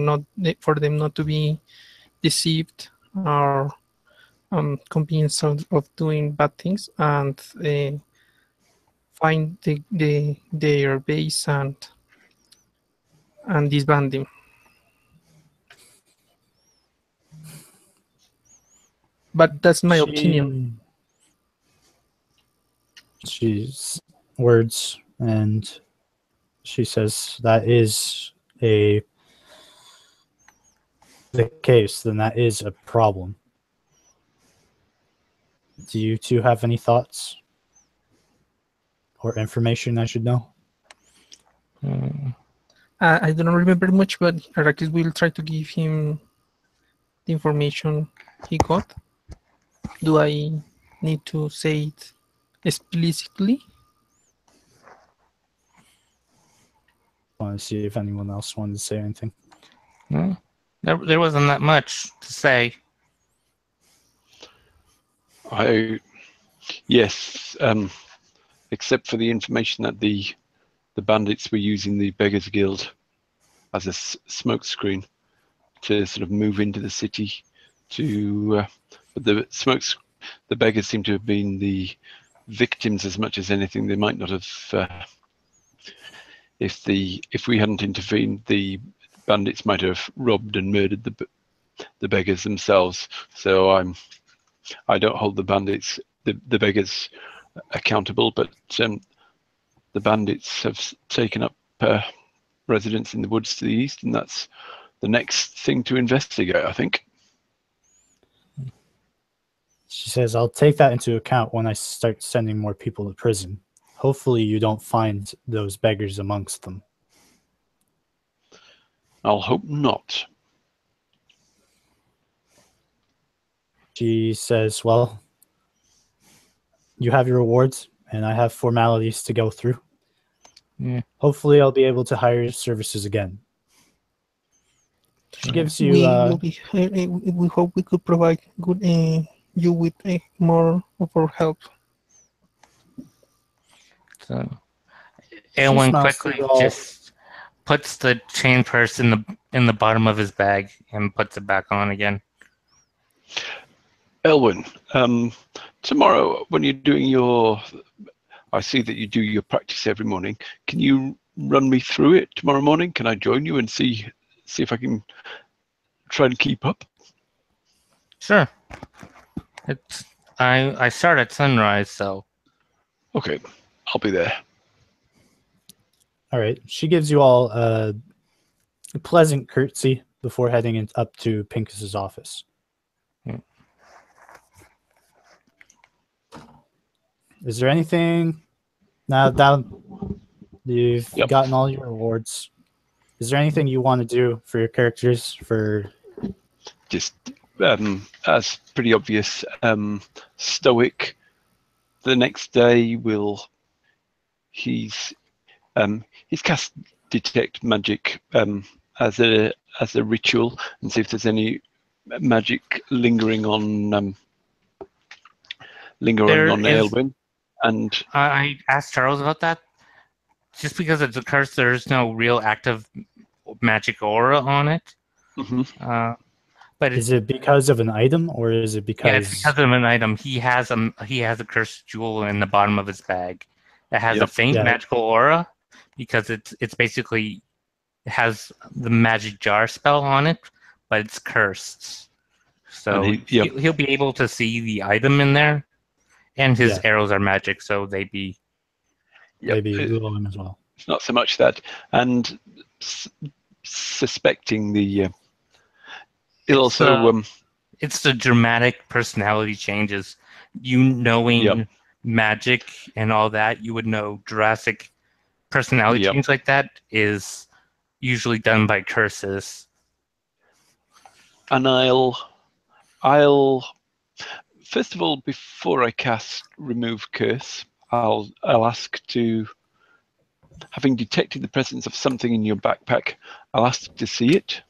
them not to be deceived or convinced of doing bad things, and find their base and disband them. But that's my opinion. She's words, and she says that is the case, then that is a problem. Do you two have any thoughts or information I should know? I don't remember much, but Arrakis will try to give him the information he got. Do I need to say it explicitly? I want to see if anyone else wanted to say anything. No, there wasn't that much to say. Yes, except for the information that the bandits were using the Beggars Guild as a smokescreen to sort of move into the city. But the beggars seem to have been the victims as much as anything. They might not have. If we hadn't intervened, the bandits might have robbed and murdered the beggars themselves. So I don't hold the bandits, the beggars, accountable, but the bandits have taken up residence in the woods to the east, and that's the next thing to investigate, I think. She says, I'll take that into account when I start sending more people to prison. Hopefully you don't find those beggars amongst them. I'll hope not. She says, well, you have your rewards, and I have formalities to go through. Yeah. Hopefully I'll be able to hire your services again. She gives you... we hope we could provide you with more of our help. So, Aylwin smiles quickly through it all. just puts the chain purse in the bottom of his bag and puts it back on again. Elwyn, tomorrow when you're doing I see that you do your practice every morning. Can you run me through it tomorrow morning? Can I join you and see if I can try and keep up? Sure. I start at sunrise, so. Okay, I'll be there. All right. She gives you all a pleasant curtsy before heading up to Pincus's office. Is there anything, now that you've gotten all your rewards, is there anything you want to do for your characters? Just as pretty obvious, Stoic. The next day he's cast detect magic as a ritual and see if there's any magic lingering on Aylwin. And I asked Charles about that. Just because it's a curse, there's no real active magic aura on it. Mm-hmm. But is it because of an item, or is it because? Yeah, it's because of an item. He has a cursed jewel in the bottom of his bag. It has a faint magical aura because it's basically has the magic jar spell on it, but it's cursed. So he'll be able to see the item in there. And his arrows are magic, so they'd be Ulo him as well. It's not so much that, and suspecting the. It's the dramatic personality changes. You knowing magic and all that, you would know drastic personality change like that is usually done by curses. And first of all, before I cast Remove Curse, I'll ask to, having detected the presence of something in your backpack, I'll ask to see it.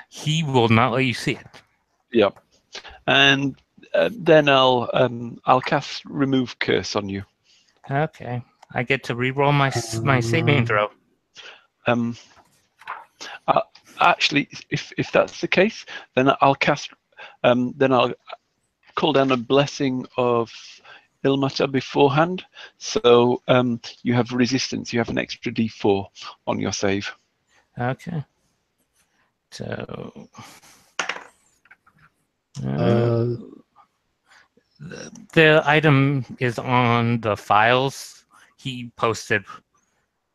He will not let you see it. Yep. And then I'll cast Remove Curse on you. Okay. I get to re-roll my saving throw. actually, if that's the case, then I'll cast. Then I'll call down a blessing of Ilmata beforehand. So you have resistance. You have an extra D4 on your save. Okay. So. The item is on the files. He posted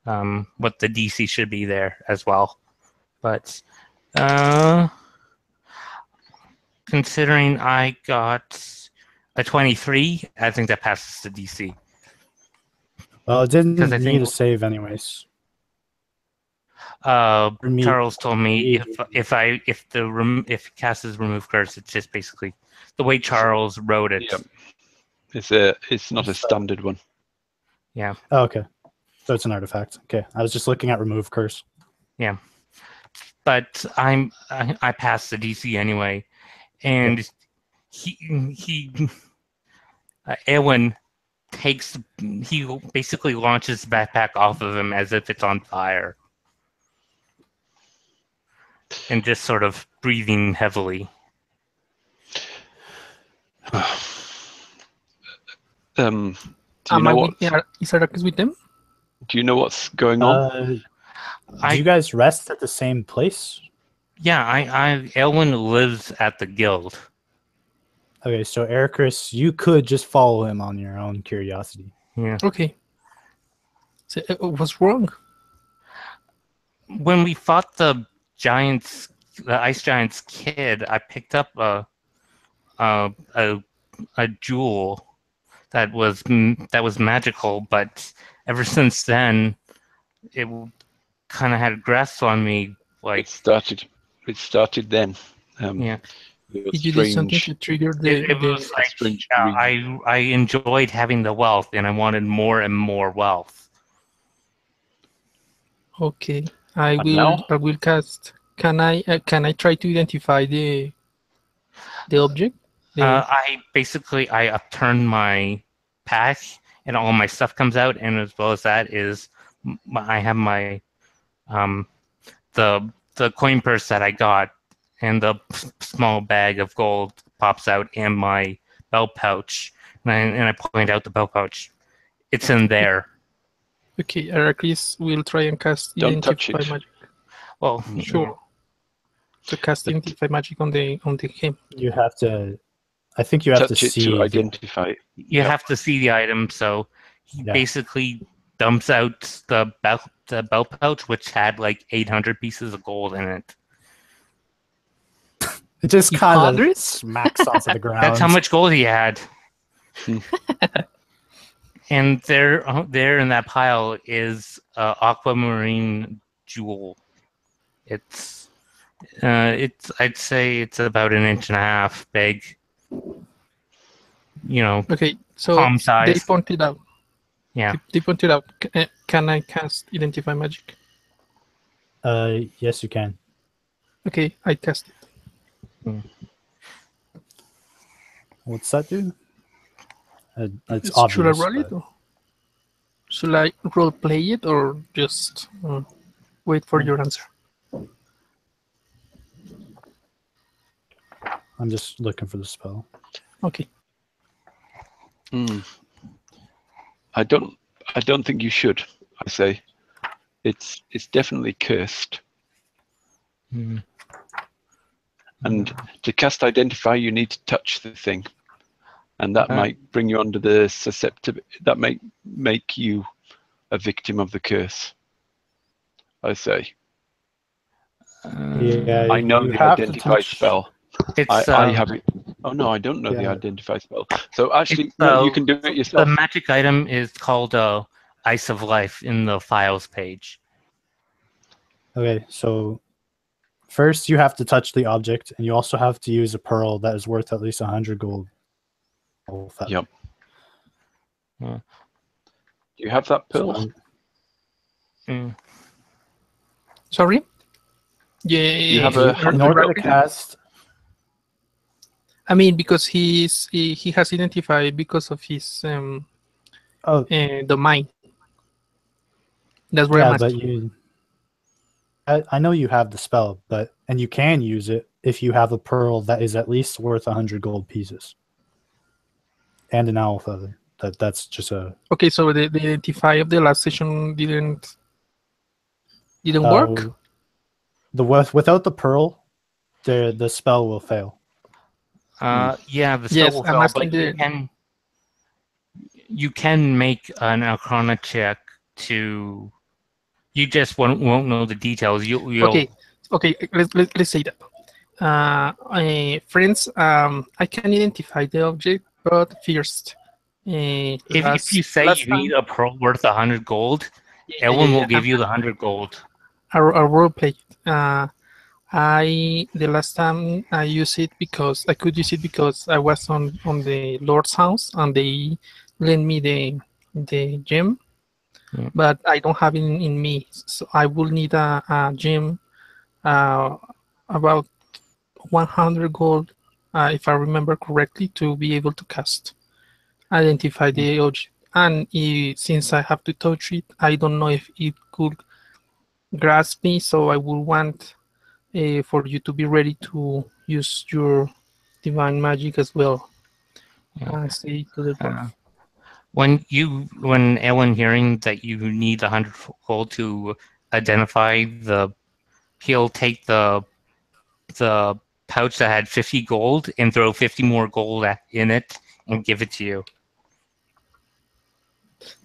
what the DC should be there as well. But considering I got a 23, I think that passes the DC. Well, it didn't Because I need think a save anyways. me- Charles told me if he casts his remove curse, it's just basically the way Charles wrote it. Yeah. It's not a standard one. Yeah. Oh, okay. So it's an artifact. Okay. I was just looking at remove curse. Yeah. But I passed the DC anyway, and Eowyn he basically launches the backpack off of him as if it's on fire, and just sort of breathing heavily. Do you know what? Is Arrakis with them? Do you know what's going on? Do you guys rest at the same place? Yeah, Eowyn lives at the guild. Okay, so Ericus, you could just follow him on your own curiosity. Yeah. Okay. So, what's wrong? When we fought the ice giant's kid, I picked up a jewel that was magical, but ever since then, it kind of had a grasp on me. Like It started then. Yeah. Did you do something to trigger it was like I enjoyed having the wealth, and I wanted more and more wealth. Okay, I now? will cast. Can I try to identify the object? I upturn my pack, and all my stuff comes out, and as well as that is I have my the coin purse that I got, and the small bag of gold pops out, and my belt pouch, and I point out the belt pouch. It's in there. Okay, Arrakis will try and cast Don't touch Identify it. Magic. Well, Sure. So cast Identify Magic on the him. You have to. I think you have Touch to it see to the- identify it. You have to see the item, so he basically dumps out the belt pouch, which had like 800 pieces of gold in it. It just kind 100? of smacks onto the ground. That's how much gold he had. And there in that pile is aquamarine jewel. It's I'd say it's about 1.5 inches big. You know, Okay, so palm size. they pointed out. Yeah. They pointed out. Can I cast Identify Magic? Yes, you can. Okay, I cast it. What's that do? It's obvious. Should I roll it? but- Or should I role play it, or just wait for your answer? I'm just looking for the spell. Okay. I don't think you should. I say, it's definitely cursed. And to cast Identify, you need to touch the thing, and that might bring you under the susceptibility. That might make you a victim of the curse. I say. Yeah, I know you the have to Identify touch- spell. It's I have it. Oh no, I don't know the Yeah. Identify spell. So actually, It's, no, you can do it the yourself. magic item is called Ice of Life in the files page. Okay, so first you have to touch the object, and you also have to use a pearl that is worth at least 100 gold. Yep. Yeah. Do you have that So pearl? Sorry. Yeah. You have in order to cast, I mean, because he has identified because of his domain. That's where I'm yeah, but asking. I know you have the spell, and you can use it if you have a pearl that is at least worth 100 gold pieces, and an owl feather. That's just a Okay, so the identify of the last session didn't work. Without the pearl, the spell will fail. Yeah, the Yes, spell will I'm fail, asking but you can make an Arcana check to. You just won't know the details. You'll Okay, let's say that. Friends, I can identify the object, but first, if you say you need a pearl worth 100 gold, Ellen will give you the 100 gold. A role play. The last time I used it because I could use it because I was on the Lord's house and they lent me the gem, but I don't have it in me, so I will need a gem about 100 gold, if I remember correctly, to be able to identify the object. And since I have to touch it, I don't know if it could grasp me, so I would want for you to be ready to use your divine magic as well. Say to the dwarf. When Ellen hearing that you need 100 gold to identify he'll take the pouch that had 50 gold and throw 50 more gold in it and give it to you.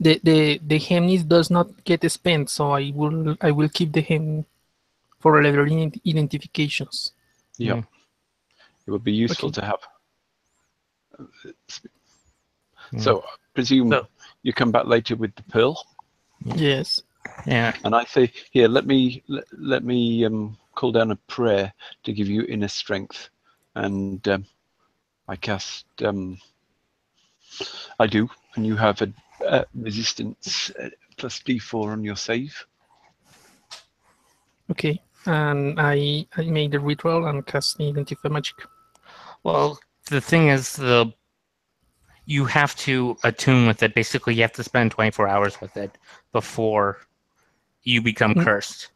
The hem does not get spent, so I will keep the hem for later identifications. Yeah, it would be useful to have. So I presume you come back later with the pearl. Yes. Yeah. And I say, here, let me call down a prayer to give you inner strength, and I cast. I do, and you have a resistance plus D4 on your save. Okay, and I made the ritual and cast identify magic. Well, the thing is, you have to attune with it. Basically, you have to spend 24 hours with it before you become cursed.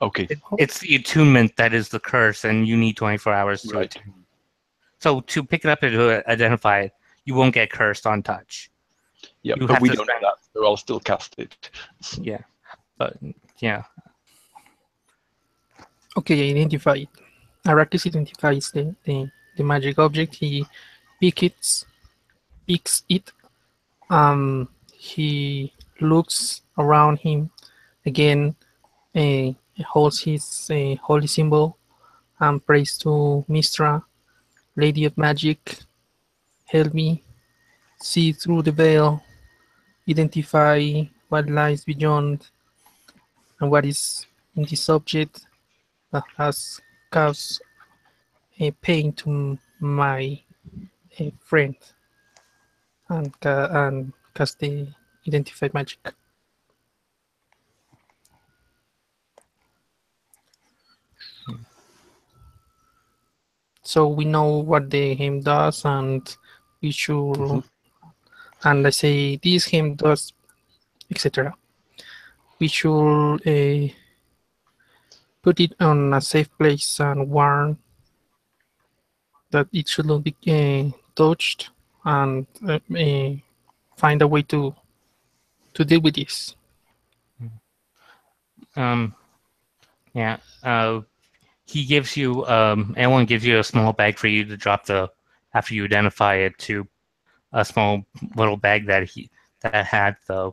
Okay. It's the attunement that is the curse, and you need 24 hours to attune. So to pick it up and to identify it, you won't get cursed on touch. Yeah, but we don't know that, so I'll still cast it. Yeah, but yeah. Okay, identify it. Arrakis identifies the magic object. He picks it. He looks around him again, holds his holy symbol, and prays to Mistra, Lady of Magic. Help me see through the veil, identify what lies beyond, and what is in this object that has caused pain to my friend, and cast the identify magic. So we know what the hymn does, and we should, and I say this hymn does, etc. We should put it on a safe place and warn that it should not be touched, and find a way to deal with this. Yeah. He gives you Ellen gives you a small bag for you to drop after you identify it to a small little bag that had the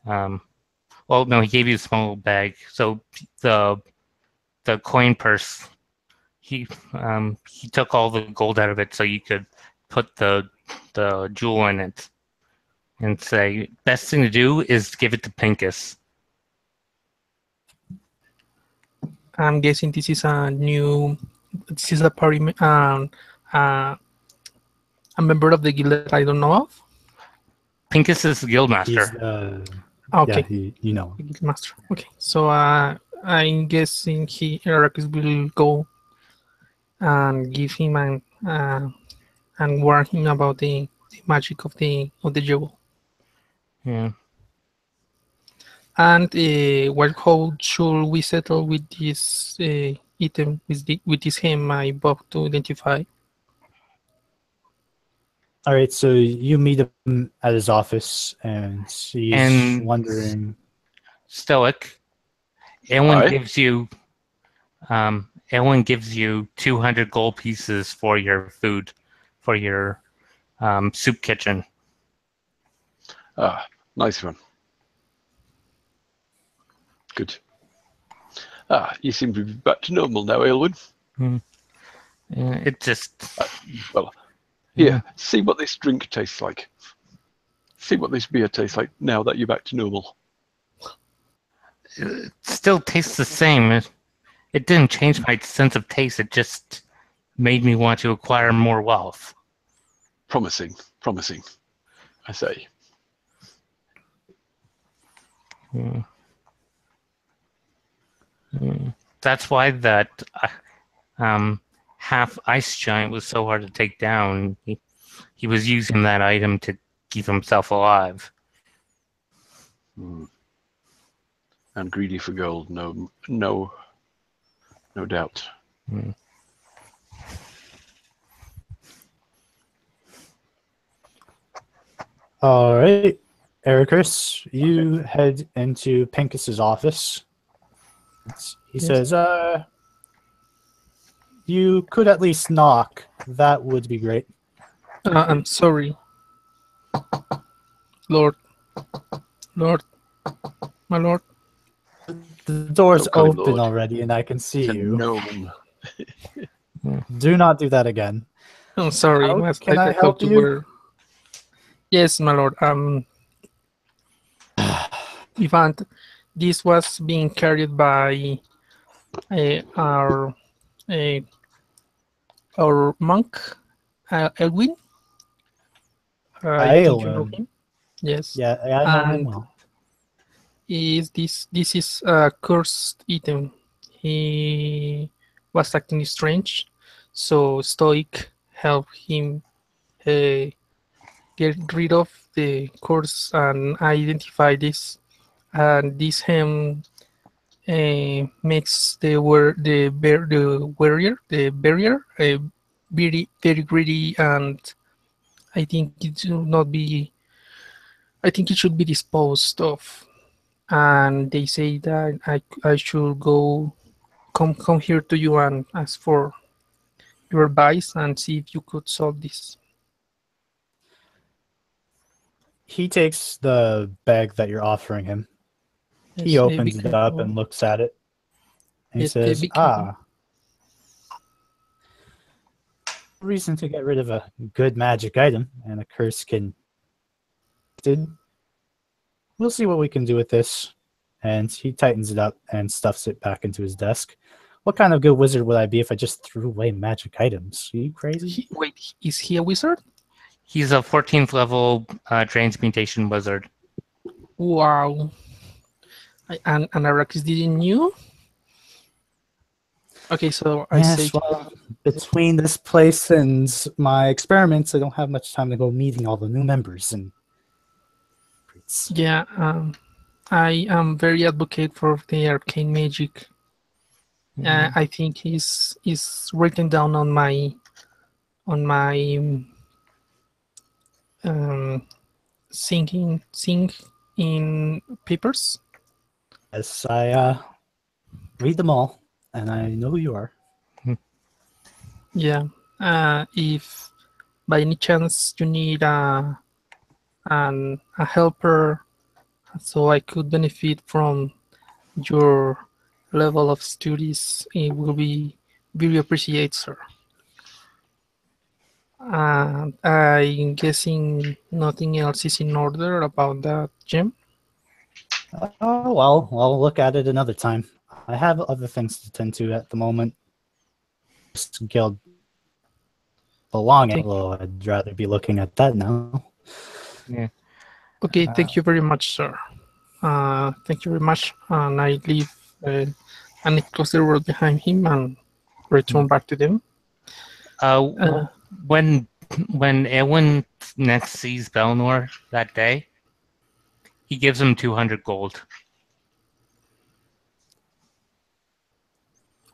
well, no, he gave you a small bag. So the coin purse, he took all the gold out of it so you could put the jewel in it, and say best thing to do is give it to Pincus. I'm guessing this is a party, a member of the guild that I don't know of. Pincus is the guild master. Okay. Yeah, you know. Guild master. Okay, so I'm guessing Arrakis will go and give him and warn him about the magic of the jewel. Yeah. And how should we settle with this item, with this hem I about to identify? All right, so you meet him at his office, and he's And- wondering. Stoic. Aye. Ellen gives you 200 gold pieces for your food, for your soup kitchen. Ah, nice one. Good. You seem to be back to normal now, Aylwin. It just Well, here, see what this drink tastes like. See what this beer tastes like now that you're back to normal. it still tastes the same. It didn't change my sense of taste. It just made me want to acquire more wealth. Promising, promising, I say. That's why that half ice giant was so hard to take down. He was using that item to keep himself alive. And greedy for gold, no doubt. All right, Ericus, you head into Pincus's office. He says, you could at least knock. That would be great. I'm sorry. Lord, my lord. The door's Don't call him open Lord. already, and I can see It's a you. gnome. Do not do that again. I'm sorry. How can I help thought you you? were. Yes, my lord. Event. This was being carried by our monk, Elwin. I think you know Aylwin. him. Yes. Yeah, I know him And well. this is a cursed item. He was acting strange, so Stoic helped him get rid of the curse and identify this. And this hem makes the barrier very very greedy, and I think it should not be. I think it should be disposed of. And they say that I should come here to you and ask for your advice and see if you could solve this. He takes the bag that you're offering him. He Yes, opens it up and looks at it. And he Yes, says, be careful. reason to get rid of a good magic item and a curse can. We'll see what we can do with this. And he tightens it up and stuffs it back into his desk. What kind of good wizard would I be if I just threw away magic items? Are you crazy? Wait, is he a wizard? He's a 14th level transmutation wizard. Wow. And Arrakis didn't knew? Okay, so I say... Yes, well, between this place and my experiments, I don't have much time to go meeting all the new members. And Yeah, I am very advocate for the arcane magic. I think is written down on my sing in papers. Yes, I read them all, and I know who you are. Yeah. If by any chance you need a helper, so I could benefit from your level of studies, it will be very appreciated, sir. I'm guessing nothing else is in order about that gem. Oh, well, I'll look at it another time. I have other things to tend to at the moment. This guild belonging. Well, I'd rather be looking at that now. Yeah. Okay, thank you very much, sir. Thank you very much. And I leave and I close the door behind him and return back to them. When Eowyn next sees Belnor that day, he gives him 200 gold.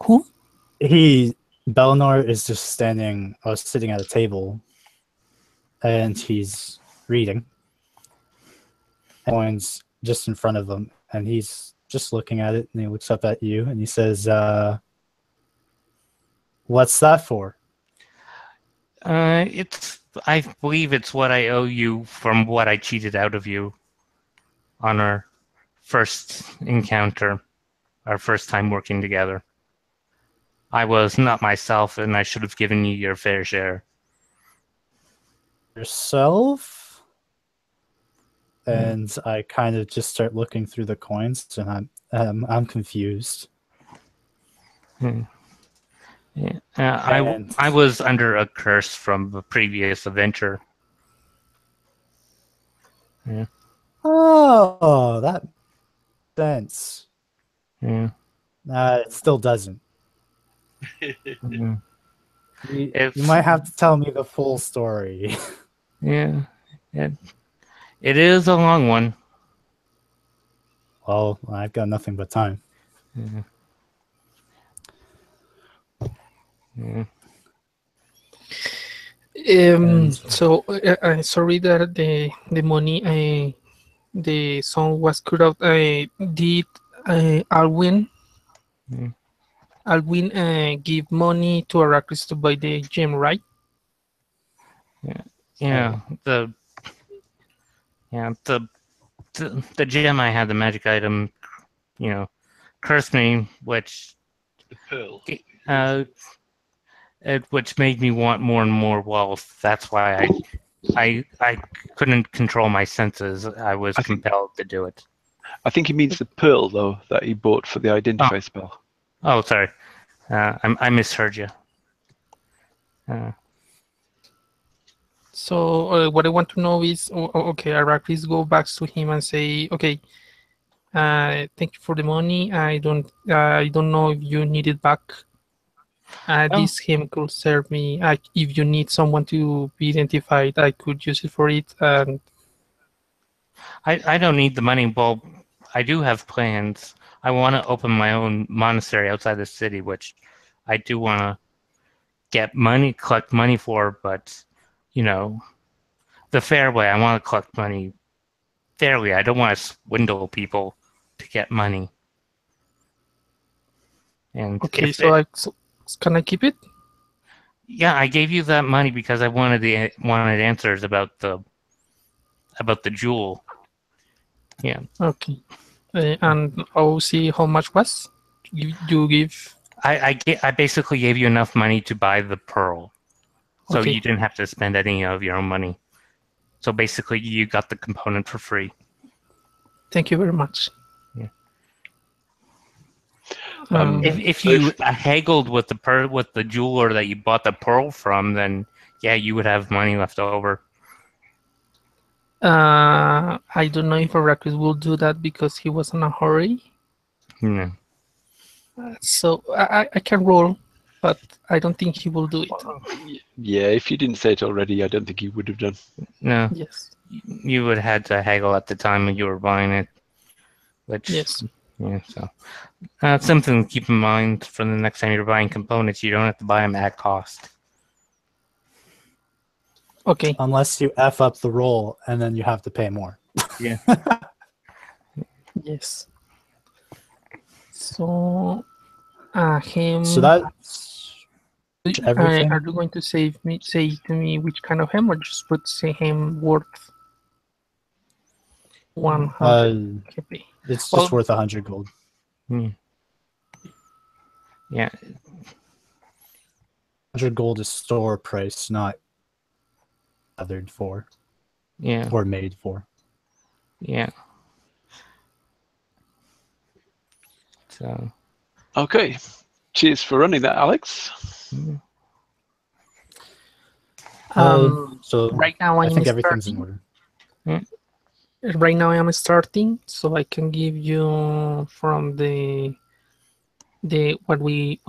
Who? Belnor is just sitting at a table, and he's reading. Coins just in front of him, and he's just looking at it, and he looks up at you, and he says, "What's that for?" I believe it's what I owe you from what I cheated out of you on our first encounter, our first time working together. I was not myself, and I should have given you your fair share. Yourself? And I kind of just start looking through the coins, and I'm confused. Yeah. I was under a curse from a previous adventure. Yeah. Oh, that makes sense. Yeah. It still doesn't. Mhm. You might have to tell me the full story. Yeah. It is a long one. Well, I've got nothing but time. Yeah. Yeah. So sorry that the money the song was cut out. Did Alwyn Mm. give money to Arrakis to buy the gem, right? Yeah. The gem I had, the magic item, cursed me, which The pearl. which made me want more and more wealth. That's why I couldn't control my senses. I was compelled to do it. I think he means the pearl, though, that he bought for the identify spell. Oh, sorry. I misheard you. So what I want to know is, okay, Arrakis go back to him and say, okay, thank you for the money. I don't know if you need it back. This hymn could serve me. If you need someone to be identified, I could use it for it. And I don't need the money. Well, I do have plans. I want to open my own monastery outside the city, which I do want to collect money for, but, the fair way. I want to collect money fairly. I don't want to swindle people to get money. And okay, so can I keep it? Yeah, I gave you that money because I wanted answers about the jewel. Yeah. Okay. And I'll see how much was you give. I basically gave you enough money to buy the pearl, so Okay. you didn't have to spend any of your own money. So basically, you got the component for free. Thank you very much. Yeah. If So you haggled with the jeweler that you bought the pearl from, then yeah, you would have money left over. I don't know if Arrakis will do that because he was in a hurry. No. So I can roll, but I don't think he will do it. Yeah, if you didn't say it already, I don't think he would have done. No. Yes. You would have had to haggle at the time when you were buying it. Which, Yes. Yeah, so something to keep in mind for the next time you're buying components. You don't have to buy them at cost. Okay. Unless you F up the roll, and then you have to pay more. Yeah. Yes. So, him. So that's everything. Are you going to say to me which kind of him, or just put say him worth 100 KP? It's just worth 100 gold. Yeah. 100 gold is store price, not gathered for. Yeah. Or made for. Yeah. So. Okay. Cheers for running that, Alex. So right now I think everything's in order. Right now I am starting, so I can give you from the what we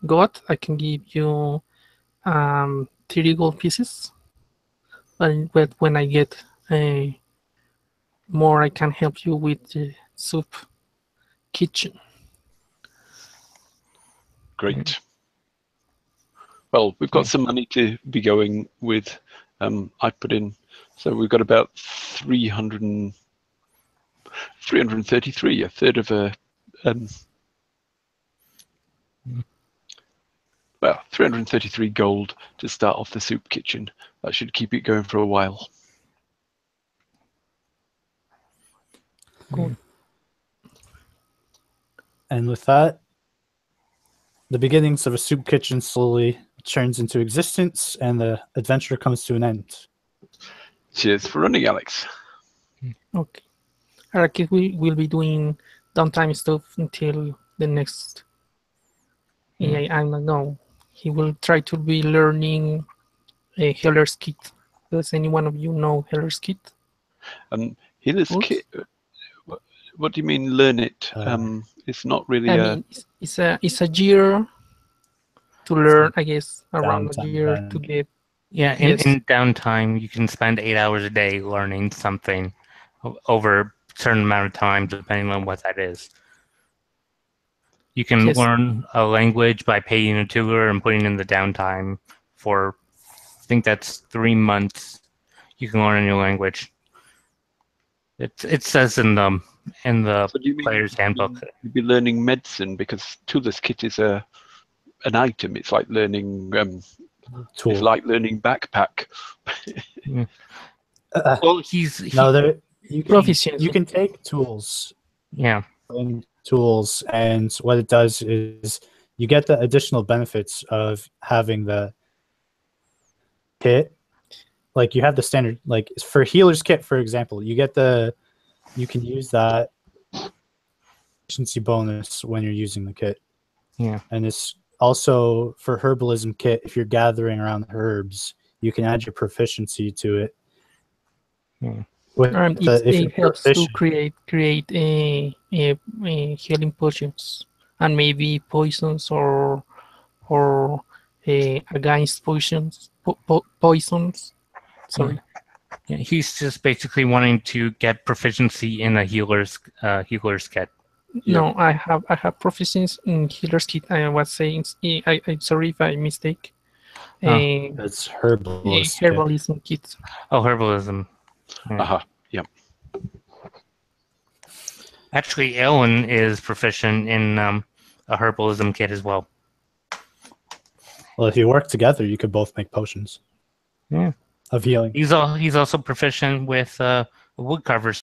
got. I can give you 30 gold pieces, but when I get more, I can help you with the soup kitchen. Great. Well, we've got some money to be going with. I put in, so we've got about 333, a third of a, well, 333 gold to start off the soup kitchen. That should keep it going for a while. Cool. And with that, the beginnings of a soup kitchen slowly turns into existence, and the adventure comes to an end. Cheers for running, Alex. Okay. Arrakis will be doing downtime stuff until the next. I don't know. He will try to be learning a Heller's Kit. Does any one of you know Heller's Kit? Healer's Oops. Kit. What do you mean, learn it? It's not really I a. mean, it's a year to learn. I guess around a downtime year then. to get. Yeah, Yes. in downtime, you can spend 8 hours a day learning something over a certain amount of time, depending on what that is. You can Yes. learn a language by paying a tutor and putting in the downtime for, I think that's 3 months. You can learn a new language. It says in the So do you mean player's handbook. you'd be learning medicine because Tooler's Kit is an item. It's like learning. Tool. It's like learning backpack. Well, No, there you can, Proficiency. you can take tools, yeah. tools, and what it does is you get the additional benefits of having the kit. Like you have the standard, like for Healer's Kit, for example, you can use that efficiency bonus when you're using the kit. Yeah. And it's also for Herbalism Kit, if you're gathering around the herbs, you can add your proficiency to it. Yeah. It helps to proficient- create a healing potions and maybe poisons or against poisons. Poisons. Sorry. Yeah, he's just basically wanting to get proficiency in a healer's kit. No, I have proficiency in Healer's Kit. I was saying, I'm sorry if I mistake. It's Herbalist Kit. Herbalism Kit. Oh, herbalism. Yeah. Yeah. Actually, Ellen is proficient in a herbalism kit as well. Well, if you work together, you could both make potions. Yeah. Of healing. He's also proficient with a woodcarver's